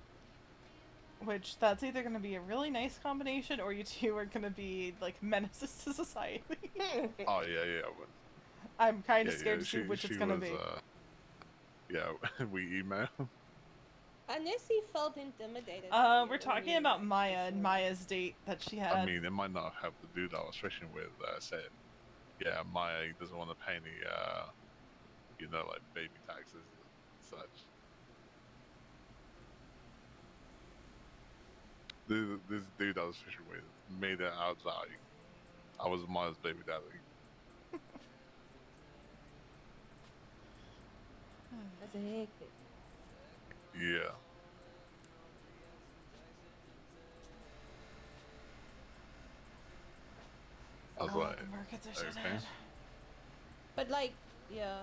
Which that's either going to be a really nice combination, or you two are going to be like menaces to society. Oh yeah. I'm kind of scared to see which it's going to be. Yeah, we email. Unless he felt intimidated. We're talking about Maya and Maya's date that she had. I mean, it might not have helped the dude I was fishing with said, yeah, Maya doesn't want to pay any, like baby taxes and such. This dude I was fishing with made it out like I was Maya's baby daddy. That's hectic. Yeah. I was like, the markets are okay. dead. But like, yeah.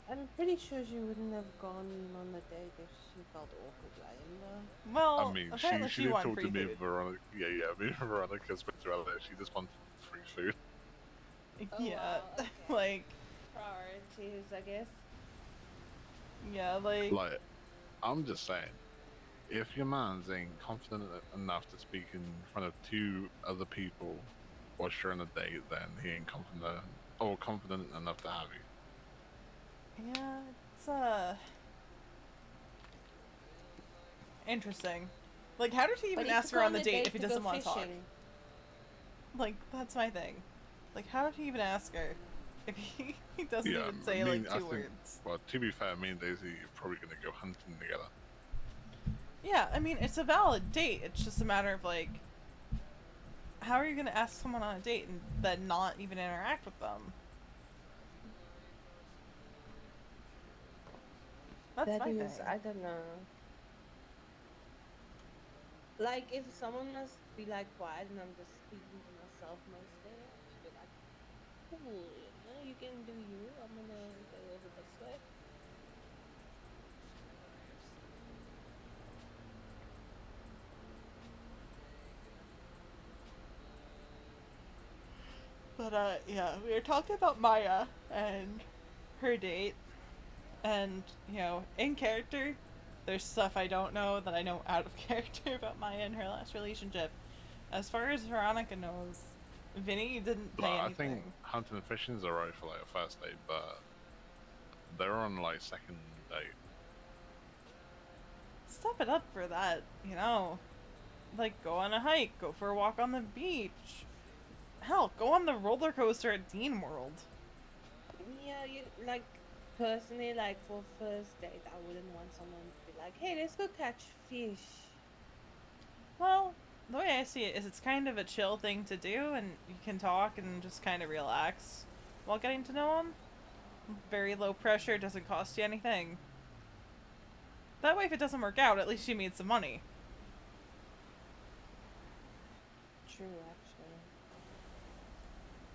I'm pretty sure she wouldn't have gone on the date if she felt awkward lying there. Well, I mean, apparently she she did won talk to free me, food. Veronica. Yeah, me and Veronica spoke to her earlier. She just wanted free food. Oh Yeah, wow, okay. like, Priorities, I guess. yeah, like, I'm just saying, if your man's ain't confident enough to speak in front of two other people while sharing a date, then he ain't confident enough to have you. yeah, it's interesting. Like, how did he even ask her on the date if he doesn't want to talk? Like, that's my thing. Like, how did he even ask her if he doesn't even say like two words? Well, to be fair, me and Daisy are probably gonna go hunting together. Yeah, I mean, it's a valid date. It's just a matter of like, how are you gonna ask someone on a date and then not even interact with them? That's my thing. I don't know. Like, if someone must be like quiet and I'm just speaking to myself mostly, I'd be like, cool, you know, you can do you. I'm gonna go over this way. But yeah, we were talking about Maya and her date, and you know, in character, there's stuff I don't know that I know out of character about Maya and her last relationship. As far as Veronica knows, Vinny didn't pay anything. I think hunting and fishing is alright for like a first date, but they're on like second date. Step it up for that, you know. Like, go on a hike, go for a walk on the beach. Hell, go on the roller coaster at Dean World. Yeah, you like personally, like for first date, I wouldn't want someone to be like, "Hey, let's go catch fish." Well, the way I see it is it's kind of a chill thing to do, and you can talk and just kind of relax while getting to know them. Very low pressure, doesn't cost you anything. That way, if it doesn't work out, at least you made some money. True, actually.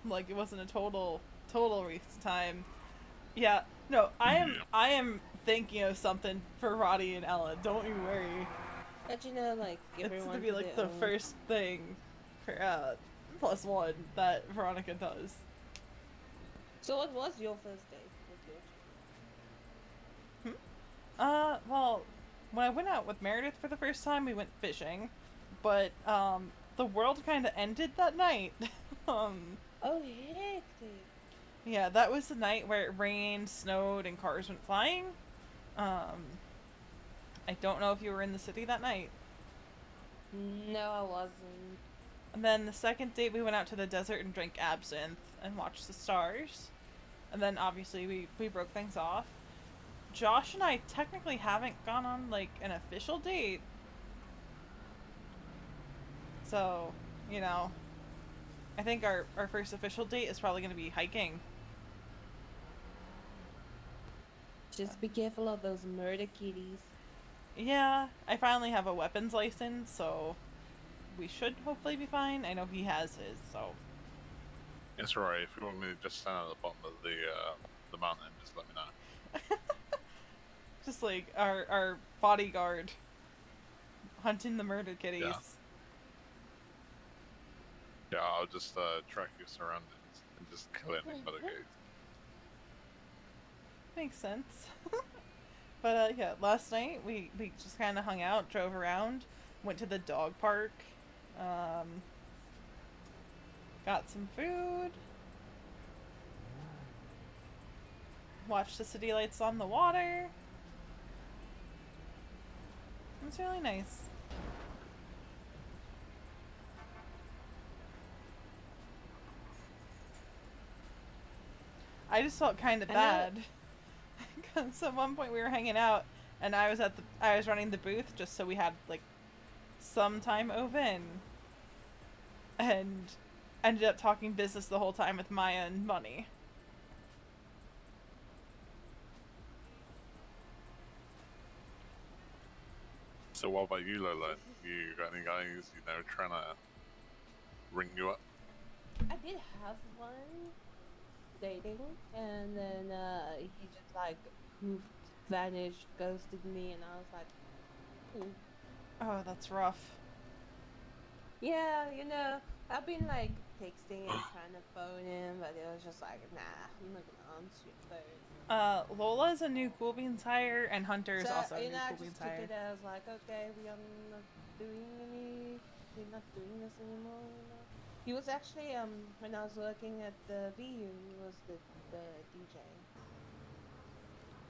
Like, it wasn't a total waste of time. Yeah, no, I am thinking of something for Roddy and Ella. Don't you worry. But you know, like everyone. It's gonna be like the first thing for +1 that Veronica does. So, what was your first date with your Well, when I went out with Meredith for the first time, we went fishing, but the world kind of ended that night. Oh, hectic. Yeah, that was the night where it rained, snowed, and cars went flying. I don't know if you were in the city that night. No, I wasn't. And then the second date, we went out to the desert and drank absinthe and watched the stars. And then obviously we broke things off. Josh and I technically haven't gone on like an official date. So, you know, I think our first official date is probably going to be hiking. Just be careful of those murder kitties. Yeah, I finally have a weapons license, so we should hopefully be fine. I know he has his, so. It's alright. If you want me to just stand at the bottom of the mountain, just let me know. Just like our bodyguard hunting the murder kitties. Yeah, I'll just track your surroundings and just kill any murder kitties. Makes sense. But yeah, last night we just kind of hung out, drove around, went to the dog park, got some food, watched the city lights on the water. It was really nice. I just felt kind of bad. Because at one point we were hanging out, and I was running the booth just so we had like some time open, and ended up talking business the whole time with Maya and Bunny. So what about you, Lola? You got any guys, trying to ring you up? I did have one, dating, and then he just like poofed, vanished, ghosted me, and I was like, Oh, that's rough. yeah, I've been like texting and trying to phone him, but it was just like, nah, I'm not gonna answer your phone. Lola is a new Cool Beans hire, and Hunter is So also a new I Cool just Beans took hire. it as like, okay, we're not doing this anymore. He was actually when I was working at the VU, he was the DJ.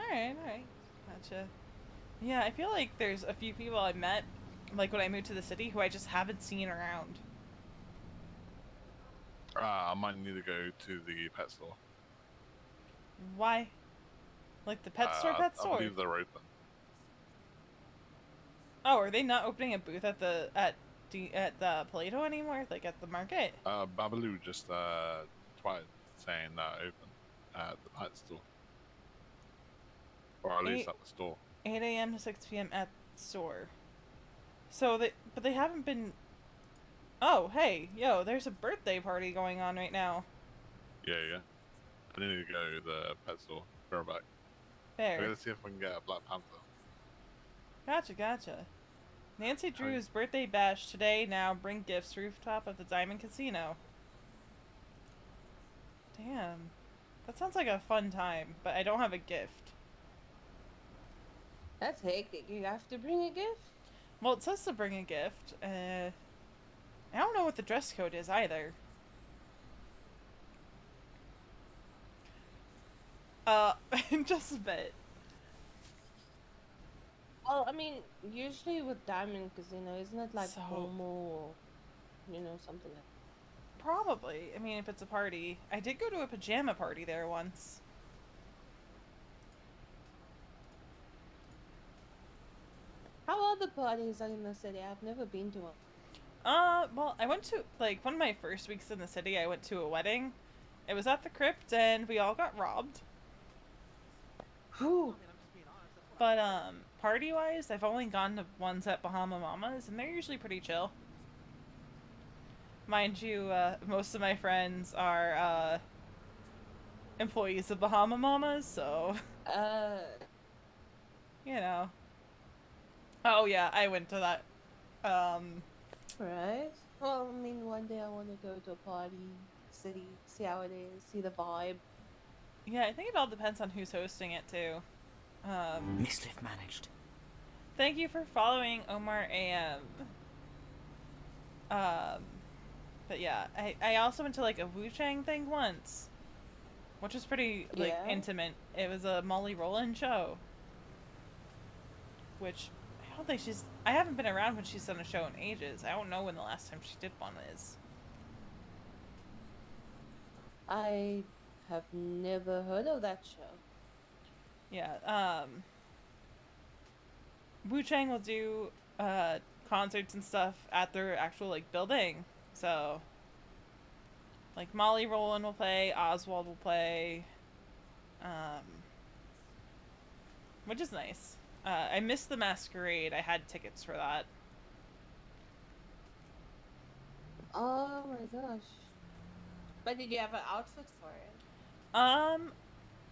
Alright. Gotcha. Yeah, I feel like there's a few people I met, like when I moved to the city, who I just haven't seen around. I might need to go to the pet store. Why? Like the pet store? I believe they're open. Oh, are they not opening a booth at the Plato anymore? Like at the market? Babaloo just tweeted saying that open at the pet store, or at least at the store. 8 a.m. to 6 p.m. at the store. But they haven't been. Oh, hey, yo, there's a birthday party going on right now. Yeah. I need to go to the pet store. Go back. Fair. I'm gonna see if we can get a Black Panther. Gotcha. Nancy Drew's birthday bash today. Now bring gifts. Rooftop of the Diamond Casino. Damn. That sounds like a fun time, but I don't have a gift. That's hectic. You have to bring a gift? Well, it says to bring a gift. I don't know what the dress code is either. Just a bit. Well, I mean, usually with Diamond Casino, isn't it like formal or, something like that? Probably. I mean, if it's a party. I did go to a pajama party there once. How are the parties in the city? I've never been to one. Well, I went to, like, one of my first weeks in the city, I went to a wedding. It was at the crypt, and we all got robbed. Whew. But, party-wise, I've only gone to ones at Bahama Mamas, and they're usually pretty chill. Mind you, most of my friends are, employees of Bahama Mamas, so... you know. Oh, yeah, I went to that, Right. Well, I mean, one day I want to go to a party, city, see how it is, see the vibe. Yeah, I think it all depends on who's hosting it, too. Mischief managed. Thank you for following Omar AM. But yeah, I also went to like a Wu Chang thing once, which was pretty like intimate. It was a Molly Rowland show, which I don't think I haven't been around when she's done a show in ages. I don't know when the last time she did one is. I have never heard of that show. Yeah, Wu Chang will do concerts and stuff at their actual like building. So like Molly Rowland will play, Oswald will play, which is nice. I missed the masquerade. I had tickets for that. Oh my gosh. But did you have an outfit for it?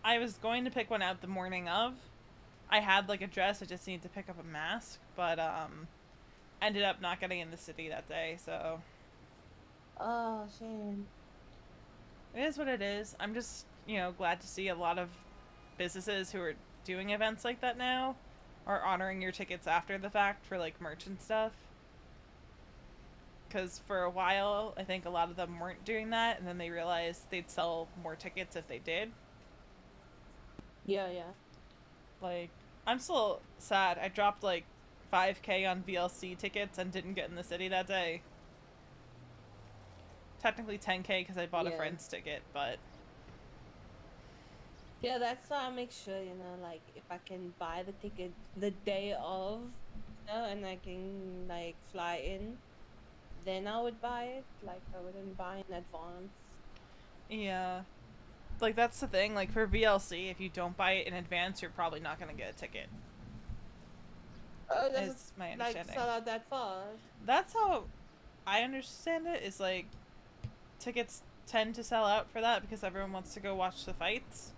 I was going to pick one out the morning of. I had like a dress, I just needed to pick up a mask, but ended up not getting in the city that day, so. Oh, shame. It is what it is. I'm just, glad to see a lot of businesses who are doing events like that now are honoring your tickets after the fact for like merch and stuff. Because for a while, I think a lot of them weren't doing that, and then they realized they'd sell more tickets if they did. Yeah. Like, I'm still sad. I dropped like 5K on VLC tickets and didn't get in the city that day. Technically 10K because I bought a friend's ticket, but... Yeah, that's why I make sure, like, if I can buy the ticket the day of, and I can, like, fly in, then I would buy it. Like, I wouldn't buy in advance. Yeah. Like, that's the thing. Like, for VLC, if you don't buy it in advance, you're probably not going to get a ticket. Oh, that's my understanding. Like, sell out that fast? That's how I understand it, is, like, tickets tend to sell out for that because everyone wants to go watch the fights.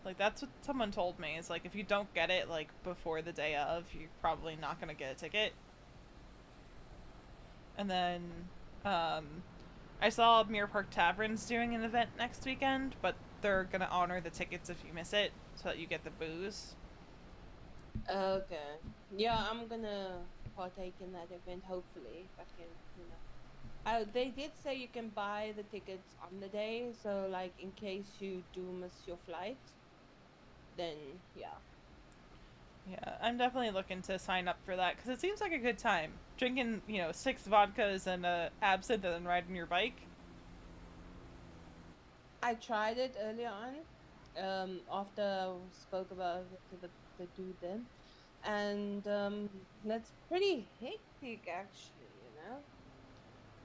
Like, that's what someone told me, is like, if you don't get it like before the day of, you're probably not gonna get a ticket. And then I saw Mirror Park Tavern's doing an event next weekend, but they're gonna honor the tickets if you miss it, so that you get the booze. Okay. Yeah, I'm gonna partake in that event, hopefully, if I can, you know. They did say you can buy the tickets on the day, so, like, in case you do miss your flight, then, yeah. Yeah, I'm definitely looking to sign up for that, because it seems like a good time. Drinking, 6 vodkas and absinthe and then riding your bike. I tried it early on, after I spoke about it to the dude then, and that's pretty hectic, actually, you know?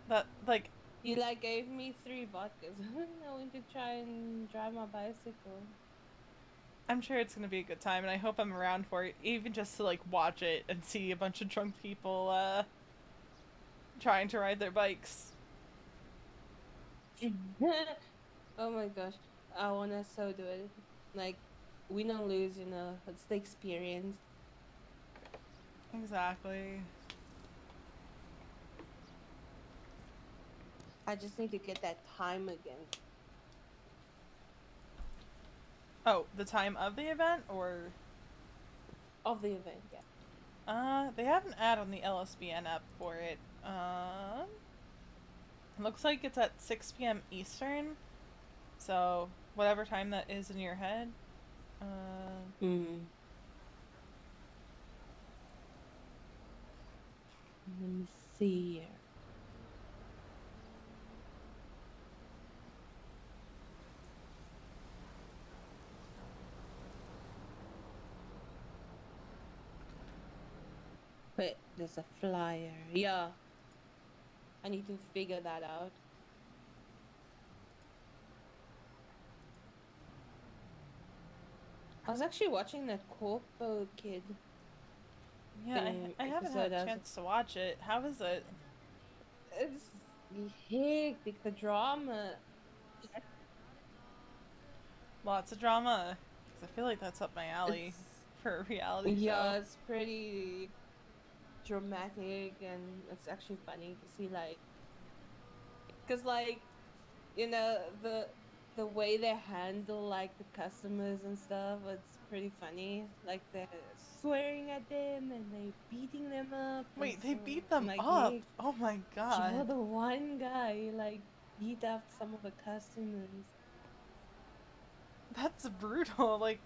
That, like... He, like, gave me 3 vodkas. I went to try and drive my bicycle. I'm sure it's gonna be a good time, and I hope I'm around for it, even just to, like, watch it and see a bunch of drunk people, trying to ride their bikes. Oh my gosh, I wanna so do it. Like, win or lose, you know, it's the experience. Exactly. I just need to get that time again. Oh, the time of the event, or... Of the event, yeah. They have an ad on the LSBN app for it. Looks like it's at 6 p.m. Eastern, so whatever time that is in your head. Let me see here. Wait, there's a flyer. Yeah. I need to figure that out. I was actually watching that Corpo Kid. Yeah, I haven't had a chance to watch it. How is it? It's hectic, the drama. Lots of drama. 'Cause I feel like that's up my alley for a reality show. Yeah, it's pretty dramatic, and it's actually funny to see, like, because, like, you know, the way they handle, like, the customers and stuff, it's pretty funny. Like, they're swearing at them and they beating them up. Wait, they beat I'm them like, up? hey, Oh my god. yeah, the one guy, like, beat up some of the customers. That's brutal. Like,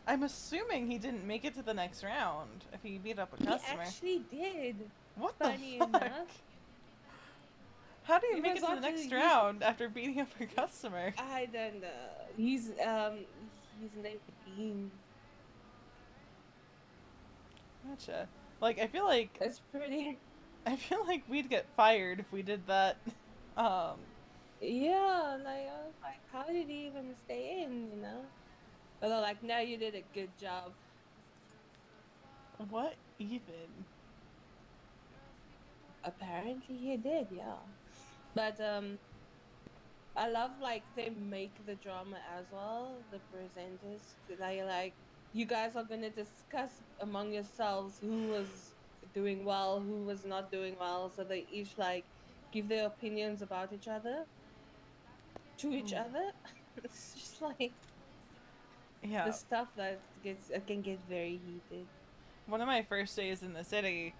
I'm assuming he didn't make it to the next round if he beat up a customer. He actually did. What Funny the fuck? enough. How do you make it to the next round after beating up a customer? I don't know. He's named Dean. Gotcha. Like, I feel like... It's pretty... I feel like we'd get fired if we did that. Yeah, like, I was like, how did he even stay in, you know? But they're like, no, you did a good job. What even? Apparently he did, yeah. But, I love, like, they make the drama as well, the presenters. They, like, you guys are gonna discuss among yourselves who was doing well, who was not doing well, so they each, like, give their opinions about each other. To each other. It's just like... Yeah. The stuff that can get very heated. One of my first days in the city,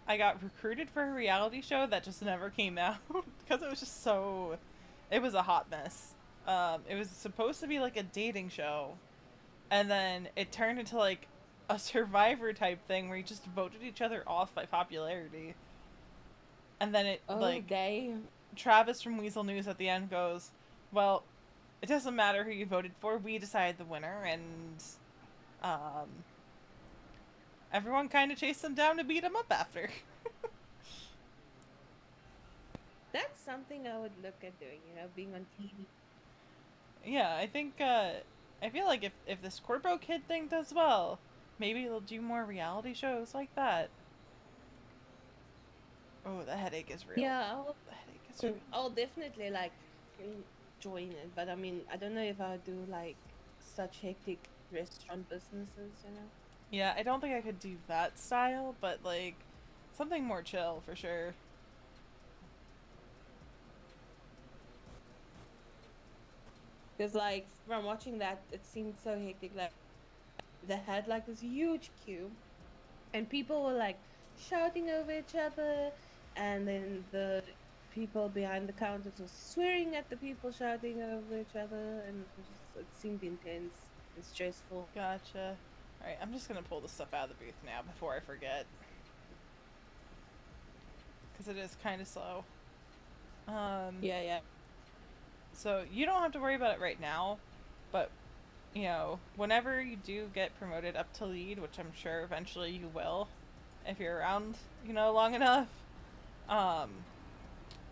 I got recruited for a reality show that just never came out because it was just so... It was a hot mess. It was supposed to be like a dating show, and then it turned into like a Survivor type thing where you just voted each other off by popularity. And then it Travis from Weasel News at the end goes, well, it doesn't matter who you voted for, we decide the winner, and everyone kind of chased them down to beat them up after. That's something I would look at doing, you know, being on TV. Yeah, I think, I feel like if this Corpo Kid thing does well, maybe they'll do more reality shows like that. Oh, the headache is real. Yeah, The headache I'll definitely like join it, but I mean, I don't know if I'll do like such hectic restaurant businesses, you know? Yeah, I don't think I could do that style, but like something more chill for sure. Because like from watching that, it seemed so hectic. Like they had like this huge queue, and people were like shouting over each other, and then the people behind the counters were swearing at the people shouting over each other, and it seemed intense and stressful. Gotcha. Alright, I'm just gonna pull the stuff out of the booth now before I forget. Because it is kind of slow. Yeah. So you don't have to worry about it right now, but you know, whenever you do get promoted up to lead, which I'm sure eventually you will, if you're around, you know, long enough.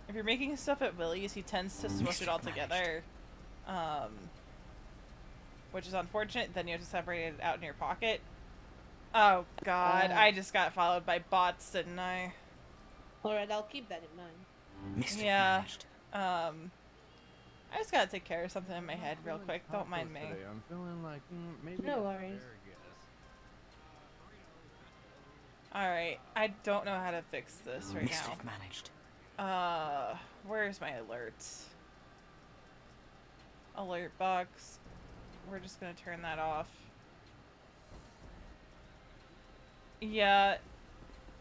If you're making stuff at Willie's, he tends to smush it all together, which is unfortunate. Then you have to separate it out in your pocket. Oh God, I just got followed by bots, didn't I? Alright, I'll keep that in mind. Mischief Yeah. managed. I just gotta take care of something in my head real quick. Don't mind me. Today. I'm feeling like maybe No worries. asparagus. Alright, I don't know how to fix this right Mischief now. managed. Where's my alerts? Alert box. We're just gonna turn that off. Yeah,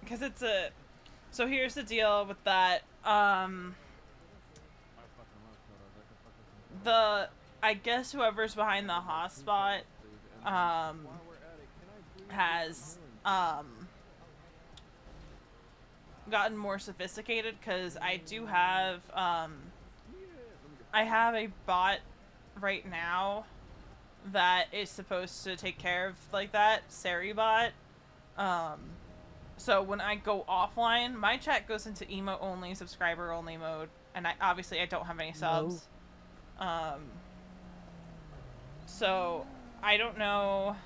because it's a... So here's the deal with that. I guess whoever's behind the hotspot, has, gotten more sophisticated, because I do have, I have a bot right now that is supposed to take care of, like, that, Sari bot. So when I go offline, my chat goes into emote only, subscriber only mode, and obviously I don't have any subs. So I don't know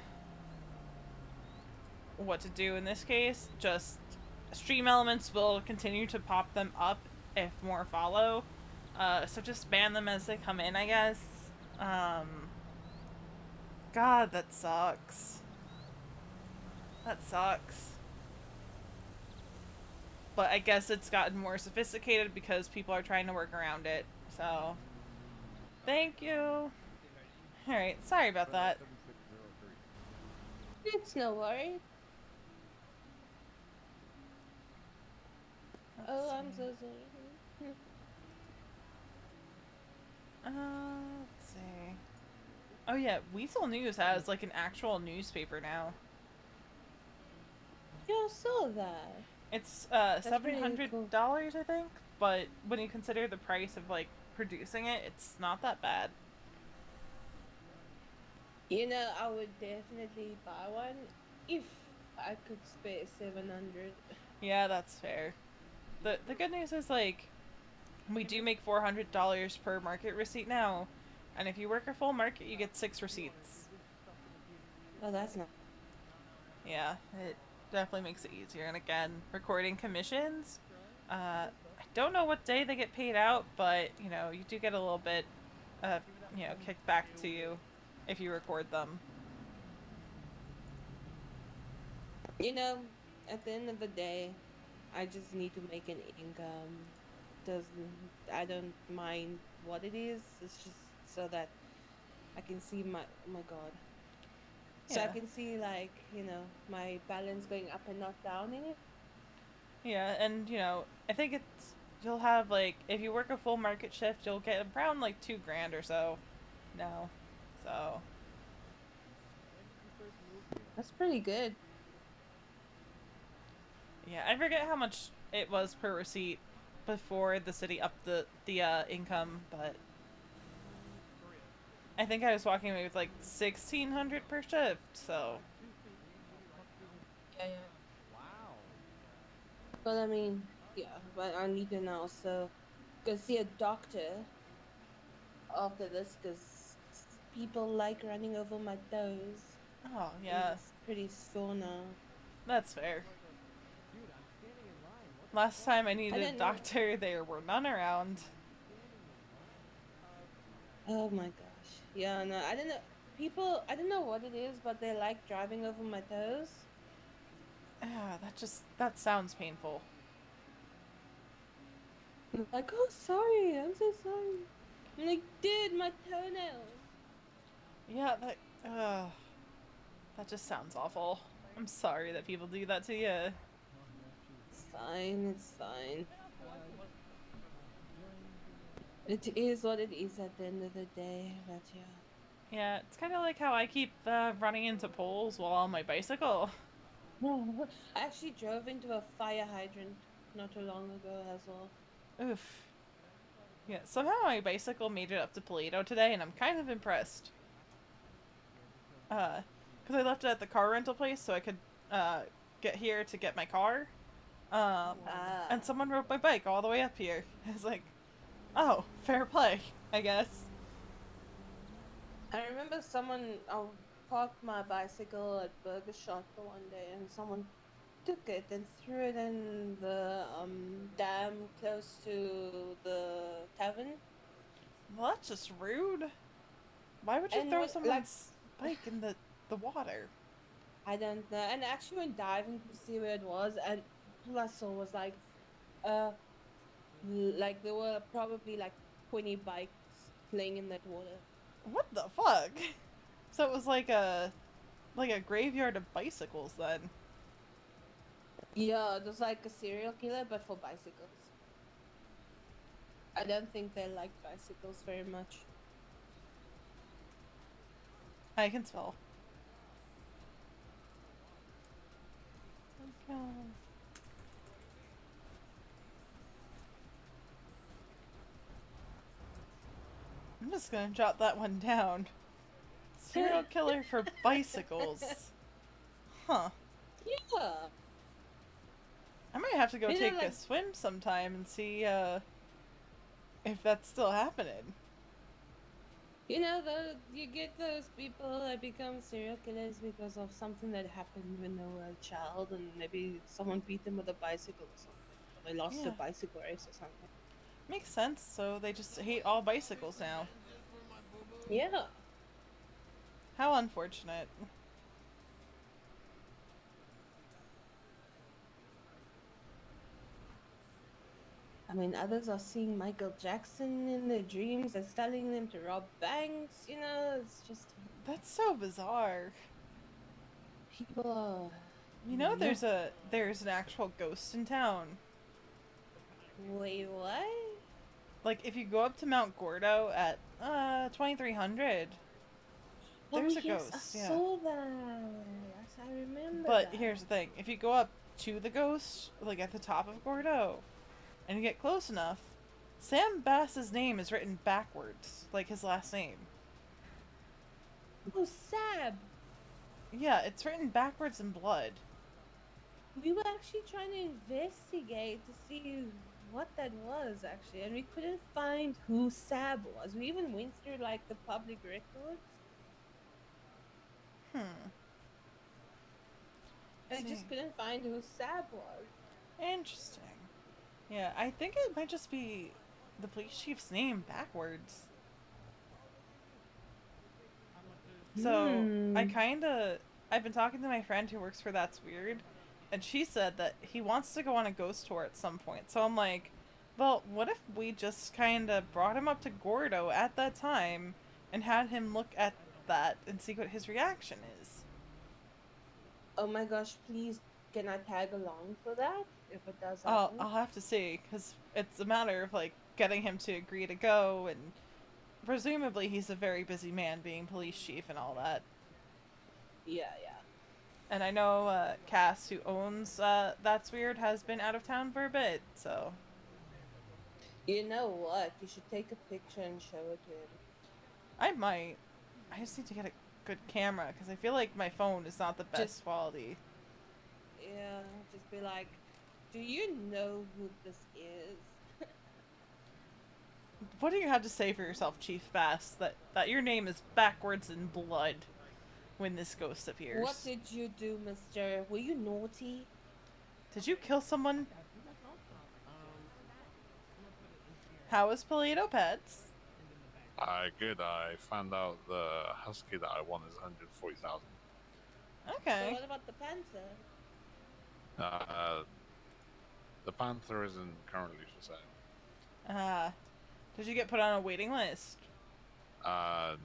what to do in this case. Just stream elements will continue to pop them up if more follow. So just ban them as they come in, I guess. God, that sucks. That sucks. But I guess it's gotten more sophisticated because people are trying to work around it. So, thank you. Alright, sorry about that. It's no worry. I'm so sorry. Let's see. Oh yeah, Weasel News has like an actual newspaper now. Yeah, I saw that. It's pretty $700, I think. But when you consider the price of like producing it, it's not that bad. You know, I would definitely buy one if I could spare 700. Yeah, that's fair. The good news is like we do make $400 per market receipt now, and if you work a full market, you get 6 receipts. Oh, that's not. Yeah, it definitely makes it easier. And again, recording commissions. I don't know what day they get paid out, but you know, you do get a little bit of, you know, kicked back to you if you record them. You know, at the end of the day, I just need to make an income. I don't mind what it is. It's just so that I can see my oh my god. So I Yeah. can see like, you know, my balance going up and not down in it. Yeah, and you know, I think you'll have like, if you work a full market shift, you'll get around like $2,000 or so. No, so That's pretty good. yeah, I forget how much it was per receipt before the city upped the income, but I think I was walking away with like 1,600 per shift. So Yeah. But I mean, yeah, but I need to now also go see a doctor after this because people like running over my toes. oh yeah, It's pretty sore now. that's fair. Dude, I'm standing in line. What Last time I needed a didn't know. doctor, there were none around. Oh my gosh. Yeah, no, I don't know. People, I don't know what it is, but they like driving over my toes. Ah, that sounds painful. Like, oh, sorry, I'm so sorry. I'm like, dude, my toenails. Yeah, that just sounds awful. I'm sorry that people do that to you. It's fine, it's fine. It is what it is at the end of the day, but yeah. Yeah, it's kind of like how I keep running into poles while on my bicycle. I actually drove into a fire hydrant not too long ago as well. Oof. Yeah, somehow my bicycle made it up to Paleto today, and I'm kind of impressed. Because I left it at the car rental place so I could get here to get my car. And someone rode my bike all the way up here. I was like, oh, fair play, I guess. I remember I parked my bicycle at Burger Shot the one day, and someone took it and threw it in the dam close to the tavern. Well, that's just rude. Why would you throw someone's bike in the water? I don't know. And I actually went diving to see where it was, and all I saw was like there were probably like 20 bikes laying in that water. What the fuck? So it was like a graveyard of bicycles then. Yeah, it was like a serial killer, but for bicycles. I don't think they like bicycles very much. I can spell. Okay. I'm just gonna jot that one down. Serial killer for bicycles. Huh. Yeah. I might have to go take a swim sometime and see if that's still happening. You know, you get those people that become serial killers because of something that happened when they were a child, and maybe someone beat them with a bicycle or something, or they lost a bicycle race or something. Makes sense, so they just hate all bicycles now. Yeah. How unfortunate. I mean, others are seeing Michael Jackson in their dreams and telling them to rob banks, you know, it's just... That's so bizarre. People are... You know, there's an actual ghost in town. Wait, what? Like, if you go up to Mount Gordo at 2300, there's a ghost. I saw that. Yes, I remember. But here's the thing: if you go up to the ghost, like at the top of Gordo, and you get close enough, Sam Bass's name is written backwards, like his last name. Oh, Sab. Yeah, it's written backwards in blood. We were actually trying to investigate to see what that was, actually, and we couldn't find who Sab was. We even went through, like, the public records. I just couldn't find who Sab was. Interesting. Yeah, I think it might just be the police chief's name backwards. So, I've been talking to my friend who works for That's Weird, and she said that he wants to go on a ghost tour at some point. So I'm like, well, what if we just kind of brought him up to Gordo at that time and had him look at that and see what his reaction is? Oh my gosh, please, can I tag along for that, if it does happen? I'll have to see, because it's a matter of, like, getting him to agree to go, and presumably he's a very busy man being police chief and all that. Yeah. And I know Cass, who owns That's Weird, has been out of town for a bit, so... You know what? You should take a picture and show it to him. I might. I just need to get a good camera, because I feel like my phone is not the best quality. Yeah, just be like, do you know who this is? What do you have to say for yourself, Chief Bass, that your name is backwards in blood when this ghost appears? What did you do, mister? Were you naughty? Did you kill someone? How was Polito Pets? Good. I found out the husky that I want is 140,000. Okay. So what about the panther? The panther isn't currently for sale. Did you get put on a waiting list? No,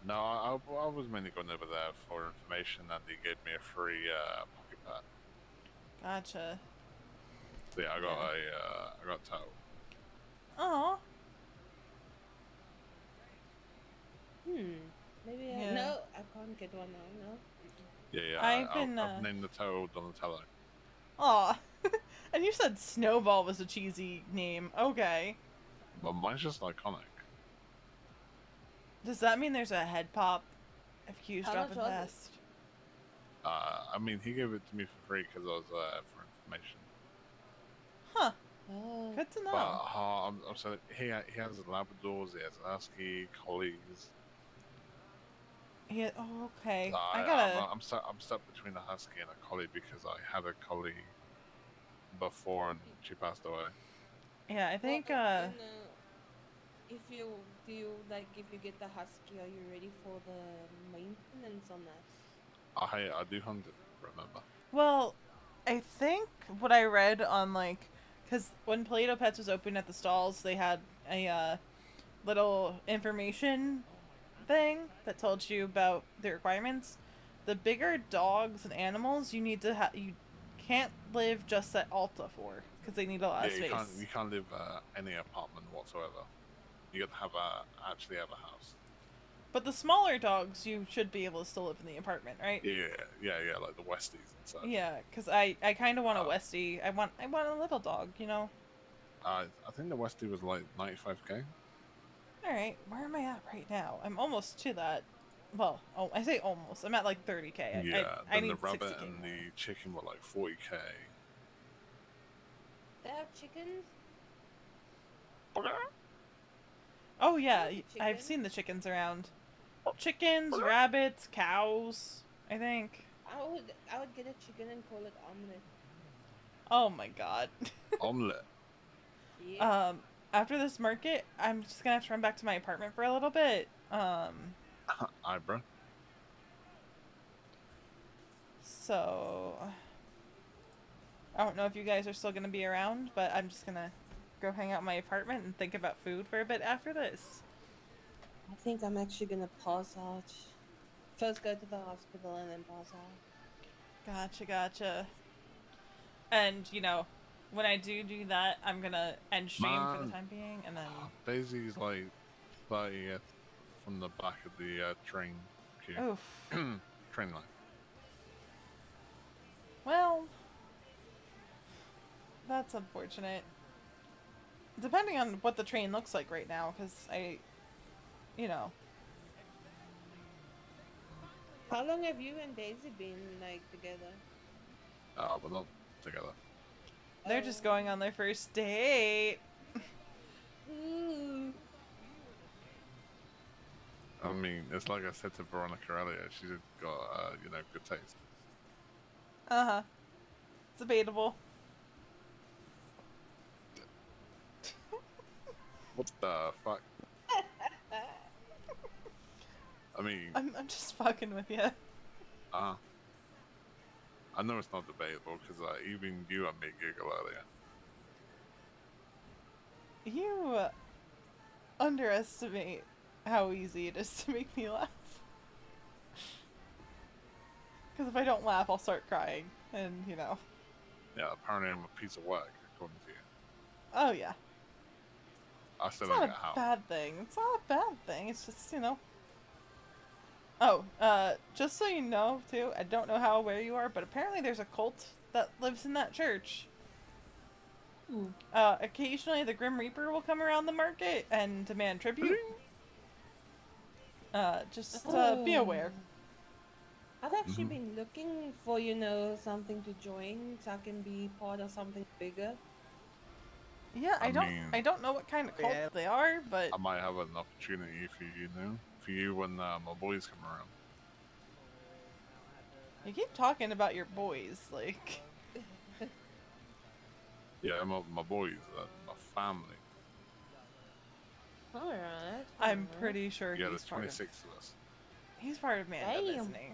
I was mainly going over there for information, and he gave me a free pocket pet. Gotcha. So yeah, I got Toe. Oh. Maybe Yeah. no, I can't get one now. No. Yeah, I've named the Toe Donatello. Aw. And you said Snowball was a cheesy name. Okay. But mine's just iconic. Does that mean there's a head pop if Q's How dropping much was it? fast? I mean, he gave it to me for free because I was there for information. Huh. Oh. Good to know. But I'm sorry, he has Labradors, he has Husky, Collies. Yeah. Oh, okay. I'm stuck between a Husky and a Collie because I had a Collie before and she passed away. Yeah, I think. If you get the husky, are you ready for the maintenance on that? I do hunt it, remember? Well, I think what I read on because when Polito Pets was open at the stalls, they had a little information thing that told you about the requirements. The bigger dogs and animals, you need to you can't live just at Alta for because they need a lot of space. You can't live any apartment whatsoever. You got to actually have a house. But the smaller dogs, you should be able to still live in the apartment, right? Yeah, like the Westies and such. Yeah, because I kind of want a Westie. I want a little dog, you know. I think the Westie was like 95k. All right, where am I at right now? I'm almost to that. Well, I say almost. I'm at like 30k. Yeah, I then need the rabbit 60K and more. the chicken were like 40k. They have chickens. Oh yeah, I've seen the chickens around. Chickens, rabbits, cows. I think. I would get a chicken and call it omelet. Oh my god. Omelet. Yeah. After this market, I'm just gonna have to run back to my apartment for a little bit. Aye, bro. So I don't know if you guys are still gonna be around, but I'm just gonna go hang out in my apartment and think about food for a bit after this. I think I'm actually gonna pass out. First go to the hospital and then pass out. Gotcha. And when I do that, I'm gonna end stream for the time being, and then Daisy's like 30th from the back of the train queue. Oof. Train line. Well, that's unfortunate. Depending on what the train looks like right now, because How long have you and Daisy been together? We're not together. They're just going on their first date. Ooh. I mean, it's like I said to Veronica earlier. She's got good taste. It's debatable. What the fuck? I mean, I'm just fucking with you. I know it's not debatable because even you and me giggle earlier. You underestimate how easy it is to make me laugh. Because if I don't laugh, I'll start crying, and Yeah, apparently I'm a piece of work, according to you. Oh yeah. I still It's don't not get a how. bad thing. It's not a bad thing. It's just Oh, just so you know, too, I don't know how aware you are, but apparently there's a cult that lives in that church. Occasionally the Grim Reaper will come around the market and demand tribute. Just be aware. I've actually been looking for, something to join so I can be part of something bigger. Yeah, I don't know what kind of cult they are, but I might have an opportunity for you when my boys come around. you keep talking about your boys, Yeah, my boys, my family. Alright. I'm pretty sure Yeah, he's there's part of. 26 of us. He's part of Mandem, Damn. isn't he?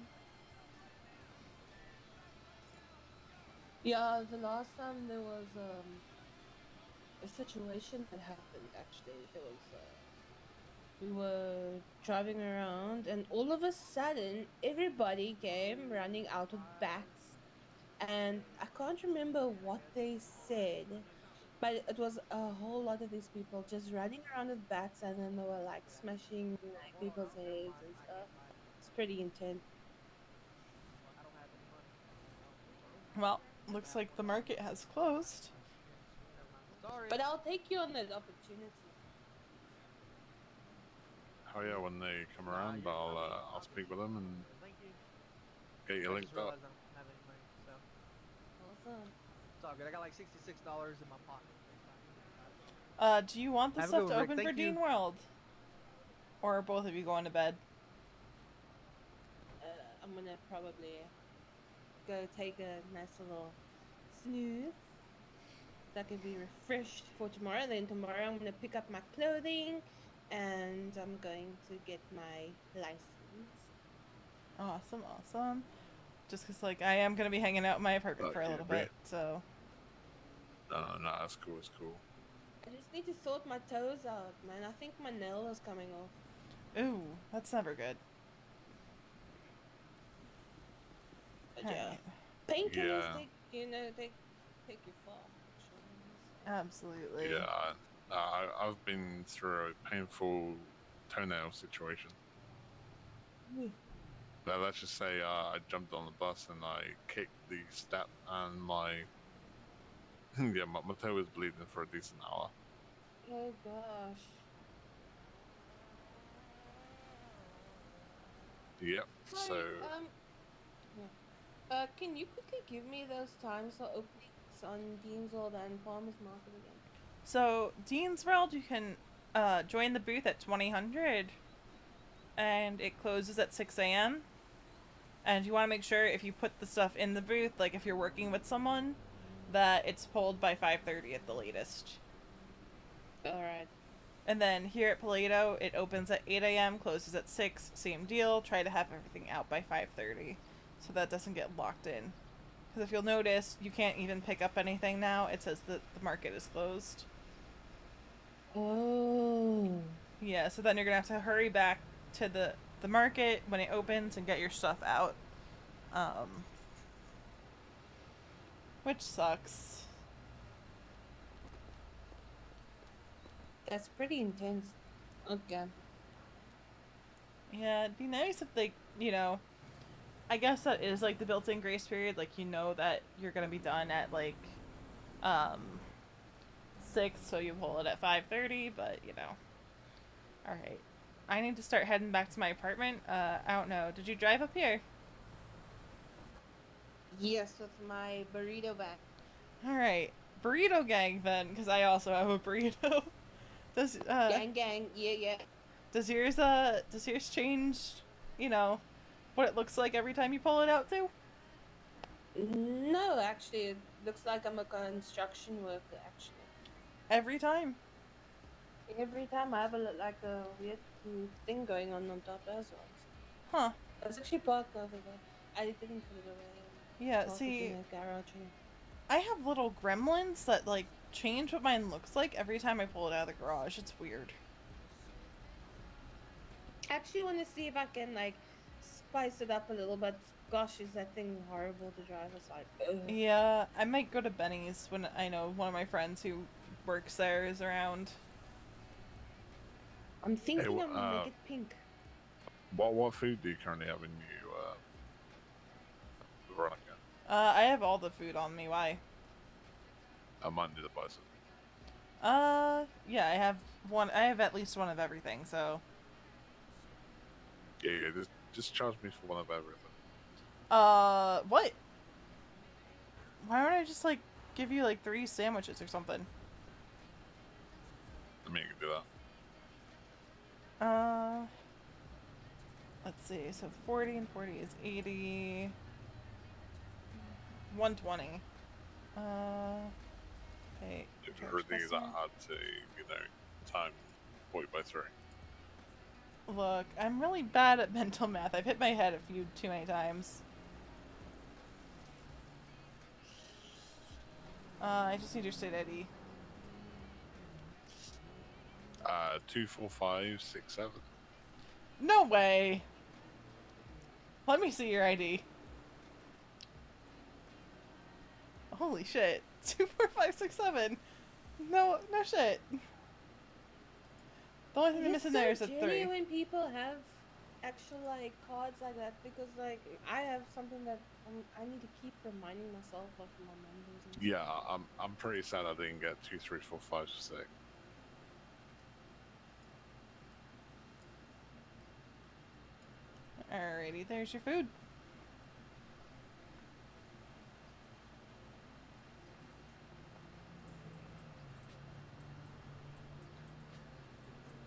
Yeah, the last time there was a situation that happened. Actually, there was we were driving around, and all of a sudden, everybody came running out of bats, and I can't remember what they said, but it was a whole lot of these people just running around with bats, and then they were like smashing like people's heads and stuff. It's pretty intense. Well, looks like the market has closed. But I'll take you on that opportunity. Oh yeah, when they come around, I'll speak with them and get you linked up. I don't have any money, so Awesome. it's all good. I got like $66 in my pocket. Do you want the Have a stuff good to one, Rick. open for Thank you. Dean World? Or are both of you going to bed? I'm gonna probably go take a nice little snooze so I can be refreshed for tomorrow. Then tomorrow I'm gonna pick up my clothing and I'm going to get my license. Awesome, awesome. Just because, like, I am going to be hanging out in my apartment for a little bit, so. No, that's cool, it's cool. I just need to sort my toes out, man. I think my nail is coming off. Ooh, that's never good. But All yeah. right. Painkillers Yeah. take you far. Absolutely. Yeah, I've been through a painful toenail situation. But let's just say I jumped on the bus and I kicked the step and my yeah, my toe was bleeding for a decent hour. Oh gosh. Yep. Sorry, So can you quickly give me those times for openings on Dean's World and Farmers Market again? So, Dean's World, you can join the booth at 2000, and it closes at 6 a.m. And you want to make sure if you put the stuff in the booth, like if you're working with someone, that it's pulled by 5:30 at the latest. Alright. And then here at Paleto, it opens at 8 a.m., closes at 6, same deal. Try to have everything out by 5:30 so that doesn't get locked in. Because if you'll notice, you can't even pick up anything now. It says that the market is closed. Oh. Yeah, so then you're going to have to hurry back to the market when it opens and get your stuff out. Which sucks. That's pretty intense. Okay. Yeah, it'd be nice if they, I guess that is like the built-in grace period. Like, you know that you're gonna be done at like 6, so you pull it at 5:30. But all right. I need to start heading back to my apartment. I don't know. Did you drive up here? Yes, with my burrito bag. All right, burrito gang then, because I also have a burrito. Does gang, yeah. Does yours change? What it looks like every time you pull it out too? No, actually, it looks like I'm a construction worker. Actually, every time. Every time I have like a weird thing going on top as well. Huh. It's actually parked over there. I didn't put it away. Yeah, see, in the garage. I have little gremlins that like change what mine looks like every time I pull it out of the garage. It's weird. I actually want to see if I can like spice it up a little, but gosh, is that thing horrible to drive? It's like, ugh. Yeah, I might go to Benny's when I know one of my friends who works there is around. I'm thinking I'm gonna make it pink. What food do you currently have in you, Veronica? I have all the food on me. Why? I might need to buy some. Yeah, I have one. I have at least one of everything. So. Yeah, just charge me for one of everything. What? Why don't I just like give you like 3 sandwiches or something? I mean, you can do that. Let's see. So 40 and 40 is 80. 120. Okay. If everything is that hard to, time 40 by by 3. Look, I'm really bad at mental math. I've hit my head a few too many times. I just need your state ID. 24567. No way. Let me see your ID. Holy shit. 24567. No shit. The only thing I'm missing there is a 3. When people have actual like cards like that, because like I have something that I need to keep reminding myself of my numbers. And Yeah, I'm pretty sad I didn't get 23456. Alrighty, there's your food.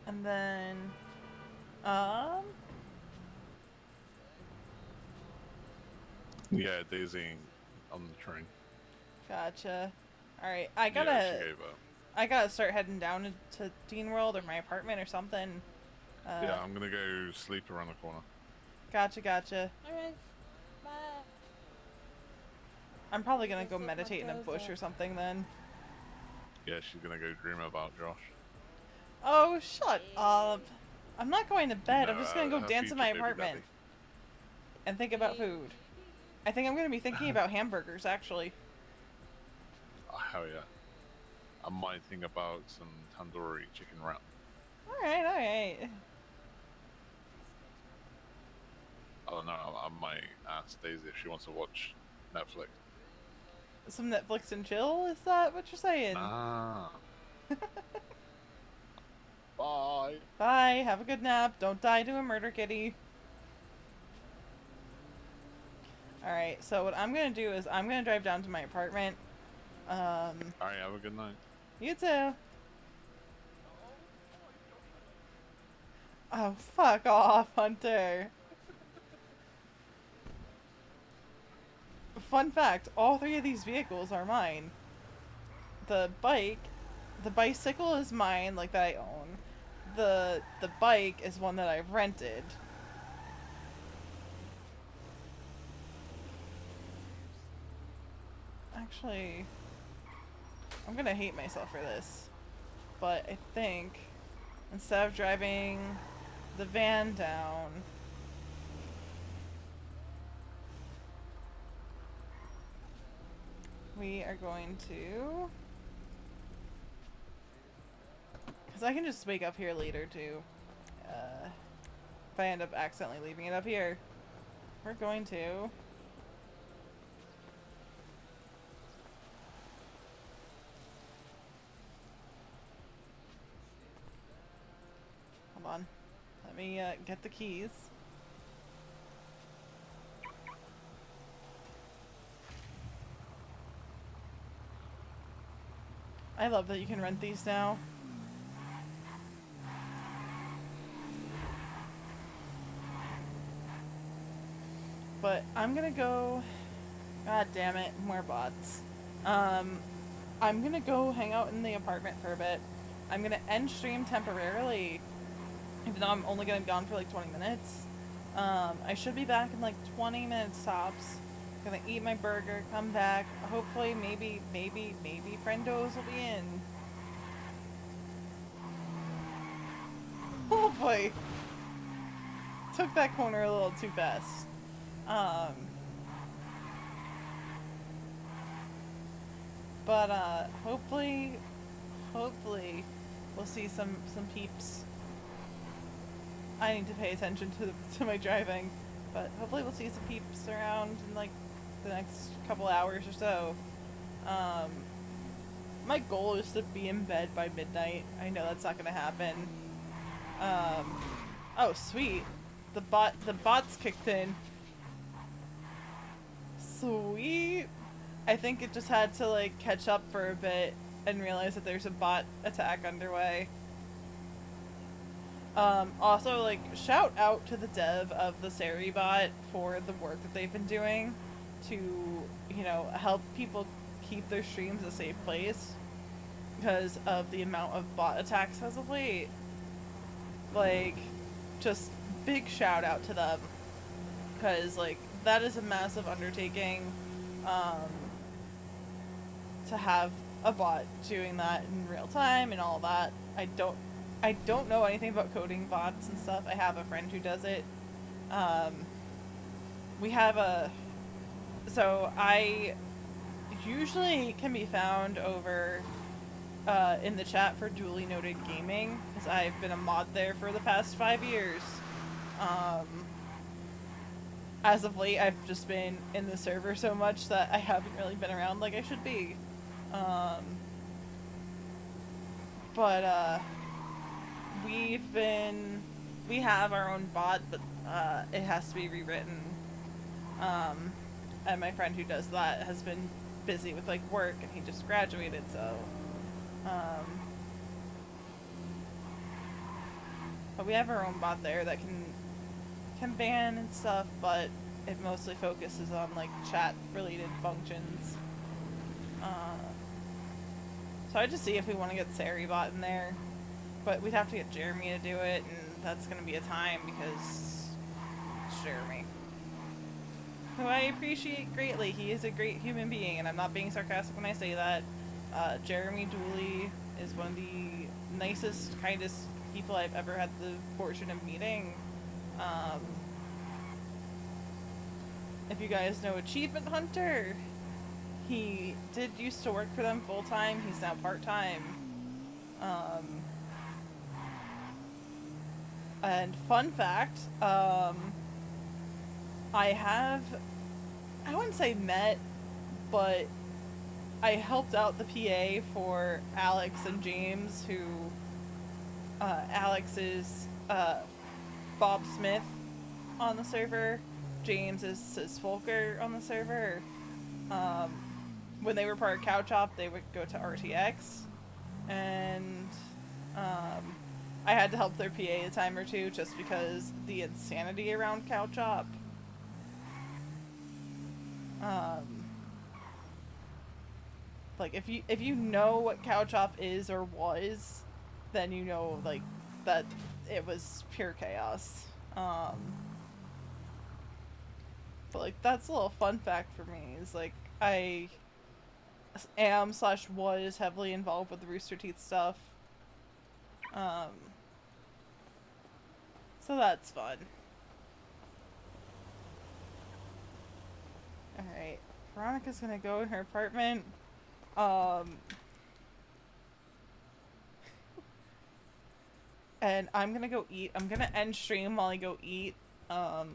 And then, Yeah, Daisy on the train. Gotcha. Alright, I Yeah, she gave up. I gotta start heading down to Dean World or my apartment or something. Yeah, I'm gonna go sleep around the corner. Gotcha. Alright, bye. I'm probably gonna go meditate in a bush or something then. Yeah, she's gonna go dream about Josh. Oh, shut up. I'm not going to bed. No, I'm just gonna go her dance in future my baby apartment. daddy. And think about food. I think I'm gonna be thinking about hamburgers, actually. Oh, hell yeah. I might think about some tandoori chicken wrap. Alright. I don't know, I might ask Daisy if she wants to watch Netflix. Some Netflix and chill? Is that what you're saying? Ah. Bye. Bye. Have a good nap. Don't die to a murder kitty. Alright, so what I'm gonna do is I'm gonna drive down to my apartment. Alright, have a good night. You too. Oh, fuck off, Hunter. Fun fact, all 3 of these vehicles are mine. The bicycle is mine, like that I own. The bike is one that I've rented. Actually, I'm gonna hate myself for this, but I think instead of driving the van down, we are going to, because I can just wake up here later too, if I end up accidentally leaving it up here. We're going to hold on. Let me get the keys. I love that you can rent these now. But I'm gonna go... God damn it, more bots. I'm gonna go hang out in the apartment for a bit. I'm gonna end stream temporarily, even though I'm only gonna be gone for like 20 minutes. I should be back in like 20 minutes tops. Gonna eat my burger, come back. Hopefully, maybe friendos will be in. Oh boy. Took that corner a little too fast. But hopefully we'll see some peeps. I need to pay attention to my driving, but hopefully we'll see some peeps around in like the next couple hours or so. My goal is to be in bed by midnight. I know that's not gonna happen. Oh sweet, the bots kicked in. Sweet. I think it just had to like catch up for a bit and realize that there's a bot attack underway. Also, like, shout out to the dev of the Sari bot for the work that they've been doing to, you know, help people keep their streams a safe place because of the amount of bot attacks as of late. like, just big shout out to them, because like that is a massive undertaking, to have a bot doing that in real time and all that. I don't know anything about coding bots and stuff. I have a friend who does it. We have so I usually can be found over in the chat for Duly Noted Gaming, because I've been a mod there for the past 5 years. As of late, I've just been in the server so much that I haven't really been around like I should be. But we have our own bot, but it has to be rewritten. And my friend who does that has been busy with like work, and he just graduated, so but we have our own bot there that can ban and stuff, but it mostly focuses on like chat related functions. So I just see if we want to get Sari bot in there, but we'd have to get Jeremy to do it, and that's gonna be a time because it's Jeremy, who I appreciate greatly. He is a great human being, and I'm not being sarcastic when I say that. Jeremy Dooley is one of the nicest, kindest people I've ever had the fortune of meeting. If you guys know Achievement Hunter, he did used to work for them full time. He's now part time. And fun fact, I wouldn't say met, but I helped out the PA for Alex and James, who Alex is Bob Smith on the server. James is Volker on the server. When they were part of Couch Op, they would go to RTX, and I had to help their PA a time or two just because the insanity around Couch Op. Like if you know what Couch Op is or was, then you know like that it was pure chaos. But like that's a little fun fact for me, is like I am / was heavily involved with the Rooster Teeth stuff. So that's fun. Alright, Veronica's gonna go in her apartment. And I'm gonna go eat. I'm gonna end stream while I go eat. I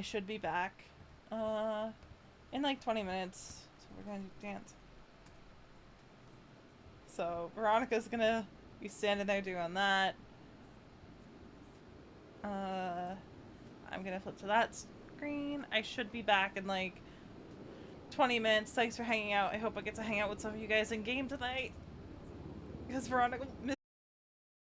should be back in like 20 minutes. So we're gonna dance. So Veronica's gonna be standing there doing that. I'm gonna flip to that screen. I should be back in like 20 minutes. Thanks for hanging out. I hope I get to hang out with some of you guys in game tonight, because Veronica